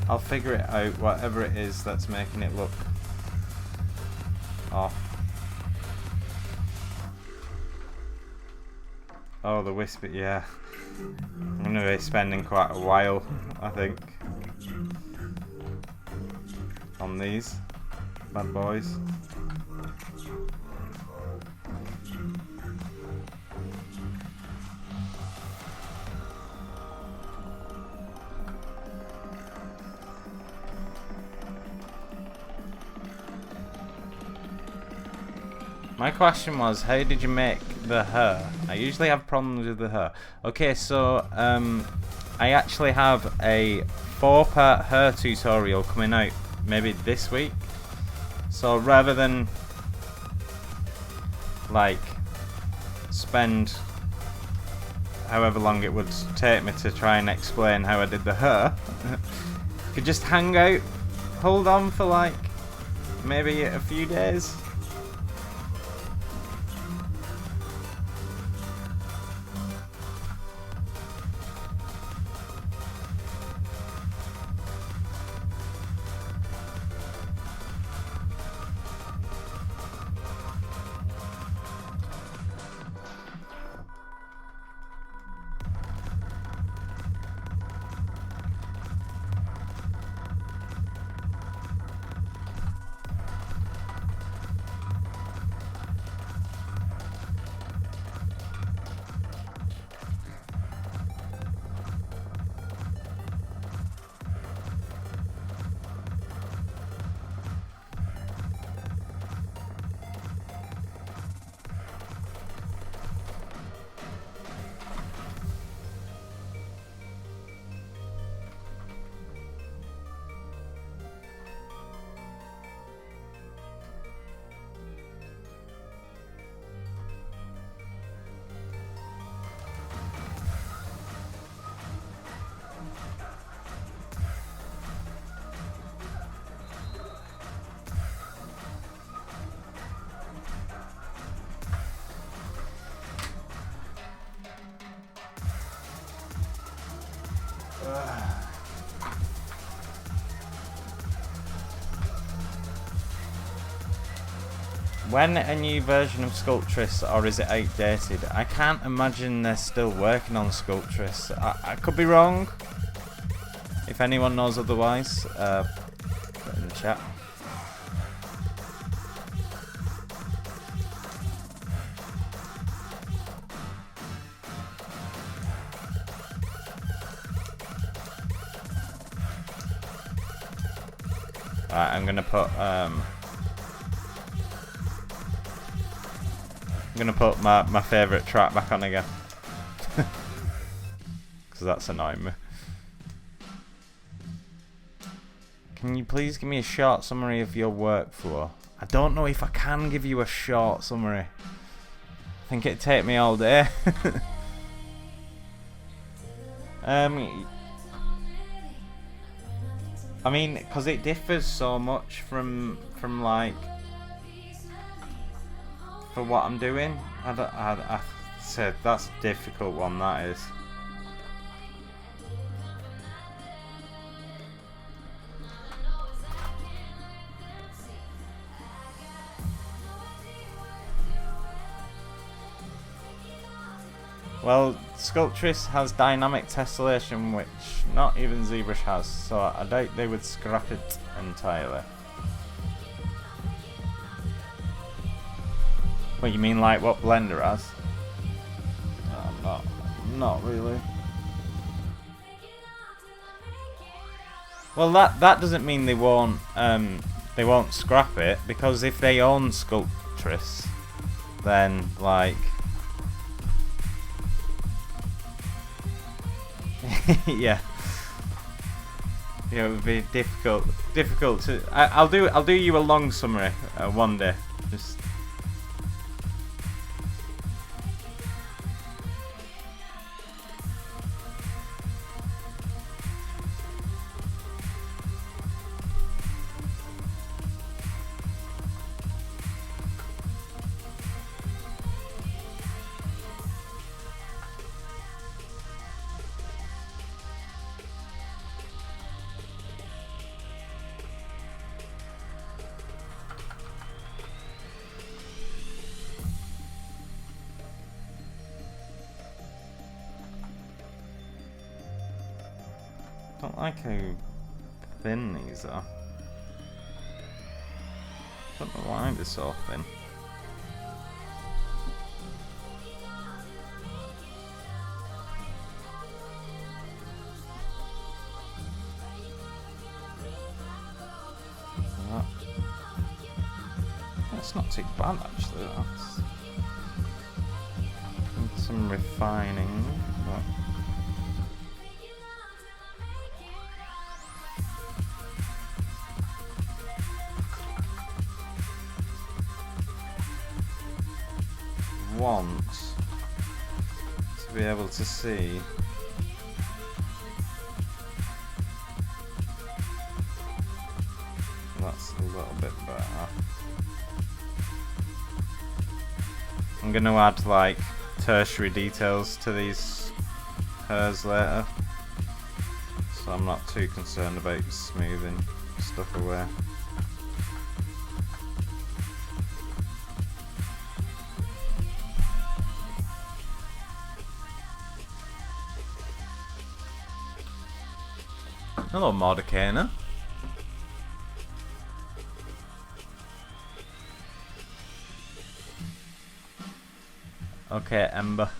I'll figure it out, whatever it is that's making it look off. Oh, the whisper, yeah. I'm going to be spending quite a while, I think. on these bad boys. My question was, how did you make the hair? I usually have problems with the hair. Okay, so I actually have a 4-part hair tutorial coming out maybe this week. So rather than like spend however long it would take me to try and explain how I did the hair, you could just hang out, hold on for like maybe a few days. When a new version of Sculptress, or is it outdated? I can't imagine they're still working on Sculptress. I could be wrong. If anyone knows otherwise, put it in the chat. Right, I'm gonna put my favourite track back on again. Because that's annoying me. Can you please give me a short summary of your workflow? I don't know if I can give you a short summary. I think it'd take me all day. I mean, because it differs so much from like for what I'm doing. I said that's a difficult one, that is. Well, Sculptress has dynamic tessellation, which not even ZBrush has, so I doubt they would scrap it entirely. What, you mean like what Blender has? Not really. Well, that doesn't mean they won't scrap it, because if they own Sculptress, then like yeah, it would be difficult to. I'll do you a long summary one day. Just. I don't like how thin these are. don't know why they're so thin. That's not too bad actually. That's some refining. But want to be able to see that's a little bit better. I'm going to add like tertiary details to these hairs later, so I'm not too concerned about smoothing stuff away. Hello, Mordecana. Okay, Ember.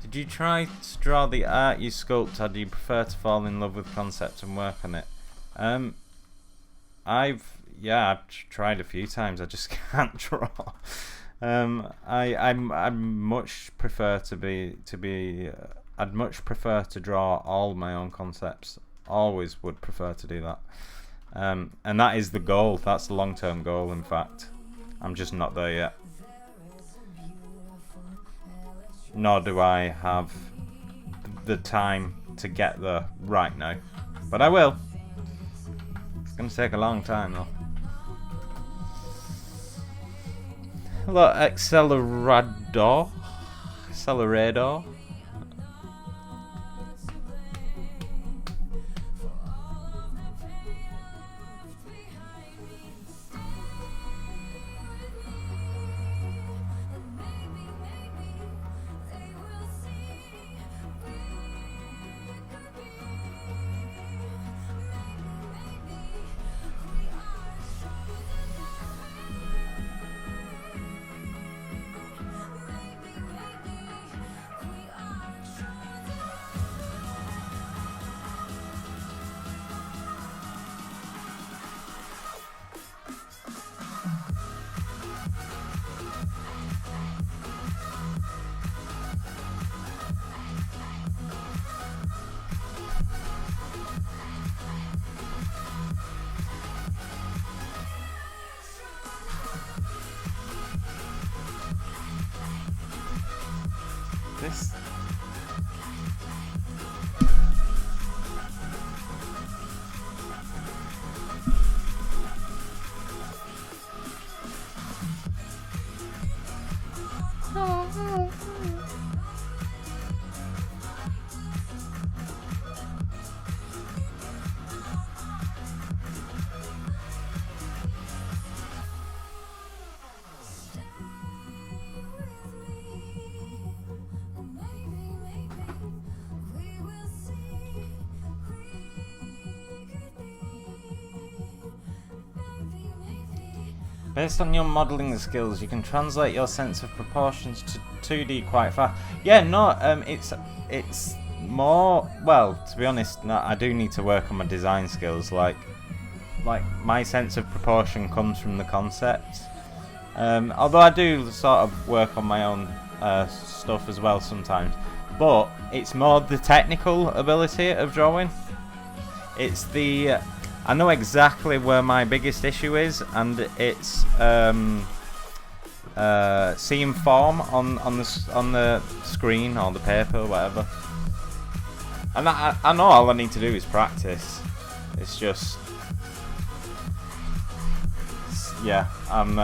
Did you try to draw the art you sculpt, or do you prefer to fall in love with concept and work on it? I've tried a few times. I just can't draw. I much prefer I'd much prefer to draw all my own concepts. Always would prefer to do that. And that is the goal. That's the long-term goal, in fact. I'm just not there yet. Nor do I have the time to get there right now. But I will. It's going to take a long time, though. Hello, Accelerator. This. Based on your modelling skills, you can translate your sense of proportions to 2D quite fast. Yeah, no, it's more, well, to be honest, no, I do need to work on my design skills. Like my sense of proportion comes from the concept. Although I do sort of work on my own stuff as well sometimes. But it's more the technical ability of drawing. It's the... I know exactly where my biggest issue is, and it's seeing form on the screen or the paper or whatever. And I know all I need to do is practice. It's just, yeah, I'm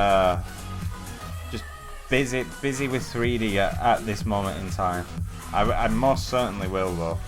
just busy with 3D at this moment in time. I most certainly will though.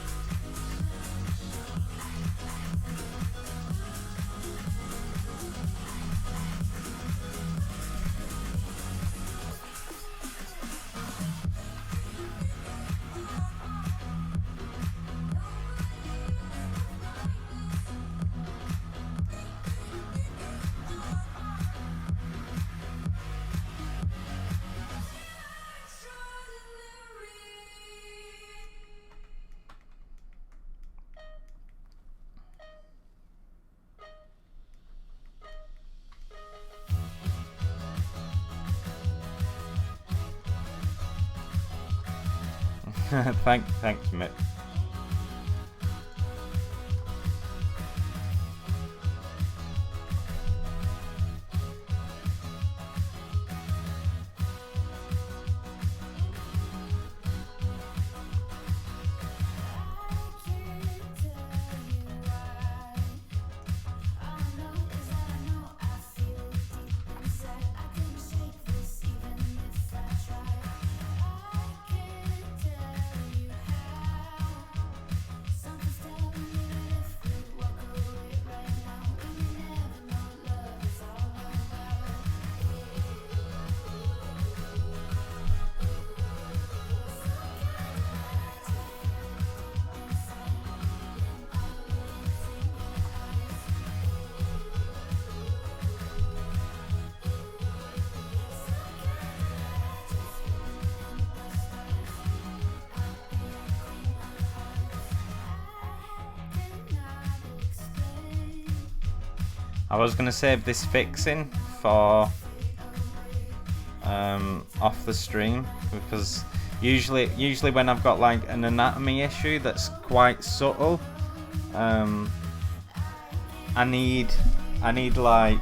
Thanks, Mick. I was gonna save this fixing for off the stream, because usually when I've got like an anatomy issue that's quite subtle, I need like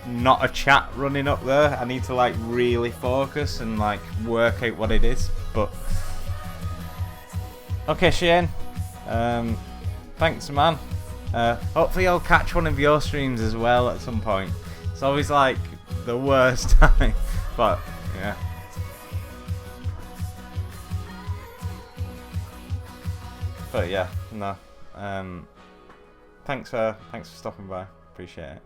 not a chat running up there. I need to like really focus and like work out what it is. But okay, Shane, thanks, man. Hopefully I'll catch one of your streams as well at some point. It's always like the worst time, but yeah. But yeah, no. Thanks for stopping by. Appreciate it.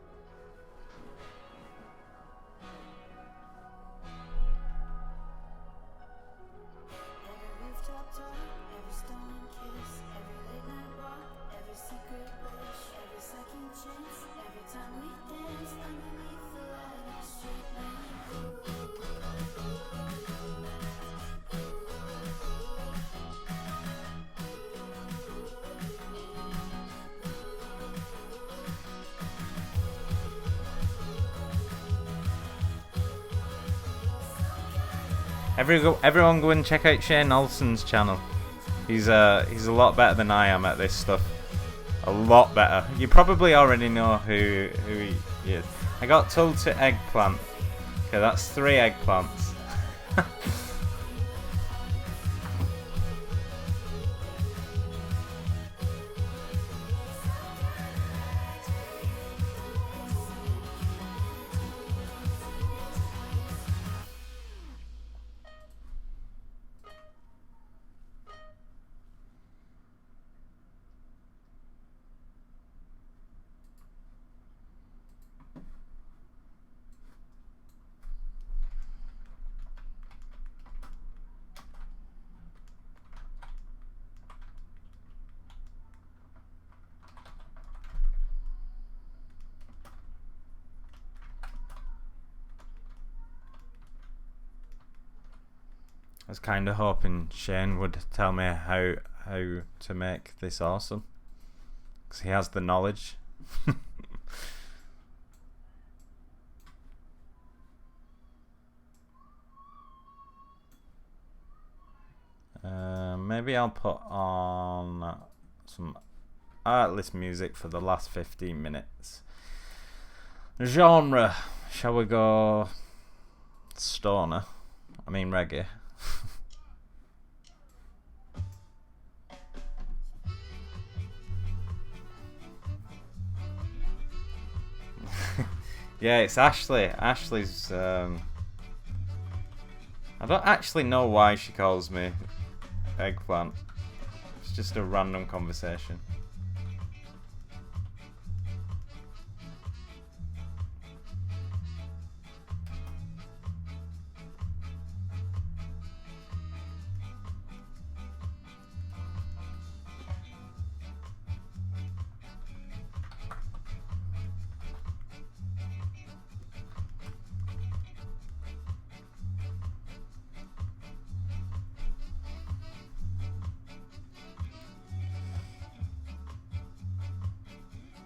Everyone go and check out Shane Olsen's channel. He's a lot better than I am at this stuff. A lot better. You probably already know who he is. I got told to eggplant. Okay, that's 3 eggplants. I was kind of hoping Shane would tell me how to make this awesome, because he has the knowledge. Maybe I'll put on some artless music for the last 15 minutes. Genre, shall we go stoner? I mean reggae. Yeah, it's Ashley. Ashley's I don't actually know why she calls me eggplant. It's just a random conversation.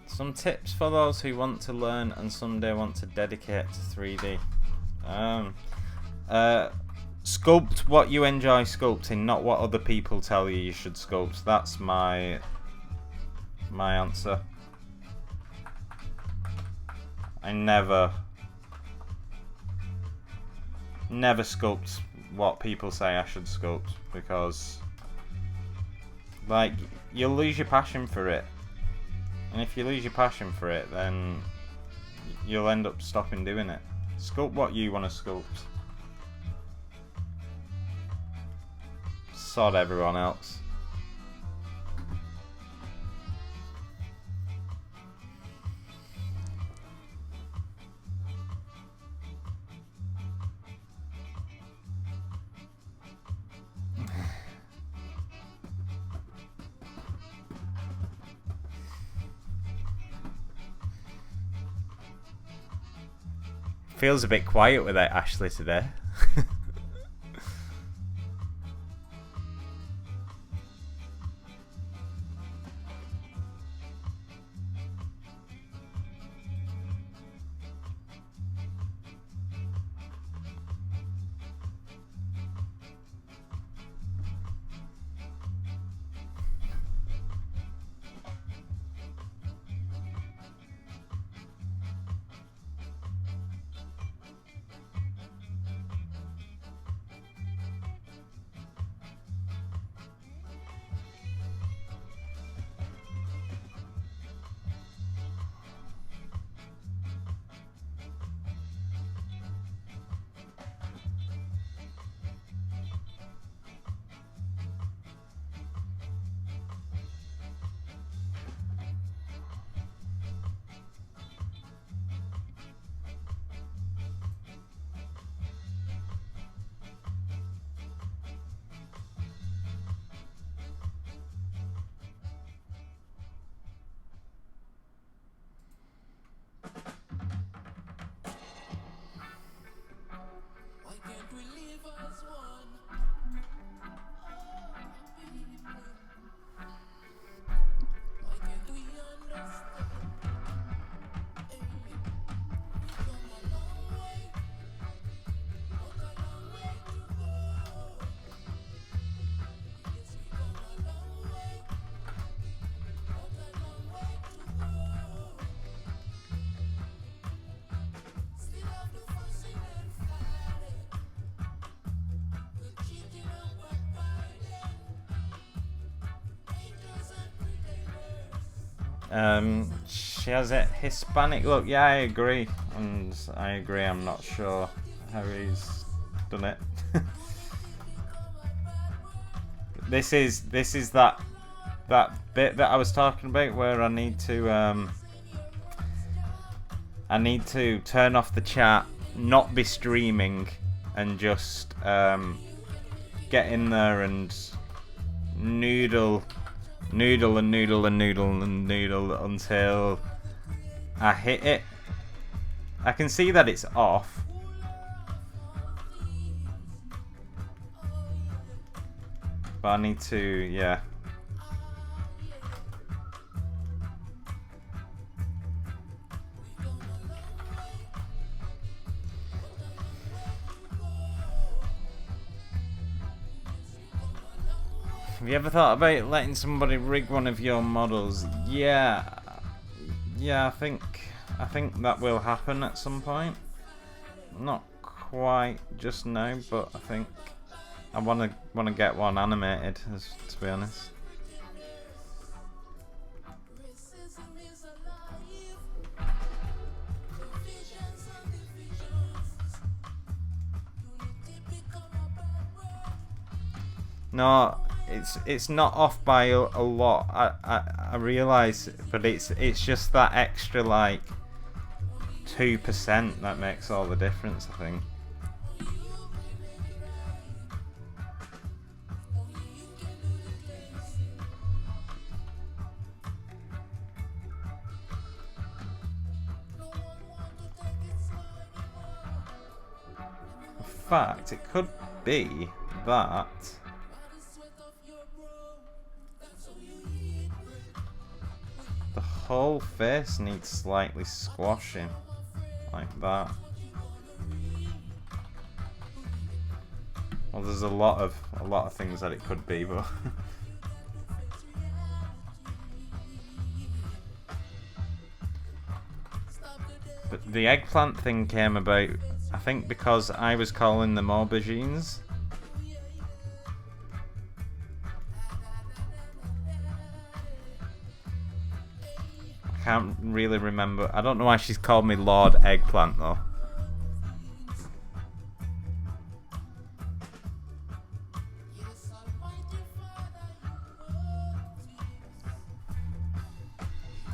Some tips for those who want to learn and someday want to dedicate to 3D. Sculpt what you enjoy sculpting, not what other people tell you should sculpt. That's my answer. I never sculpt what people say I should sculpt, because like you'll lose your passion for it, and if you lose your passion for it, then you'll end up stopping doing it. Sculpt what you want to sculpt. Sod everyone else. Feels a bit quiet without Ashley today. She has a Hispanic look. Yeah, I agree, and I agree. I'm not sure how he's done it. This is that bit that I was talking about where I need to turn off the chat, not be streaming, and just get in there and noodle until I hit it. I can see that it's off, but I need to, yeah. Have you ever thought about letting somebody rig one of your models? Yeah, I think that will happen at some point. Not quite just now, but I think I want to get one animated, to be honest. No, it's not off by a lot. I realise, but it's just that extra like 2% that makes all the difference, I think. In fact, it could be that the whole face needs slightly squashing, like that. Well, there's a lot of things that it could be, but but the eggplant thing came about, I think, because I was calling them aubergines. I can't really remember. I don't know why she's called me Lord Eggplant though.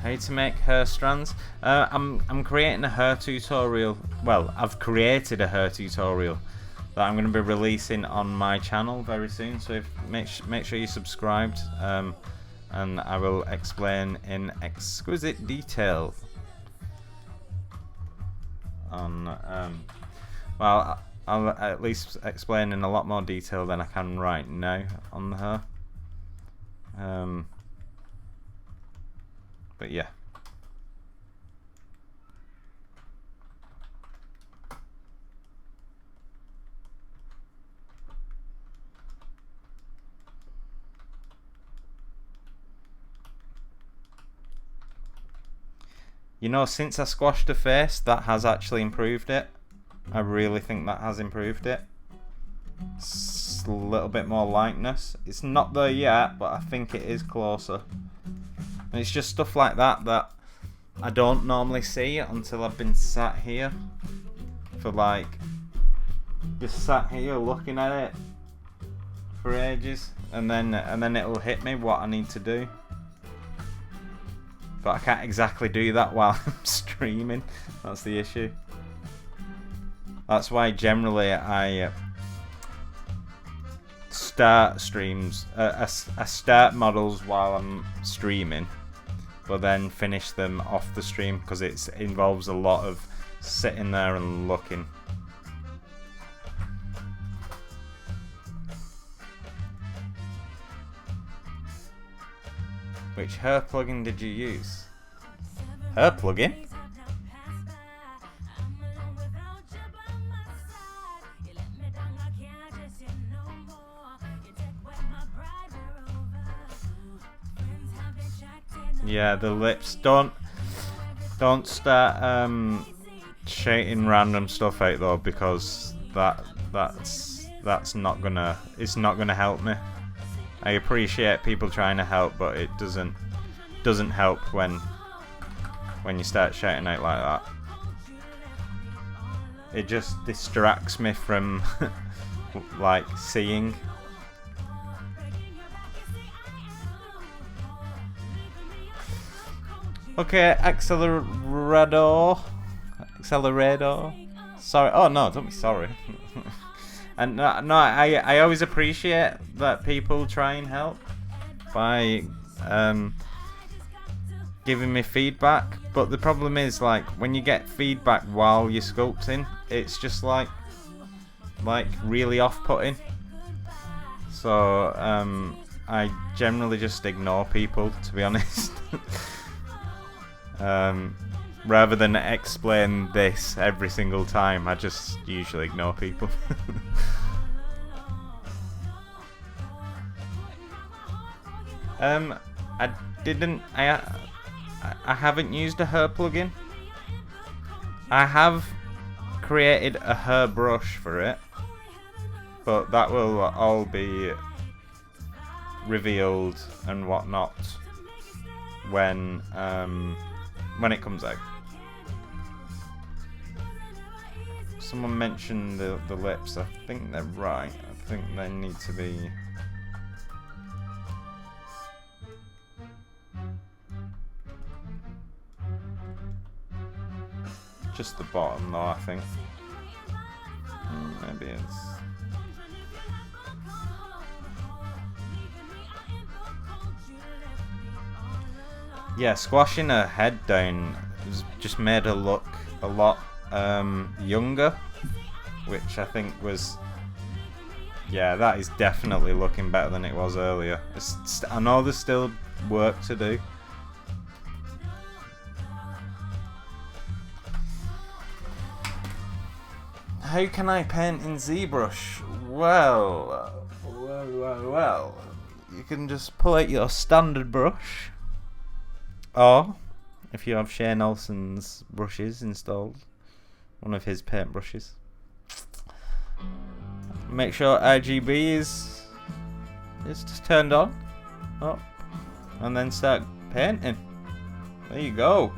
How to make hair strands. I'm creating a hair tutorial. Well, I've created a hair tutorial that I'm going to be releasing on my channel very soon. So make sure you're subscribed, and I will explain in exquisite detail on. Well, I'll at least explain in a lot more detail than I can right now on the hair. But yeah. You know, since I squashed the face, that has actually improved it. I really think that has improved it. It's a little bit more lightness. It's not there yet, but I think it is closer. And it's just stuff like that that I don't normally see until I've been sat here for like, just sat here looking at it for ages, and then it'll hit me what I need to do. But I can't exactly do that while I'm streaming. That's the issue. That's why generally I start streams, I start models while I'm streaming, but then finish them off the stream because it involves a lot of sitting there and looking. Which hair plugin did you use? Hair plugin? Yeah, the lips. Don't start shading random stuff out though, because that's not gonna, it's not gonna help me. I appreciate people trying to help, but it doesn't help when you start shouting out like that. It just distracts me from like seeing. Okay, accelerator. Sorry. Oh no, don't be sorry. And no, I always appreciate that people try and help by giving me feedback. But the problem is, like, when you get feedback while you're sculpting, it's just like really off-putting. So I generally just ignore people, to be honest. Rather than explain this every single time, I just usually ignore people. I haven't used a hair plugin. I have created a hair brush for it, but that will all be revealed and whatnot when it comes out. Someone mentioned the lips. I think they're right. I think they need to be. Just the bottom though, I think. Maybe it's. Yeah, squashing her head down just made her look a lot younger, which I think was, yeah, that is definitely looking better than it was earlier. I know there's still work to do. How can I paint in ZBrush? Well. You can just pull out your standard brush, or if you have Shane Olsen's brushes installed, one of his paint brushes. Make sure RGB is just turned on, up, and then start painting. There you go.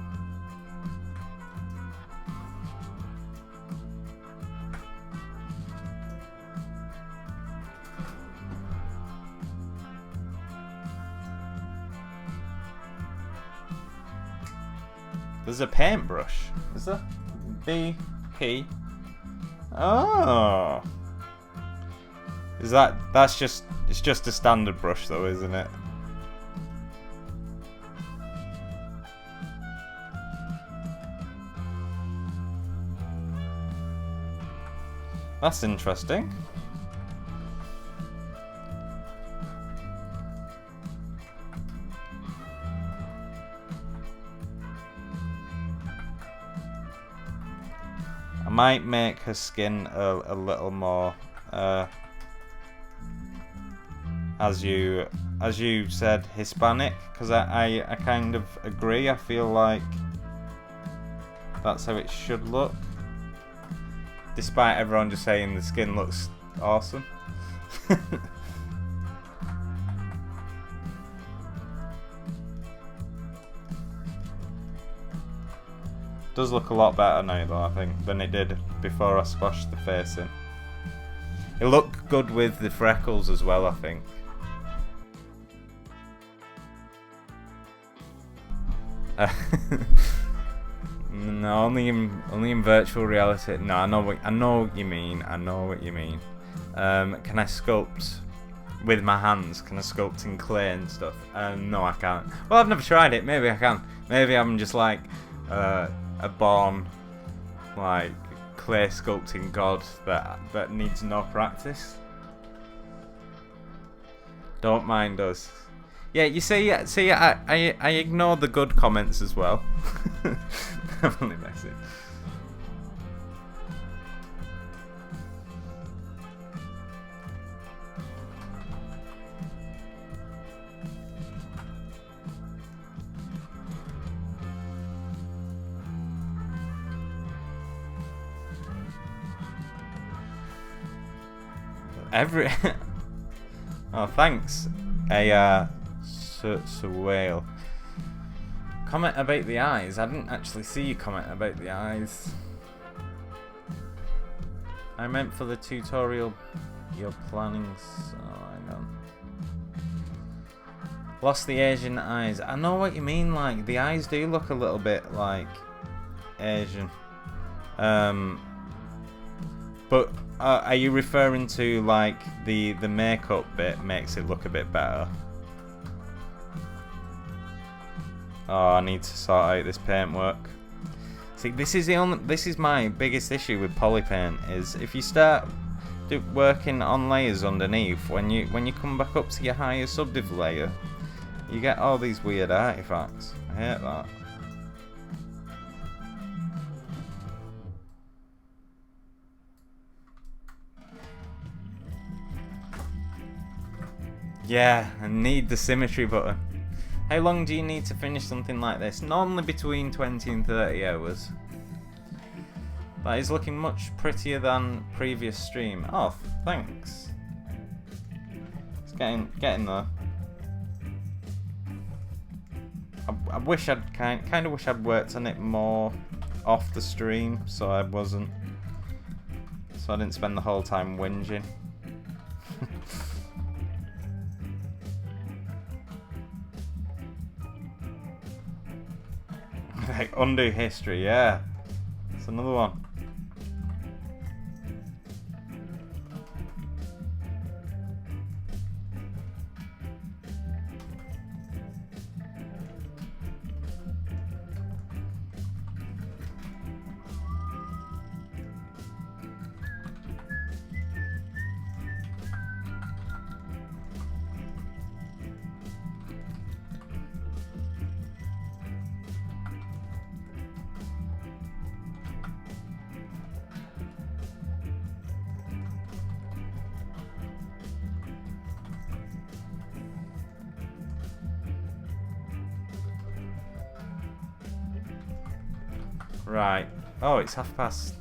There's a paintbrush. Is there? BP. Oh. Is that's just, it's just a standard brush though, isn't it? That's interesting. I might make her skin a little more, as you said, Hispanic, because I kind of agree. I feel like that's how it should look, despite everyone just saying the skin looks awesome. Does look a lot better now though, I think, than it did before I squashed the face in. It looked good with the freckles as well, I think. No, only in virtual reality. No, I know what you mean. I know what you mean. Can I sculpt with my hands? Can I sculpt in clay and stuff? No, I can't. Well, I've never tried it. Maybe I can. Maybe I'm just like a born like clay sculpting god that needs no practice. Don't mind us. Yeah, you see, I ignore the good comments as well. I'm only messing. Oh, thanks. Whale. Comment about the eyes. I didn't actually see you comment about the eyes. I meant for the tutorial you're planning. Oh, hang on. Lost the Asian eyes. I know what you mean. Like the eyes do look a little bit like Asian. But are you referring to like the makeup bit makes it look a bit better? Oh, I need to sort out this paintwork. See, this is my biggest issue with polypaint is if you start working on layers underneath, when you come back up to your higher subdiv layer, you get all these weird artifacts. I hate that. Yeah, I need the symmetry button. How long do you need to finish something like this? Normally between 20 and 30 hours. That is looking much prettier than previous stream. Oh, thanks. It's getting there. I wish I'd kind of wish I'd worked on it more off the stream, so I didn't spend the whole time whinging. Like undo history, yeah. It's another one. Right. Oh, it's 5:30.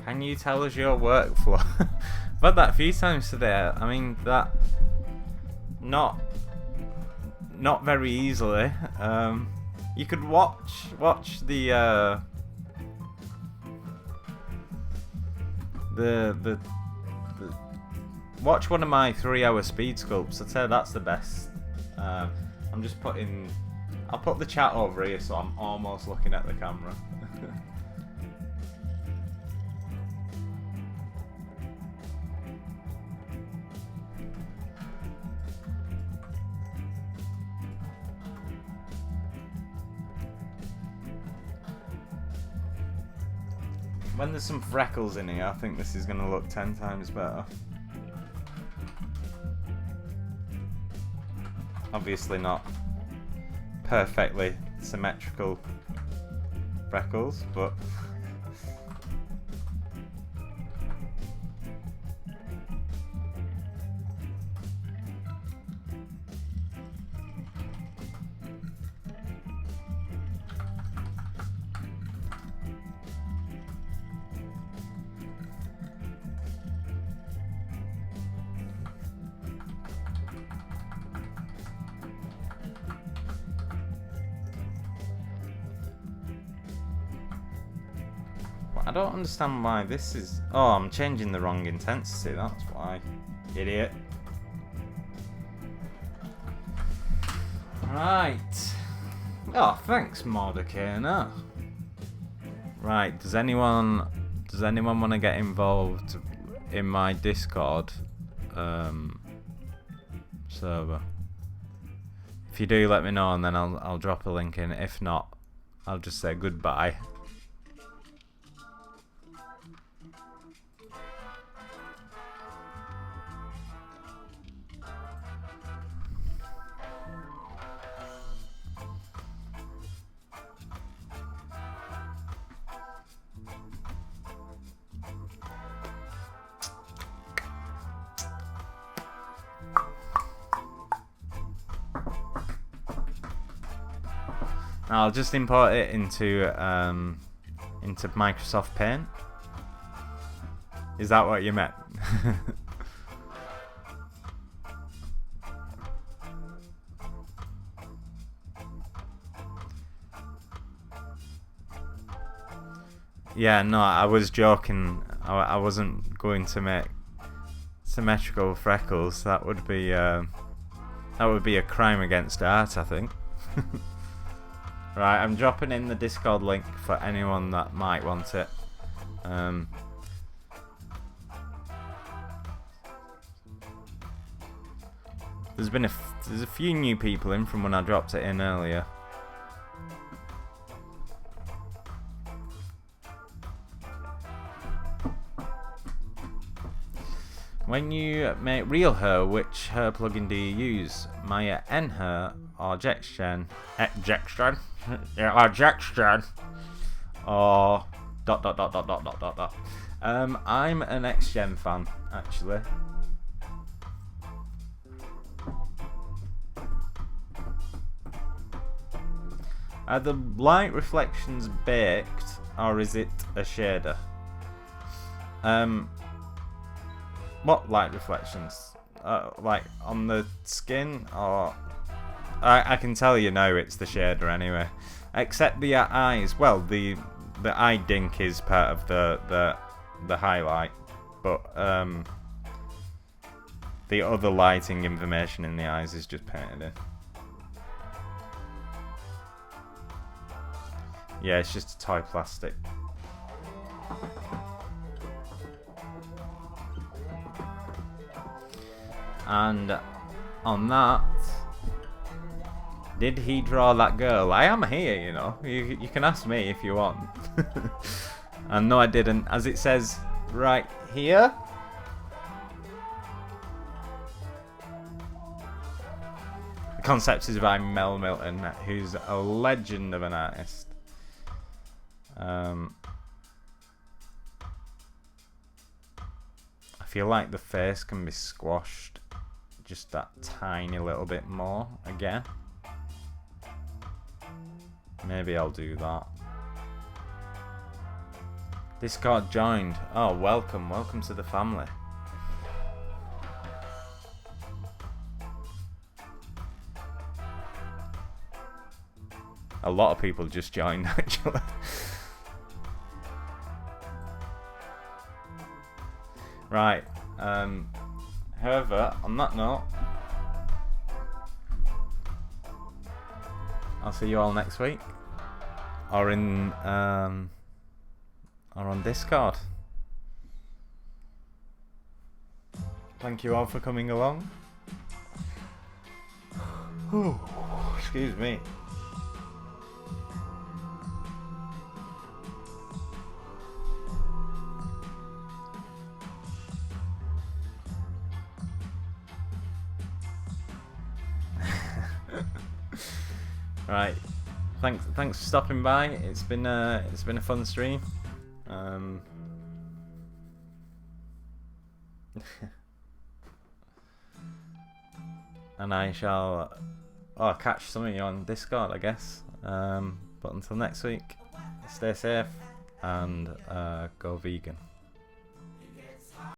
Can you tell us your workflow? I've had that a few times today. I mean, that not very easily. You could watch the watch one of my 3-hour speed sculpts. I'd say that's the best. I'm just putting. I'll put the chat over here so I'm almost looking at the camera. When there's some freckles in here, I think this is going to look 10 times better. Obviously not perfectly symmetrical freckles, but I don't understand why this is... Oh, I'm changing the wrong intensity, that's why. Idiot. Right. Oh, thanks, Mordecai. Right, does anyone want to get involved in my Discord server? If you do, let me know and then I'll drop a link in. If not, I'll just say goodbye. I'll just import it into Microsoft Paint. Is that what you meant? Yeah, no, I was joking. I wasn't going to make symmetrical freckles. That would be a crime against art, I think. Right, I'm dropping in the Discord link for anyone that might want it. There's a few new people in from when I dropped it in earlier. When you make real hair, which hair plugin do you use? Maya N hair or Jexgen? Jexgen? Yeah, or Jexgen. Or ... I'm an XGen fan, actually. Are the light reflections baked or is it a shader? What light reflections? Like on the skin, or I can tell you now it's the shader anyway. Except the eyes. Well, the eye dink is part of the highlight, but the other lighting information in the eyes is just painted in. Yeah, it's just a toy plastic. And on that, Did he draw that girl? I am here, you know. You can ask me if you want. And no, I didn't. As it says right here. The concept is by Mel Milton, who's a legend of an artist. I feel like the face can be squashed just that tiny little bit more again. Maybe I'll do that. Discord joined. Oh, welcome to the family. A lot of people just joined actually. Right. However, on that note, I'll see you all next week, or in or on Discord. Thank you all for coming along. Excuse me. Right, thanks for stopping by. It's been a fun stream. And I shall catch some of you on Discord, I guess. But until next week, stay safe and go vegan.